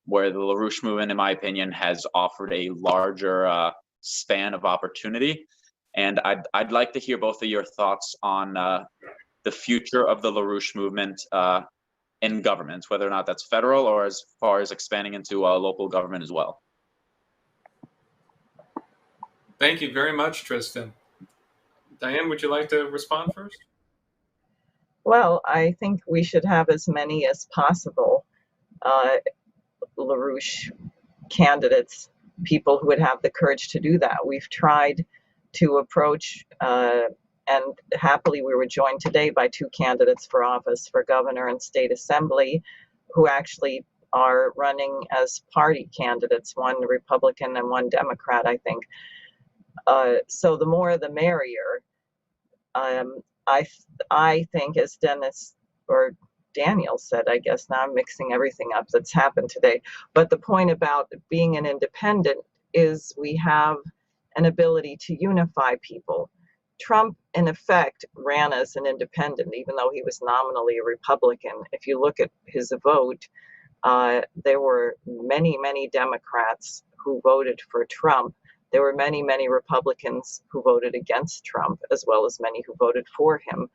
Where the LaRouche movement, in my opinion, has offered a larger span of opportunity, and I'd like to hear both of your thoughts on the future of the LaRouche movement in government, whether or not that's federal or as far as expanding into local government as well.
Thank you very much, Tristan. Diane, would you like to respond first?
Well, I think we should have as many as possible LaRouche candidates, people who would have the courage to do that. We've tried to approach, and happily we were joined today by two candidates for office for governor and state assembly who actually are running as party candidates, one Republican and one Democrat, I think. So the more the merrier. I think, as Dennis or Daniel said, I guess now I'm mixing everything up that's happened today. But the point about being an independent is we have an ability to unify people. Trump, in effect, ran as an independent, even though he was nominally a Republican. If you look at his vote, there were many, many Democrats who voted for Trump. There were many, many Republicans who voted against Trump, as well as many who voted for him.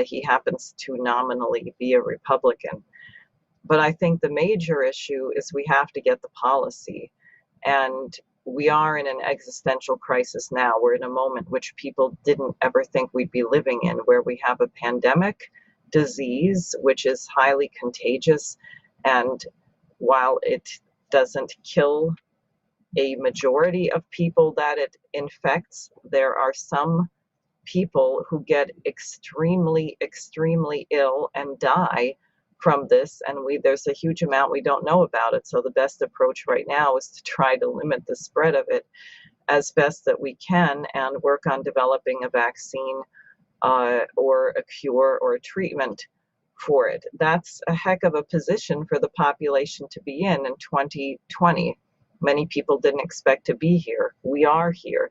He happens to nominally be a Republican. But I think the major issue is we have to get the policy. And we are in an existential crisis now. We're in a moment which people didn't ever think we'd be living in, where we have a pandemic disease, which is highly contagious. And while it doesn't kill a majority of people that it infects, there are some people who get extremely, extremely ill and die from this, and there's a huge amount we don't know about it. So the best approach right now is to try to limit the spread of it as best that we can and work on developing a vaccine or a cure or a treatment for it. That's a heck of a position for the population to be in 2020. Many people didn't expect to be here. We are here.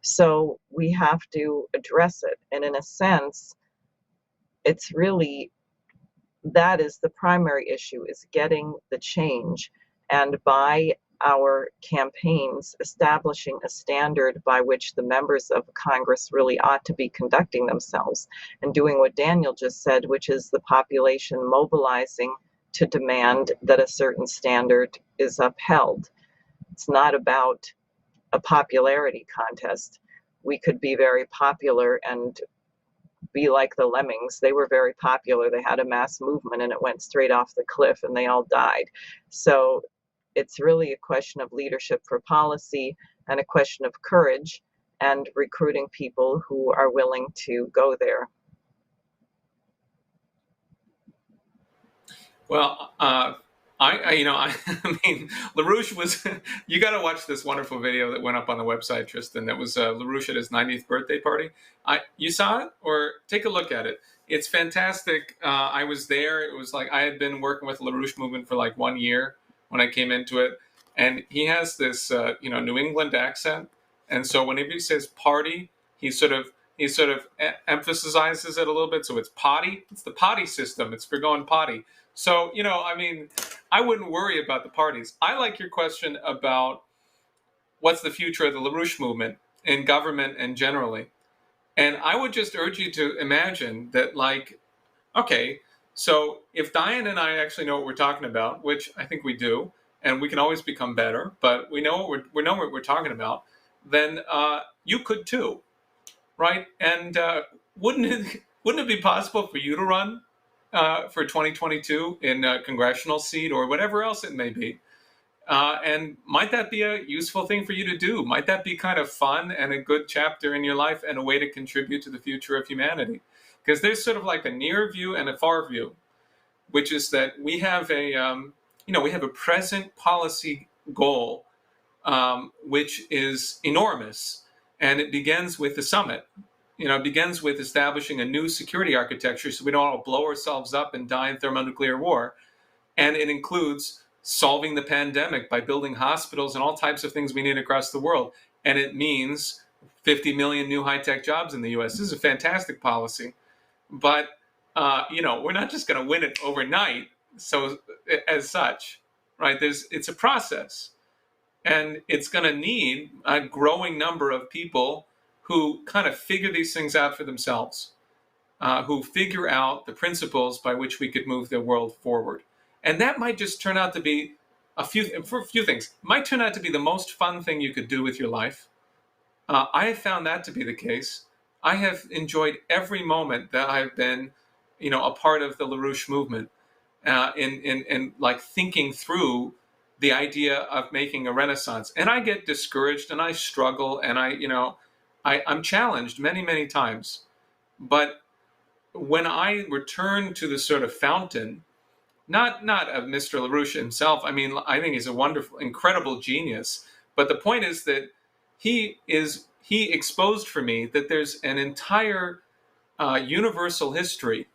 So we have to address it. And in a sense, it's really, that is the primary issue, is getting the change. And by our campaigns, establishing a standard by which the members of Congress really ought to be conducting themselves and doing what Daniel just said, which is the population mobilizing to demand that a certain standard is upheld. It's not about a popularity contest. We could be very popular and be like the lemmings. They were very popular. They had a mass movement and it went straight off the cliff and they all died. So it's really a question of leadership for policy and a question of courage and recruiting people who are willing to go there.
Well, I mean, LaRouche was, you got to watch this wonderful video that went up on the website, Tristan. That was LaRouche at his 90th birthday party. You saw it, or take a look at it. It's fantastic. I was there. It was like I had been working with LaRouche movement for like 1 year when I came into it. And he has this, New England accent. And so whenever he says party, he sort of emphasizes it a little bit. So it's potty. It's the potty system. It's for going potty. So, I mean, I wouldn't worry about the parties. I like your question about what's the future of the LaRouche movement in government and generally. And I would just urge you to imagine that, like, okay, So if Diane and I actually know what we're talking about, which I think we do, and we can always become better, but we know what we're talking about, then you could too, right? And wouldn't it be possible for you to run for 2022 in a congressional seat or whatever else it may be? And might that be a useful thing for you to do? Might that be kind of fun and a good chapter in your life and a way to contribute to the future of humanity? Because there's sort of like a near view and a far view, which is that we have a present policy goal, which is enormous, and it begins with the summit. It begins with establishing a new security architecture so we don't all blow ourselves up and die in thermonuclear war. And it includes solving the pandemic by building hospitals and all types of things we need across the world. And it means 50 million new high-tech jobs in the US. This is a fantastic policy. But, we're not just going to win it overnight. So as such, right, it's a process. And it's going to need a growing number of people who kind of figure these things out for themselves, who figure out the principles by which we could move the world forward. And that might just turn out to be a few things. It might turn out to be the most fun thing you could do with your life. I have found that to be the case. I have enjoyed every moment that I've been, a part of the LaRouche movement, in like thinking through the idea of making a renaissance. And I get discouraged and I struggle and I'm challenged many, many times. But when I return to the sort of fountain, not of Mr. LaRouche himself, I mean, I think he's a wonderful, incredible genius. But the point is that he exposed for me that there's an entire universal history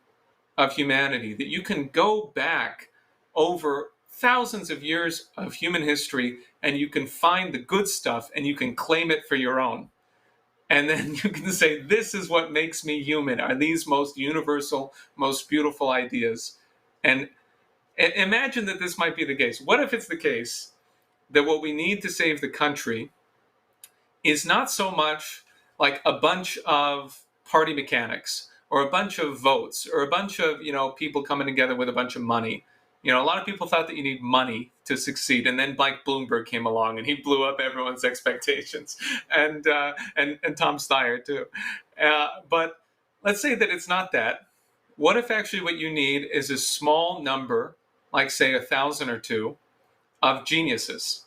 of humanity, that you can go back over thousands of years of human history and you can find the good stuff and you can claim it for your own. And then you can say, this is what makes me human, are these most universal, most beautiful ideas. And imagine that this might be the case. What if it's the case that what we need to save the country is not so much like a bunch of party mechanics or a bunch of votes or a bunch of, people coming together with a bunch of money. A lot of people thought that you need money to succeed, and then Mike Bloomberg came along and he blew up everyone's expectations, and Tom Steyer too. But let's say that it's not that. What if actually what you need is a small number, like say 1,000 or 2, of geniuses?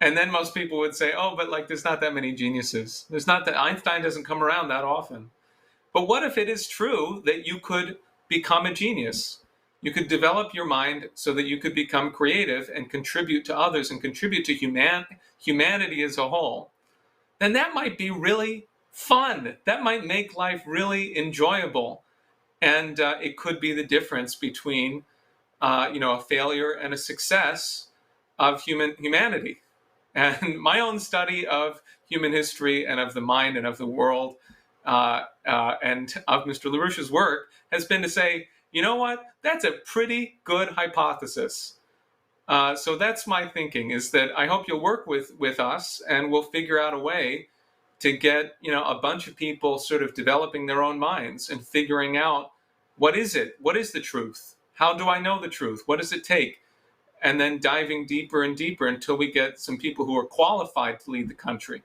And then most people would say, oh, but like there's not that many geniuses. There's not that Einstein doesn't come around that often. But what if it is true that you could become a genius? You could develop your mind so that you could become creative and contribute to others and contribute to humanity as a whole. Then that might be really fun. That might make life really enjoyable. And it could be the difference between, a failure and a success of humanity. And my own study of human history and of the mind and of the world and of Mr. LaRouche's work has been to say, you know what? That's a pretty good hypothesis. So that's my thinking, is that I hope you'll work with us and we'll figure out a way to get, a bunch of people sort of developing their own minds and figuring out what is it? What is the truth? How do I know the truth? What does it take? And then diving deeper and deeper until we get some people who are qualified to lead the country.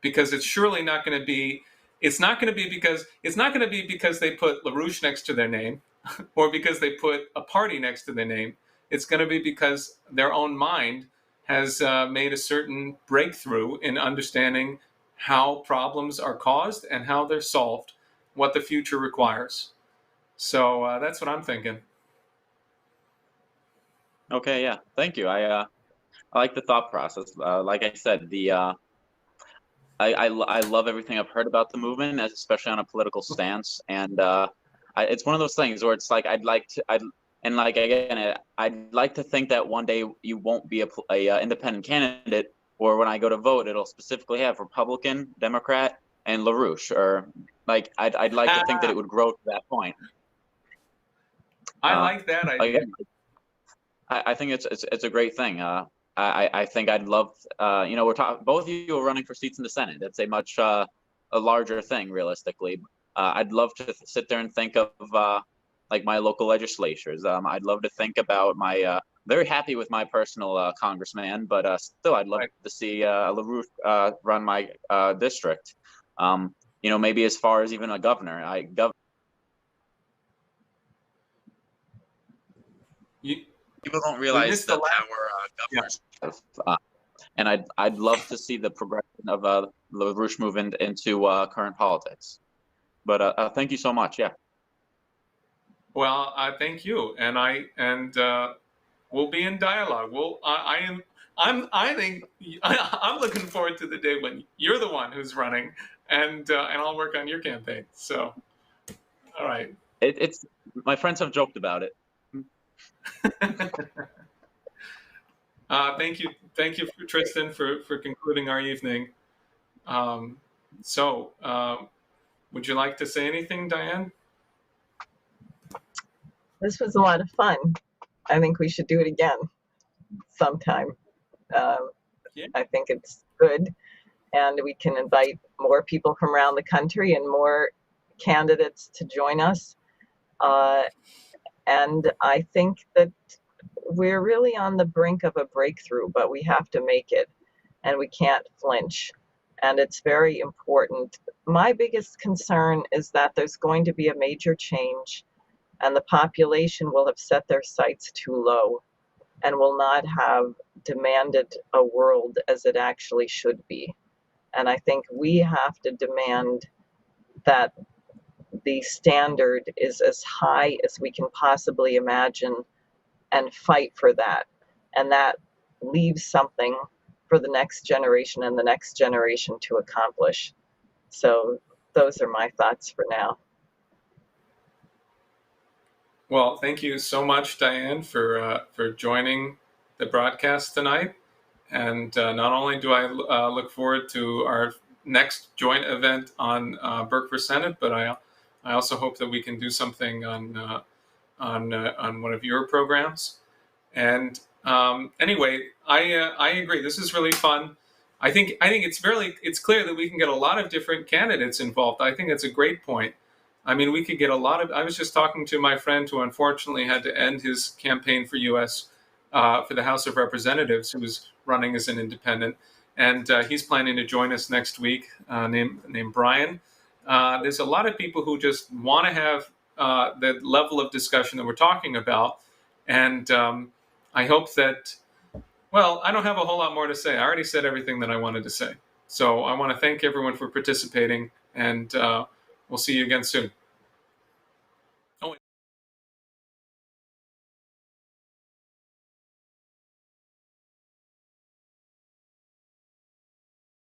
Because it's surely not going to be, it's not going to be because they put LaRouche next to their name or because they put a party next to their name. It's going to be because their own mind has made a certain breakthrough in understanding how problems are caused and how they're solved, what the future requires. So that's what I'm thinking.
Okay, yeah, thank you. I like the thought process. Like I said, I love everything I've heard about the movement, especially on a political stance. And it's one of those things where it's like I'd like to think that one day you won't be a independent candidate, or when I go to vote, it'll specifically have Republican, Democrat, and LaRouche, or like I'd like to think that it would grow to that point.
I like that idea.
I think it's a great thing. I think I'd love, we're talking, both of you are running for seats in the Senate. That's a much a larger thing, realistically. I'd love to sit there and think of like my local legislatures. I'd love to think about my very happy with my personal congressman, but still I'd love to see LaRouche run my district. Maybe as far as even a governor. People don't realize the power governors have. And I'd love to see the progression of LaRouche move into current politics. But thank you so much. Yeah.
Well, thank you, and we'll be in dialogue. I'm looking forward to the day when you're the one who's running, and I'll work on your campaign. So, all right.
It's my friends have joked about it.
Thank you, Tristan, for concluding our evening. Would you like to say anything, Diane?
This was a lot of fun. I think we should do it again sometime.
Yeah.
I think it's good, and we can invite more people from around the country and more candidates to join us. And I think that we're really on the brink of a breakthrough, but we have to make it, and we can't flinch. And it's very important. My biggest concern is that there's going to be a major change, and the population will have set their sights too low and will not have demanded a world as it actually should be. And I think we have to demand that the standard is as high as we can possibly imagine and fight for that. And that leaves something for the next generation and the next generation to accomplish. So those are my thoughts for now.
Well, thank you so much, Diane, for joining the broadcast tonight. And not only do I look forward to our next joint event on Burke for Senate, but I also hope that we can do something on one of your programs. And anyway, I agree. This is really fun. I think it's clear that we can get a lot of different candidates involved. I think that's a great point. I mean, we could get a lot of. I was just talking to my friend who unfortunately had to end his campaign for U.S. For the House of Representatives, who was running as an independent, and he's planning to join us next week. Named Brian. There's a lot of people who just want to have the level of discussion that we're talking about, and I hope that. Well, I don't have a whole lot more to say. I already said everything that I wanted to say. So I want to thank everyone for participating, and we'll see you again soon.